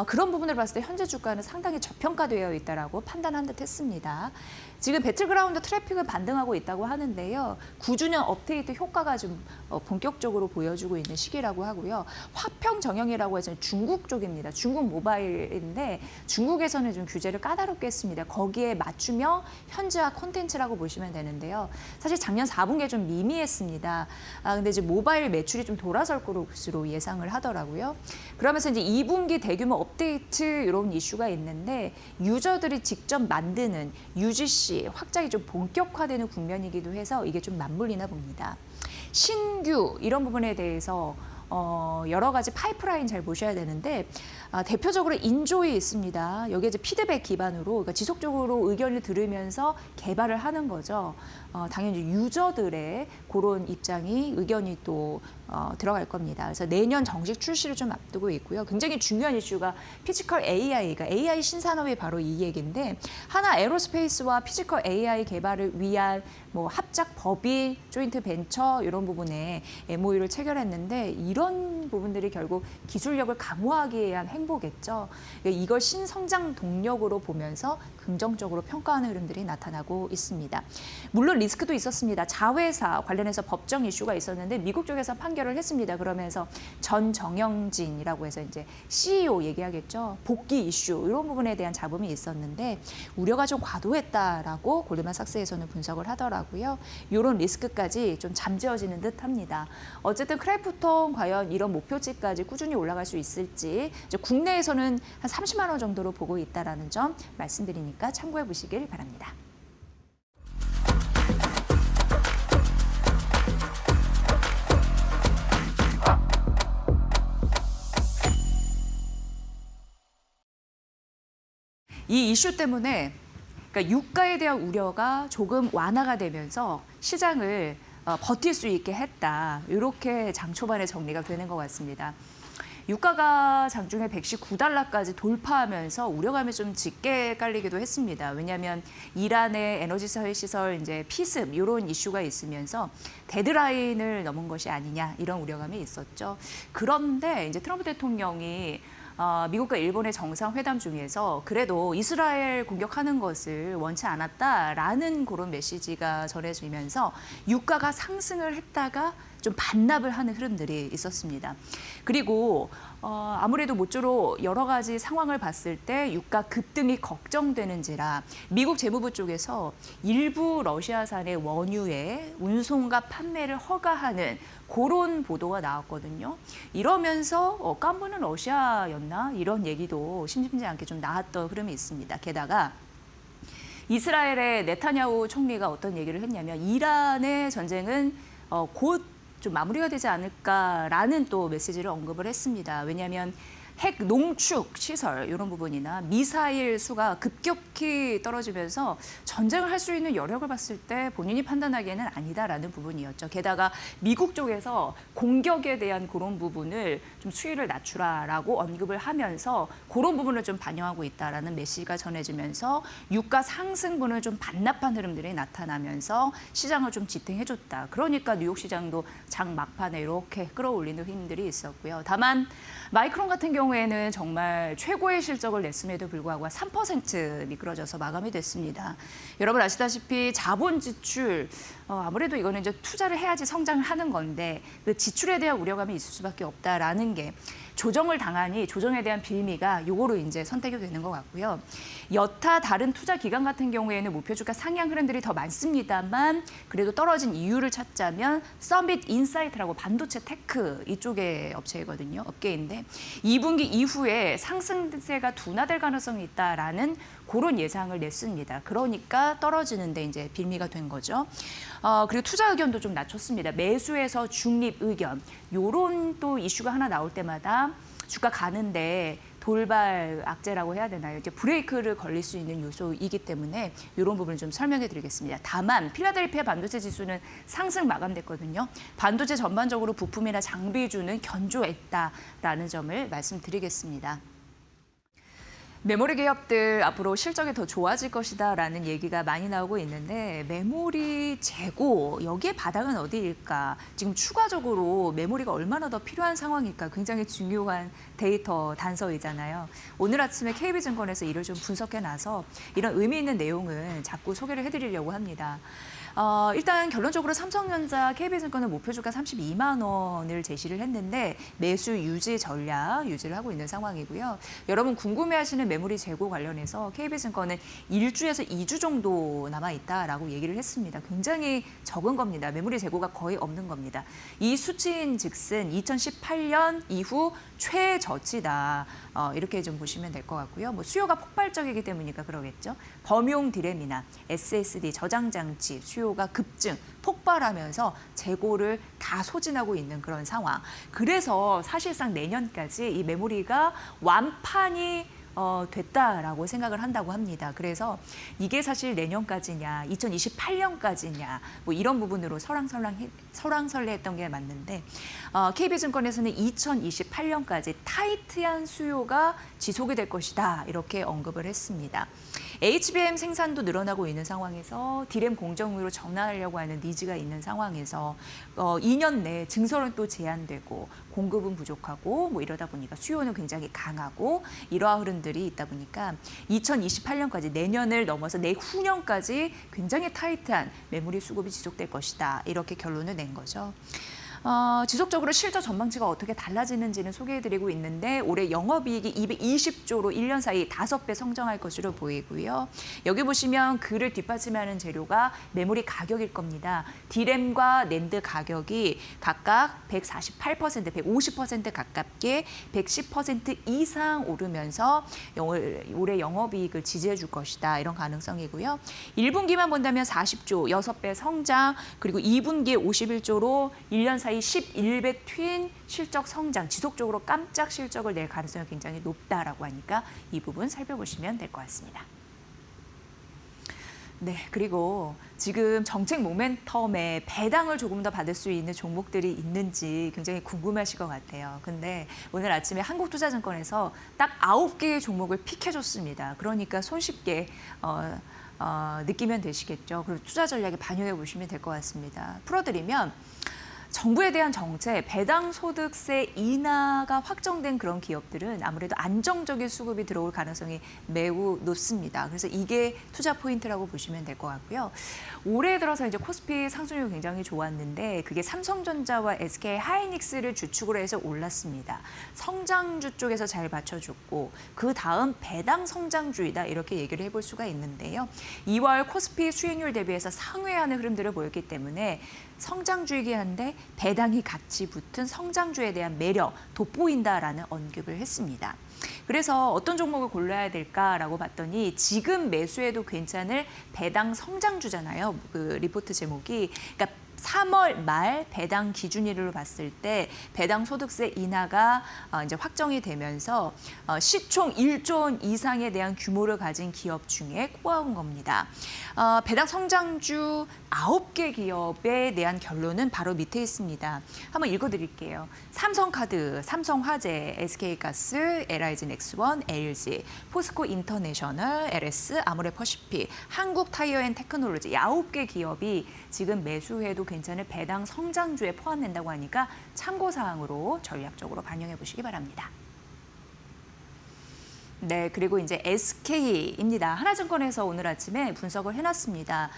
그런 부분을 봤을 때 현재 주가는 상당히 저평가되어 있다라고 판단한 듯 했습니다. 지금 배틀그라운드 트래픽을 반등하고 있다고 하는데요. 9주년 업데이트 효과가 좀 본격적으로 보여주고 있는 시기라고 하고요. 화평 정형이라고 해서 중국 쪽입니다. 중국 모바일인데 중국에서는 좀 규제를 까다롭게 했습니다. 거기에 맞추며 현지화 콘텐츠라고 보시면 되는데요. 사실 작년 4분기에 좀 미미했습니다. 근데 이제 모바일 매출이 좀 돌아설 것으로 예상을 하더라고요. 그러면서 이제 2분기 대규모 업데이트 이런 이슈가 있는데 유저들이 직접 만드는 UGC 확장이 좀 본격화되는 국면이기도 해서 이게 좀 맞물리나 봅니다. 신규 이런 부분에 대해서 여러 가지 파이프라인 잘 보셔야 되는데 대표적으로 인조이 있습니다. 여기에 이제 피드백 기반으로 그러니까 지속적으로 의견을 들으면서 개발을 하는 거죠. 당연히 유저들의 그런 입장이 의견이 또 들어갈 겁니다. 그래서 내년 정식 출시를 좀 앞두고 있고요. 굉장히 중요한 이슈가 피지컬 AI가 AI 신산업이 바로 이 얘기인데 하나 에어로스페이스와 피지컬 AI 개발을 위한 뭐 합작 법인, 조인트 벤처 이런 부분에 MOU를 체결했는데 이런 부분들이 결국 기술력을 강화하기 위한 행보겠죠. 이걸 신성장 동력으로 보면서 긍정적으로 평가하는 흐름들이 나타나고 있습니다. 물론 리스크도 있었습니다. 자회사 관련해서 법정 이슈가 있었는데 미국 쪽에서 판결을 했습니다. 그러면서 전정영진이라고 해서 이제 CEO 얘기하겠죠. 복귀 이슈 이런 부분에 대한 잡음이 있었는데 우려가 좀 과도했다라고 골드만삭스에서는 분석을 하더라고요. 이런 리스크까지 좀 잠재워지는 듯합니다. 어쨌든 크래프톤 과연 이런 목표치까지 꾸준히 올라갈 수 있을지 이제 국내에서는 한 30만 원 정도로 보고 있다라는 점 말씀드리니까 참고해 보시길 바랍니다. 이 이슈 때문에 그러니까 유가에 대한 우려가 조금 완화가 되면서 시장을 버틸 수 있게 했다. 이렇게 장 초반에 정리가 되는 것 같습니다. 유가가 장중에 119달러까지 돌파하면서 우려감이 좀 짙게 깔리기도 했습니다. 왜냐하면 이란의 에너지 시설 이제 피습 이런 이슈가 있으면서 데드라인을 넘은 것이 아니냐 이런 우려감이 있었죠. 그런데 이제 트럼프 대통령이 미국과 일본의 정상회담 중에서 그래도 이스라엘 공격하는 것을 원치 않았다라는 그런 메시지가 전해지면서 유가가 상승을 했다가 좀 반납을 하는 흐름들이 있었습니다. 그리고 아무래도 모쪼록 여러 가지 상황을 봤을 때 유가 급등이 걱정되는지라 미국 재무부 쪽에서 일부 러시아산의 원유의 운송과 판매를 허가하는 그런 보도가 나왔거든요. 이러면서 깐부는 러시아였나 이런 얘기도 심심치 않게 좀 나왔던 흐름이 있습니다. 게다가 이스라엘의 네타냐후 총리가 어떤 얘기를 했냐면 이란의 전쟁은 곧 좀 마무리가 되지 않을까라는 또 메시지를 언급을 했습니다. 왜냐하면 핵 농축 시설 이런 부분이나 미사일 수가 급격히 떨어지면서 전쟁을 할 수 있는 여력을 봤을 때 본인이 판단하기에는 아니다라는 부분이었죠. 게다가 미국 쪽에서 공격에 대한 그런 부분을 좀 수위를 낮추라라고 언급을 하면서 그런 부분을 좀 반영하고 있다라는 메시지가 전해지면서 유가 상승분을 좀 반납한 흐름들이 나타나면서 시장을 좀 지탱해줬다. 그러니까 뉴욕 시장도 장 막판에 이렇게 끌어올리는 힘들이 있었고요. 다만 마이크론 같은 경우에는 정말 최고의 실적을 냈음에도 불구하고 3% 미끄러져서 마감이 됐습니다. 여러분 아시다시피 자본 지출, 아무래도 이거는 이제 투자를 해야지 성장을 하는 건데 그 지출에 대한 우려감이 있을 수밖에 없다라는 게 조정을 당하니 조정에 대한 빌미가 요거로 이제 선택이 되는 것 같고요. 여타 다른 투자 기관 같은 경우에는 목표 주가 상향 흐름들이 더 많습니다만 그래도 떨어진 이유를 찾자면 서밋 인사이트라고 반도체 테크 이쪽의 업체이거든요. 업계인데 2분기 이후에 상승세가 둔화될 가능성이 있다라는 그런 예상을 냈습니다. 그러니까 떨어지는데 이제 빌미가 된 거죠. 그리고 투자 의견도 좀 낮췄습니다. 매수에서 중립 의견. 요런 또 이슈가 하나 나올 때마다 주가 가는데 돌발 악재라고 해야 되나요? 이제 브레이크를 걸릴 수 있는 요소이기 때문에 이런 부분을 좀 설명해 드리겠습니다. 다만 필라델피아 반도체 지수는 상승 마감됐거든요. 반도체 전반적으로 부품이나 장비주는 견조했다라는 점을 말씀드리겠습니다. 메모리 기업들 앞으로 실적이 더 좋아질 것이다라는 얘기가 많이 나오고 있는데 메모리 재고 여기에 바닥은 어디일까? 지금 추가적으로 메모리가 얼마나 더 필요한 상황일까? 굉장히 중요한 데이터 단서이잖아요. 오늘 아침에 KB증권에서 이를 좀 분석해 놔서 이런 의미 있는 내용을 자꾸 소개를 해드리려고 합니다. 일단 결론적으로 삼성전자, KB증권은 목표 주가 32만 원을 제시를 했는데 매수 유지 전략 유지를 하고 있는 상황이고요. 여러분 궁금해하시는 메모리 재고 관련해서 KB증권은 1주에서 2주 정도 남아 있다라고 얘기를 했습니다. 굉장히 적은 겁니다. 메모리 재고가 거의 없는 겁니다. 이 수치인즉슨 2018년 이후 최저치다. 이렇게 좀 보시면 될 것 같고요. 뭐 수요가 폭발적이기 때문이니까 그러겠죠. 범용 디램이나 SSD 저장 장치 수요가 급증, 폭발하면서 재고를 다 소진하고 있는 그런 상황. 그래서 사실상 내년까지 이 메모리가 완판이 됐다라고 생각을 한다고 합니다. 그래서 이게 사실 내년까지냐, 2028년까지냐, 뭐 이런 부분으로 설왕설래했던 게 맞는데 KB증권에서는 2028년까지 타이트한 수요가 지속이 될 것이다 이렇게 언급을 했습니다. HBM 생산도 늘어나고 있는 상황에서 디램 공정으로 전환하려고 하는 니즈가 있는 상황에서 2년 내에 증설은 또 제한되고 공급은 부족하고 뭐 이러다 보니까 수요는 굉장히 강하고 이러한 흐름들이 있다 보니까 2028년까지 내년을 넘어서 내후년까지 굉장히 타이트한 메모리 수급이 지속될 것이다. 이렇게 결론을 낸 거죠. 지속적으로 실적 전망치가 어떻게 달라지는지는 소개해드리고 있는데 올해 영업이익이 220조로 1년 사이 5배 성장할 것으로 보이고요. 여기 보시면 그를 뒷받침하는 재료가 메모리 가격일 겁니다. 디램과 낸드 가격이 각각 148%, 150% 가깝게 110% 이상 오르면서 올해 영업이익을 지지해 줄 것이다. 이런 가능성이고요. 1분기만 본다면 40조, 6배 성장, 그리고 2분기에 51조로 1년 사이 11배 튄 실적 성장, 지속적으로 깜짝 실적을 낼 가능성이 굉장히 높다라고 하니까 이 부분 살펴보시면 될 것 같습니다. 네, 그리고 지금 정책 모멘텀에 배당을 조금 더 받을 수 있는 종목들이 있는지 굉장히 궁금하실 것 같아요. 근데 오늘 아침에 한국투자증권에서 딱 9개의 종목을 픽해줬습니다. 그러니까 손쉽게 느끼면 되시겠죠. 그리고 투자 전략에 반영해 보시면 될 것 같습니다. 풀어드리면 정부에 대한 정책, 배당 소득세 인하가 확정된 그런 기업들은 아무래도 안정적인 수급이 들어올 가능성이 매우 높습니다. 그래서 이게 투자 포인트라고 보시면 될 것 같고요. 올해 들어서 이제 코스피 상승률이 굉장히 좋았는데 그게 삼성전자와 SK 하이닉스를 주축으로 해서 올랐습니다. 성장주 쪽에서 잘 받쳐줬고 그 다음 배당 성장주이다 이렇게 얘기를 해볼 수가 있는데요. 2월 코스피 수익률 대비해서 상회하는 흐름들을 보였기 때문에 성장주이긴 한데 배당이 같이 붙은 성장주에 대한 매력 돋보인다라는 언급을 했습니다. 그래서 어떤 종목을 골라야 될까라고 봤더니 지금 매수해도 괜찮을 배당 성장주잖아요. 그 리포트 제목이. 그러니까 3월 말 배당 기준일로 봤을 때 배당 소득세 인하가 이제 확정이 되면서 시총 1조 원 이상에 대한 규모를 가진 기업 중에 꼽아온 겁니다. 배당 성장주 9개 기업에 대한 결론은 바로 밑에 있습니다. 한번 읽어드릴게요. 삼성카드, 삼성화재, SK가스, LIG넥스원, LG, 포스코 인터내셔널, LS, 아모레퍼시픽, 한국타이어앤테크놀로지 9개 기업이 지금 매수해도 괜찮은 배당 성장주에 포함된다고 하니까 참고사항으로 전략적으로 반영해 보시기 바랍니다. 네, 그리고 이제 SK입니다. 하나증권에서 오늘 아침에 분석을 해놨습니다.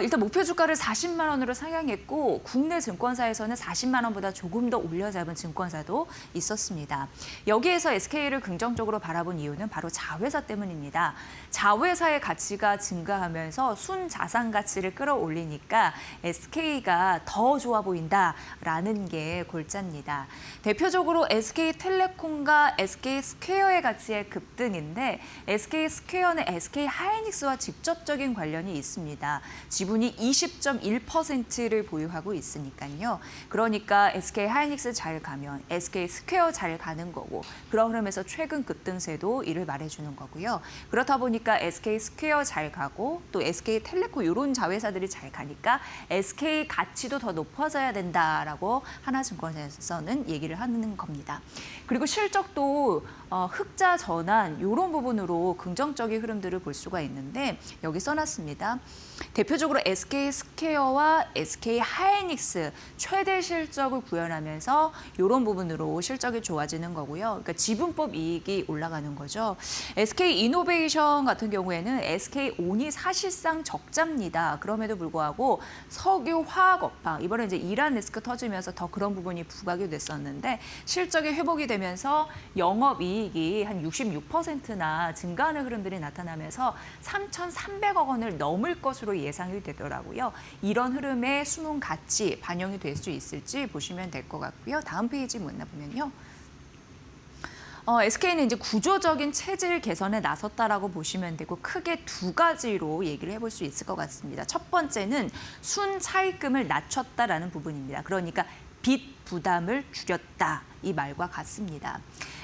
일단 목표 주가를 40만 원으로 상향했고 국내 증권사에서는 40만 원보다 조금 더 올려잡은 증권사도 있었습니다. 여기에서 SK를 긍정적으로 바라본 이유는 바로 자회사 때문입니다. 자회사의 가치가 증가하면서 순자산 가치를 끌어올리니까 SK가 더 좋아 보인다라는 게 골자입니다. 대표적으로 SK텔레콤과 SK스퀘어의 가치의 급등인데 SK스퀘어는 SK하이닉스와 직접적인 관련이 있습니다. 지분이 20.1%를 보유하고 있으니까요. 그러니까 SK하이닉스 잘 가면 SK스퀘어 잘 가는 거고 그런 흐름에서 최근 급등세도 이를 말해주는 거고요. 그렇다 보니까 SK스퀘어 잘 가고 또 SK텔레콤 이런 자회사들이 잘 가니까 SK 가치도 더 높아져야 된다라고 하나증권에서는 얘기를 하는 겁니다. 그리고 실적도 흑자 전환 이런 부분으로 긍정적인 흐름들을 볼 수가 있는데 여기 써놨습니다. 대표적으로 SK스퀘어와 SK하이닉스 최대 실적을 구현하면서 이런 부분으로 실적이 좋아지는 거고요. 그러니까 지분법 이익이 올라가는 거죠. SK이노베이션 같은 경우에는 SK온이 사실상 적자입니다. 그럼에도 불구하고 석유, 화학 업황, 이번에 이제 이란 리스크 터지면서 더 그런 부분이 부각이 됐었는데 실적이 회복이 되면서 영업이익이 한 66%나 증가하는 흐름들이 나타나면서 3,300억 원을 넘을 것으로 예상이 되더라고요. 이런 흐름에 숨은 가치 반영이 될 수 있을지 보시면 될 것 같고요. 다음 페이지 만나보면요. SK는 이제 구조적인 체질 개선에 나섰다라고 보시면 되고 크게 두 가지로 얘기를 해볼 수 있을 것 같습니다. 첫 번째는 순차입금을 낮췄다라는 부분입니다. 그러니까 빚 부담을 줄였다. 이 말과 같습니다.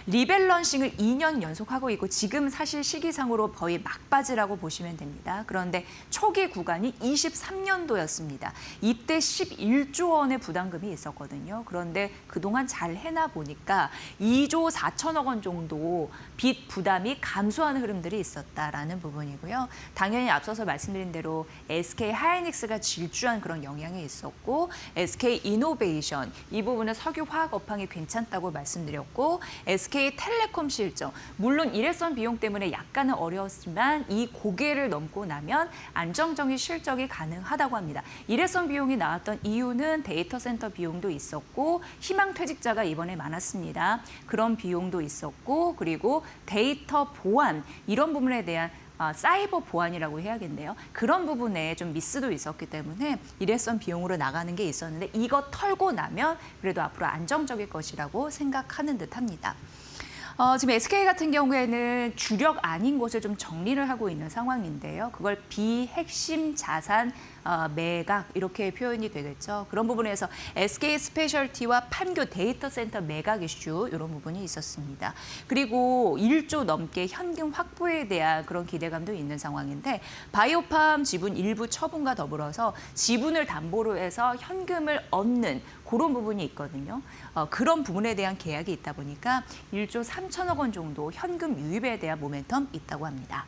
리밸런싱을 2년 연속하고 있고 지금 사실 시기상으로 거의 막바지라고 보시면 됩니다. 그런데 초기 구간이 23년도였습니다. 이때 11조 원의 부담금이 있었거든요. 그런데 그동안 잘 해나 보니까 2조 4천억 원 정도 빚 부담이 감소하는 흐름들이 있었다라는 부분이고요. 당연히 앞서서 말씀드린 대로 SK하이닉스가 질주한 그런 영향이 있었고 SK이노베이션 이 부분은 석유 화학 업황이 괜찮다고 말씀드렸고 SK텔레콤 실적, 물론 일회성 비용 때문에 약간은 어려웠지만 이 고개를 넘고 나면 안정적인 실적이 가능하다고 합니다. 일회성 비용이 나왔던 이유는 데이터 센터 비용도 있었고 희망퇴직자가 이번에 많았습니다. 그런 비용도 있었고 그리고 데이터 보안 이런 부분에 대한 사이버 보안이라고 해야겠네요. 그런 부분에 좀 미스도 있었기 때문에 일회성 비용으로 나가는 게 있었는데 이거 털고 나면 그래도 앞으로 안정적일 것이라고 생각하는 듯합니다. 지금 SK 같은 경우에는 주력 아닌 곳을 좀 정리를 하고 있는 상황인데요. 그걸 비핵심 자산 매각 이렇게 표현이 되겠죠. 그런 부분에서 SK 스페셜티와 판교 데이터 센터 매각 이슈 이런 부분이 있었습니다. 그리고 1조 넘게 현금 확보에 대한 그런 기대감도 있는 상황인데 바이오팜 지분 일부 처분과 더불어서 지분을 담보로 해서 현금을 얻는 그런 부분이 있거든요. 그런 부분에 대한 계약이 있다 보니까 1조 3천억 원 정도 현금 유입에 대한 모멘텀 있다고 합니다.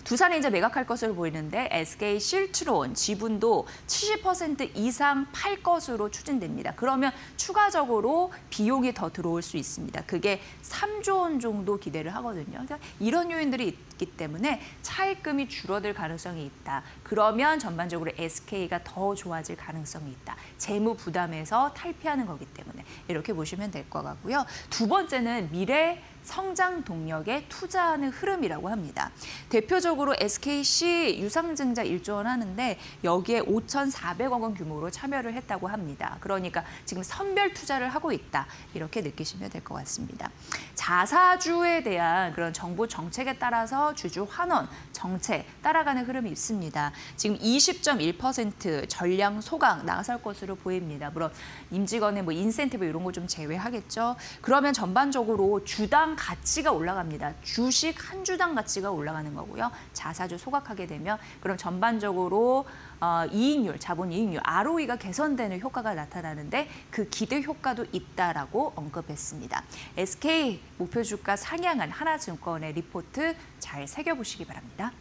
두산에 이제 매각할 것으로 보이는데 SK 실트론 지분도 70% 이상 팔 것으로 추진됩니다. 그러면 추가적으로 비용이 더 들어올 수 있습니다. 그게 3조 원 정도 기대를 하거든요. 그러니까 이런 요인들이 있기 때문에 차입금이 줄어들 가능성이 있다. 그러면 전반적으로 SK가 더 좋아질 가능성이 있다. 재무 부담에서 탈피하는 거기 때문에 이렇게 보시면 될 것 같고요. 두 번째는 미래 성장 동력에 투자하는 흐름이라고 합니다. 대표적으로 SKC 유상증자 1조 원 하는데 여기에 5,400억 원 규모로 참여를 했다고 합니다. 그러니까 지금 선별 투자를 하고 있다. 이렇게 느끼시면 될 것 같습니다. 자사주에 대한 그런 정부 정책에 따라서 부분에서 주주 환원, 정체 따라가는 흐름이 있습니다. 지금 20.1% 전량 소강 나설 것으로 보입니다. 물론 임직원의 뭐 인센티브 이런 거 좀 제외하겠죠. 그러면 전반적으로 주당 가치가 올라갑니다. 주식 한 주당 가치가 올라가는 거고요. 자사주 소각하게 되면 그럼 전반적으로 이익률, 자본 이익률, ROE가 개선되는 효과가 나타나는데 그 기대 효과도 있다라고 언급했습니다. SK 목표 주가 상향한 하나증권의 리포트 잘 새겨보시기 바랍니다.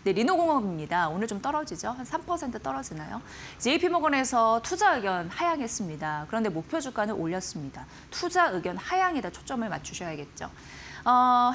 네, 리노공업입니다. 오늘 좀 떨어지죠? 한 3% 떨어지나요? JP모건에서 투자 의견 하향했습니다. 그런데 목표 주가는 올렸습니다. 투자 의견 하향에다 초점을 맞추셔야겠죠.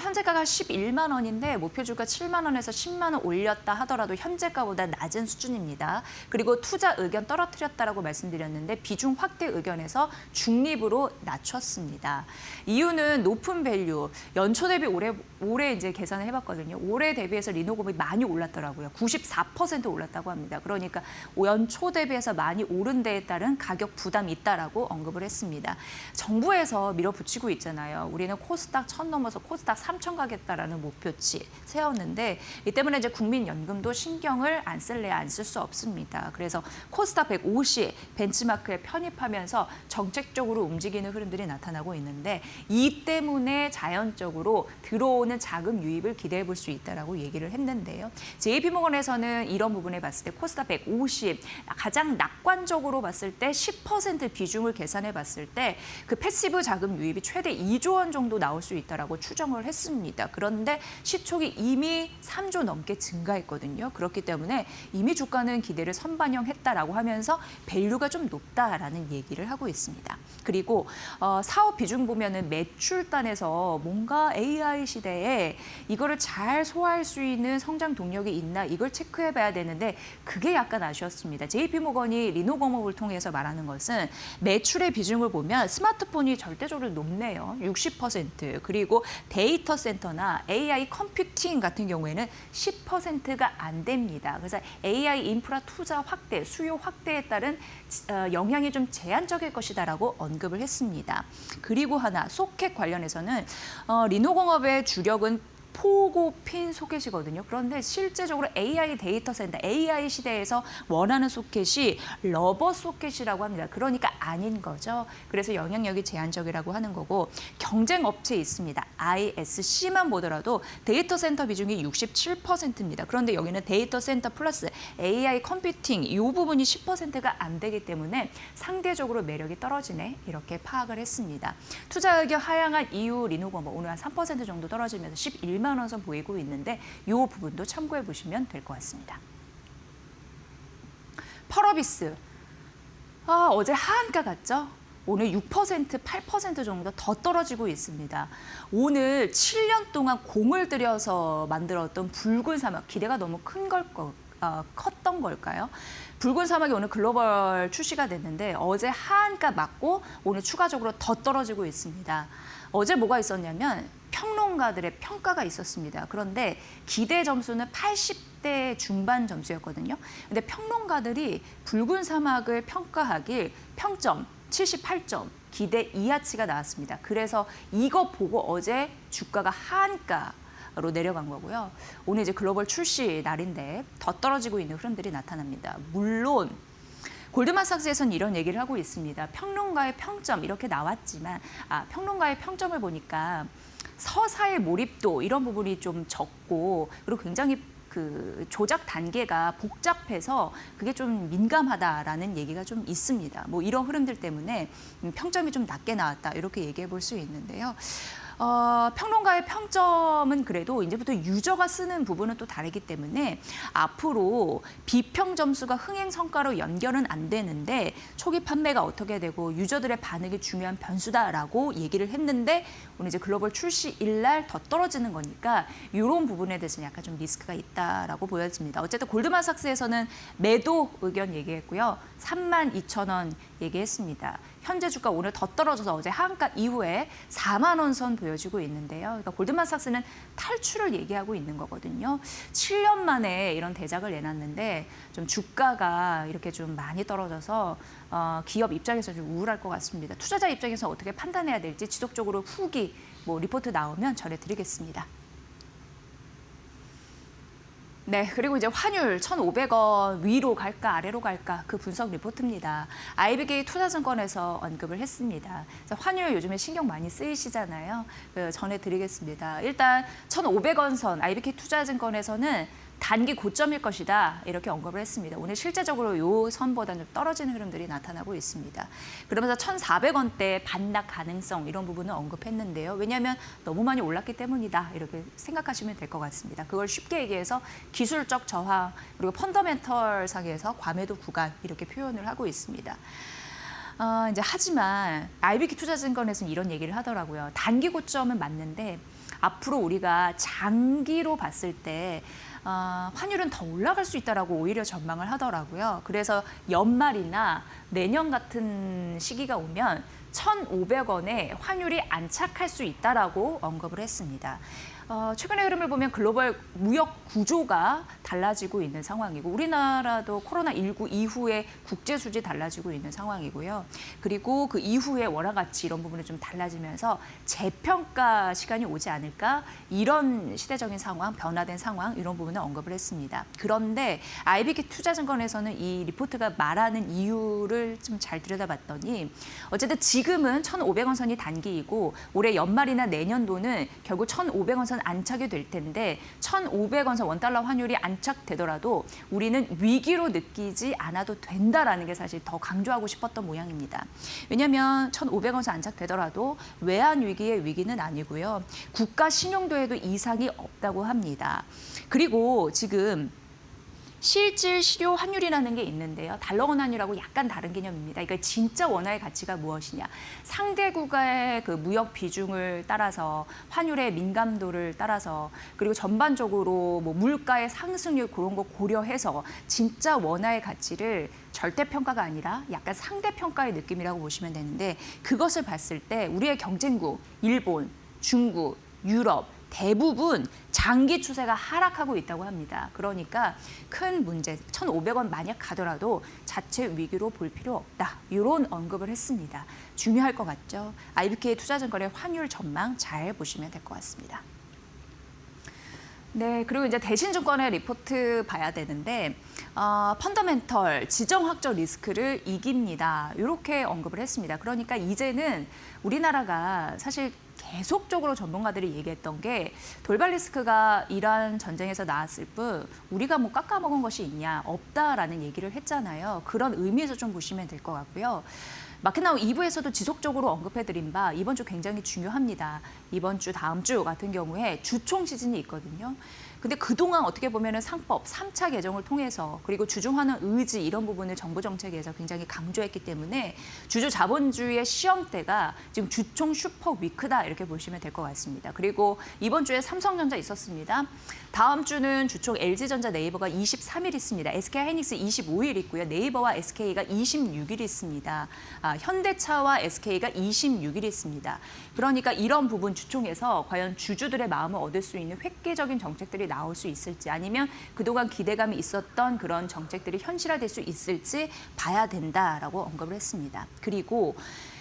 현재가가 11만 원인데 목표 주가 7만 원에서 10만 원 올렸다 하더라도 현재가보다 낮은 수준입니다. 그리고 투자 의견 떨어뜨렸다라고 말씀드렸는데 비중 확대 의견에서 중립으로 낮췄습니다. 이유는 높은 밸류, 연초 대비 올해 이제 계산을 해봤거든요. 올해 대비해서 리노공업이 많이 올랐더라고요. 94% 올랐다고 합니다. 그러니까 연초 대비해서 많이 오른 데에 따른 가격 부담이 있다라고 언급을 했습니다. 정부에서 밀어붙이고 있잖아요. 우리는 코스닥 1000 넘어서 코스닥 3000 가겠다라는 목표치 세웠는데 이 때문에 이제 국민연금도 신경을 안 쓸래야 안 쓸 수 없습니다. 그래서 코스닥 150 벤치마크에 편입하면서 정책적으로 움직이는 흐름들이 나타나고 있는데 이 때문에 자연적으로 들어오는 자금 유입을 기대해 볼 수 있다라고 얘기를 했는데요. JP모건에서는 이런 부분에 봤을 때 코스닥 150 가장 낙관적으로 봤을 때 10% 비중을 계산해 봤을 때 그 패시브 자금 유입이 최대 2조 원 정도 나올 수 있다라고 추정을 했습니다. 그런데 시총이 이미 3조 넘게 증가했거든요. 그렇기 때문에 이미 주가는 기대를 선반영했다라고 하면서 밸류가 좀 높다라는 얘기를 하고 있습니다. 그리고 사업 비중 보면은 매출단에서 뭔가 AI 시대에 이거를 잘 소화할 수 있는 성장 동력이 있나 이걸 체크해 봐야 되는데 그게 약간 아쉬웠습니다. JP모건이 리노공업을 통해서 말하는 것은 매출의 비중을 보면 스마트폰이 절대적으로 높네요. 60%. 그리고 데이터 센터나 AI 컴퓨팅 같은 경우에는 10%가 안 됩니다. 그래서 AI 인프라 투자 확대, 수요 확대에 따른 영향이 좀 제한적일 것이다라고 언급을 했습니다. 그리고 하나, 소켓 관련해서는 리노공업의 주력은 포고핀 소켓이거든요. 그런데 실제적으로 AI 데이터 센터, AI 시대에서 원하는 소켓이 러버 소켓이라고 합니다. 그러니까 아닌 거죠. 그래서 영향력이 제한적이라고 하는 거고 경쟁 업체에 있습니다. ISC만 보더라도 데이터 센터 비중이 67%입니다. 그런데 여기는 데이터 센터 플러스 AI 컴퓨팅 이 부분이 10%가 안 되기 때문에 상대적으로 매력이 떨어지네 이렇게 파악을 했습니다. 투자 의견 하향한 이후 리노공업 오늘 한 3% 정도 떨어지면서 11만 원 선 보이고 있는데 이 부분도 참고해 보시면 될 것 같습니다. 펄어비스 어제 하한가 갔죠? 오늘 6%, 8% 정도 더 떨어지고 있습니다. 오늘 7년 동안 공을 들여서 만들었던 붉은 사막 기대가 너무 컸던 걸까요? 붉은 사막이 오늘 글로벌 출시가 됐는데 어제 하한가 맞고 오늘 추가적으로 더 떨어지고 있습니다. 어제 뭐가 있었냐면 평론가들의 평가가 있었습니다. 그런데 기대 점수는 80대 중반 점수였거든요. 근데 평론가들이 붉은 사막을 평가하길 평점 78점, 기대 이하치가 나왔습니다. 그래서 이거 보고 어제 주가가 하한가로 내려간 거고요. 오늘 이제 글로벌 출시 날인데 더 떨어지고 있는 흐름들이 나타납니다. 물론 골드만삭스에서는 이런 얘기를 하고 있습니다. 평론가의 평점 이렇게 나왔지만 평론가의 평점을 보니까 서사의 몰입도 이런 부분이 좀 적고 그리고 굉장히 그 조작 단계가 복잡해서 그게 좀 민감하다라는 얘기가 좀 있습니다. 뭐 이런 흐름들 때문에 평점이 좀 낮게 나왔다 이렇게 얘기해 볼 수 있는데요. 평론가의 평점은 그래도 이제부터 유저가 쓰는 부분은 또 다르기 때문에 앞으로 비평 점수가 흥행 성과로 연결은 안 되는데 초기 판매가 어떻게 되고 유저들의 반응이 중요한 변수다라고 얘기를 했는데 오늘 이제 글로벌 출시 일날 더 떨어지는 거니까 이런 부분에 대해서는 약간 좀 리스크가 있다라고 보여집니다. 어쨌든 골드만삭스에서는 매도 의견 얘기했고요. 32,000원 얘기했습니다. 현재 주가 오늘 더 떨어져서 어제 하한가 이후에 4만 원 선 보여지고 있는데요. 그러니까 골드만삭스는 탈출을 얘기하고 있는 거거든요. 7년 만에 이런 대작을 내놨는데 좀 주가가 이렇게 좀 많이 떨어져서 기업 입장에서 좀 우울할 것 같습니다. 투자자 입장에서 어떻게 판단해야 될지 지속적으로 후기 리포트 나오면 전해드리겠습니다. 네, 그리고 이제 환율 1,500원 위로 갈까 아래로 갈까 그 분석 리포트입니다. IBK 투자증권에서 언급을 했습니다. 그래서 환율 요즘에 신경 많이 쓰이시잖아요. 전해드리겠습니다. 일단 1,500원 선 IBK 투자증권에서는 단기 고점일 것이다 이렇게 언급을 했습니다. 오늘 실제적으로 이 선보다 좀 떨어지는 흐름들이 나타나고 있습니다. 그러면서 1,400원대 반락 가능성 이런 부분을 언급했는데요. 왜냐하면 너무 많이 올랐기 때문이다 이렇게 생각하시면 될 것 같습니다. 그걸 쉽게 얘기해서 기술적 저항 그리고 펀더멘털 상에서 과매도 구간 이렇게 표현을 하고 있습니다. 이제 하지만 IBK 투자증권에서는 이런 얘기를 하더라고요. 단기 고점은 맞는데 앞으로 우리가 장기로 봤을 때 환율은 더 올라갈 수 있다라고 오히려 전망을 하더라고요. 그래서 연말이나 내년 같은 시기가 오면 1,500원에 환율이 안착할 수 있다라고 언급을 했습니다. 최근의 흐름을 보면 글로벌 무역 구조가 달라지고 있는 상황이고 우리나라도 코로나19 이후에 국제 수지 달라지고 있는 상황이고요. 그리고 그 이후에 원화 가치 이런 부분이 좀 달라지면서 재평가 시간이 오지 않을까 이런 시대적인 상황, 변화된 상황 이런 부분을 언급을 했습니다. 그런데 IBK 투자증권에서는 이 리포트가 말하는 이유를 좀 잘 들여다봤더니 어쨌든 지금은 1,500원 선이 단기이고 올해 연말이나 내년도는 결국 1,500원 선 안착이 될 텐데 1,500원 선 원달러 환율이 안착되더라도 우리는 위기로 느끼지 않아도 된다라는 게 사실 더 강조하고 싶었던 모양입니다. 왜냐하면 1,500원 선 안착되더라도 외환 위기의 위기는 아니고요. 국가 신용도에도 이상이 없다고 합니다. 그리고 지금 실질 실효 환율이라는 게 있는데요. 달러원 환율하고 약간 다른 개념입니다. 그러니까 진짜 원화의 가치가 무엇이냐. 상대국가의 그 무역 비중을 따라서 환율의 민감도를 따라서 그리고 전반적으로 뭐 물가의 상승률 그런 거 고려해서 진짜 원화의 가치를 절대평가가 아니라 약간 상대평가의 느낌이라고 보시면 되는데 그것을 봤을 때 우리의 경쟁국, 일본, 중국, 유럽 대부분 장기 추세가 하락하고 있다고 합니다. 그러니까 큰 문제, 1,500원 만약 가더라도 자체 위기로 볼 필요 없다. 이런 언급을 했습니다. 중요할 것 같죠? IBK 투자증권의 환율 전망 잘 보시면 될 것 같습니다. 네, 그리고 이제 대신증권의 리포트 봐야 되는데 펀더멘털, 지정학적 리스크를 이깁니다. 이렇게 언급을 했습니다. 그러니까 이제는 우리나라가 사실 계속적으로 전문가들이 얘기했던 게 돌발 리스크가 이란 전쟁에서 나왔을 뿐 우리가 뭐 깎아먹은 것이 있냐 없다라는 얘기를 했잖아요. 그런 의미에서 좀 보시면 될 것 같고요. 마켓나우 2부에서도 지속적으로 언급해드린 바 이번 주 굉장히 중요합니다. 이번 주, 다음 주 같은 경우에 주총 시즌이 있거든요. 근데 그동안 어떻게 보면 상법 3차 개정을 통해서 그리고 주중하는 의지 이런 부분을 정부 정책에서 굉장히 강조했기 때문에 주주 자본주의의 시험대가 지금 주총 슈퍼 위크다 이렇게 보시면 될 것 같습니다. 그리고 이번 주에 삼성전자 있었습니다. 다음 주는 주총 LG전자 네이버가 23일 있습니다. SK하이닉스 25일 있고요. 네이버와 SK가 26일 있습니다. 현대차와 SK가 26일 있습니다. 그러니까 이런 부분 주총에서 과연 주주들의 마음을 얻을 수 있는 획기적인 정책들이 나올 수 있을지 아니면 그동안 기대감이 있었던 그런 정책들이 현실화될 수 있을지 봐야 된다라고 언급을 했습니다. 그리고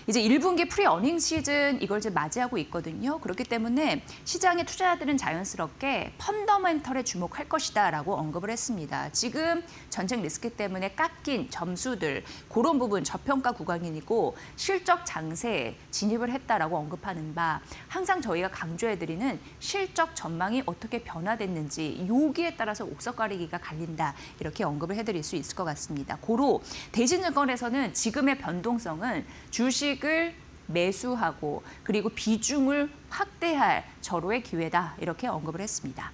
이제 1분기 프리 어닝 시즌 이걸 이제 맞이하고 있거든요. 그렇기 때문에 시장의 투자자들은 자연스럽게 펀더멘털에 주목할 것이다라고 언급을 했습니다. 지금 전쟁 리스크 때문에 깎인 점수들 그런 부분 저평가 구간이고 실적 장세에 진입을 했다라고 언급하는 바 항상 저희가 강조해드리는 실적 전망이 어떻게 변화됐는지 여기에 따라서 옥석 가리기가 갈린다 이렇게 언급을 해드릴 수 있을 것 같습니다. 고로 대신증권에서는 지금의 변동성은 주식을 매수하고 그리고 비중을 확대할 절호의 기회다 이렇게 언급을 했습니다.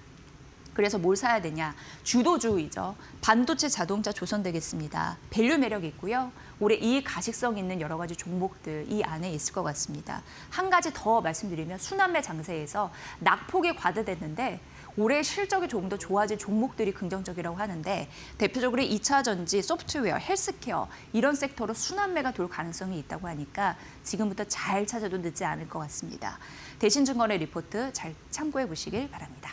그래서 뭘 사야 되냐? 주도주의죠. 반도체, 자동차, 조선 되겠습니다. 밸류 매력이 있고요. 올해 이익 가식성 있는 여러 가지 종목들 이 안에 있을 것 같습니다. 한 가지 더 말씀드리면 순환매 장세에서 낙폭이 과다됐는데 올해 실적이 조금 더 좋아질 종목들이 긍정적이라고 하는데 대표적으로 2차 전지, 소프트웨어, 헬스케어 이런 섹터로 순환매가 돌 가능성이 있다고 하니까 지금부터 잘 찾아도 늦지 않을 것 같습니다. 대신증권의 리포트 잘 참고해 보시길 바랍니다.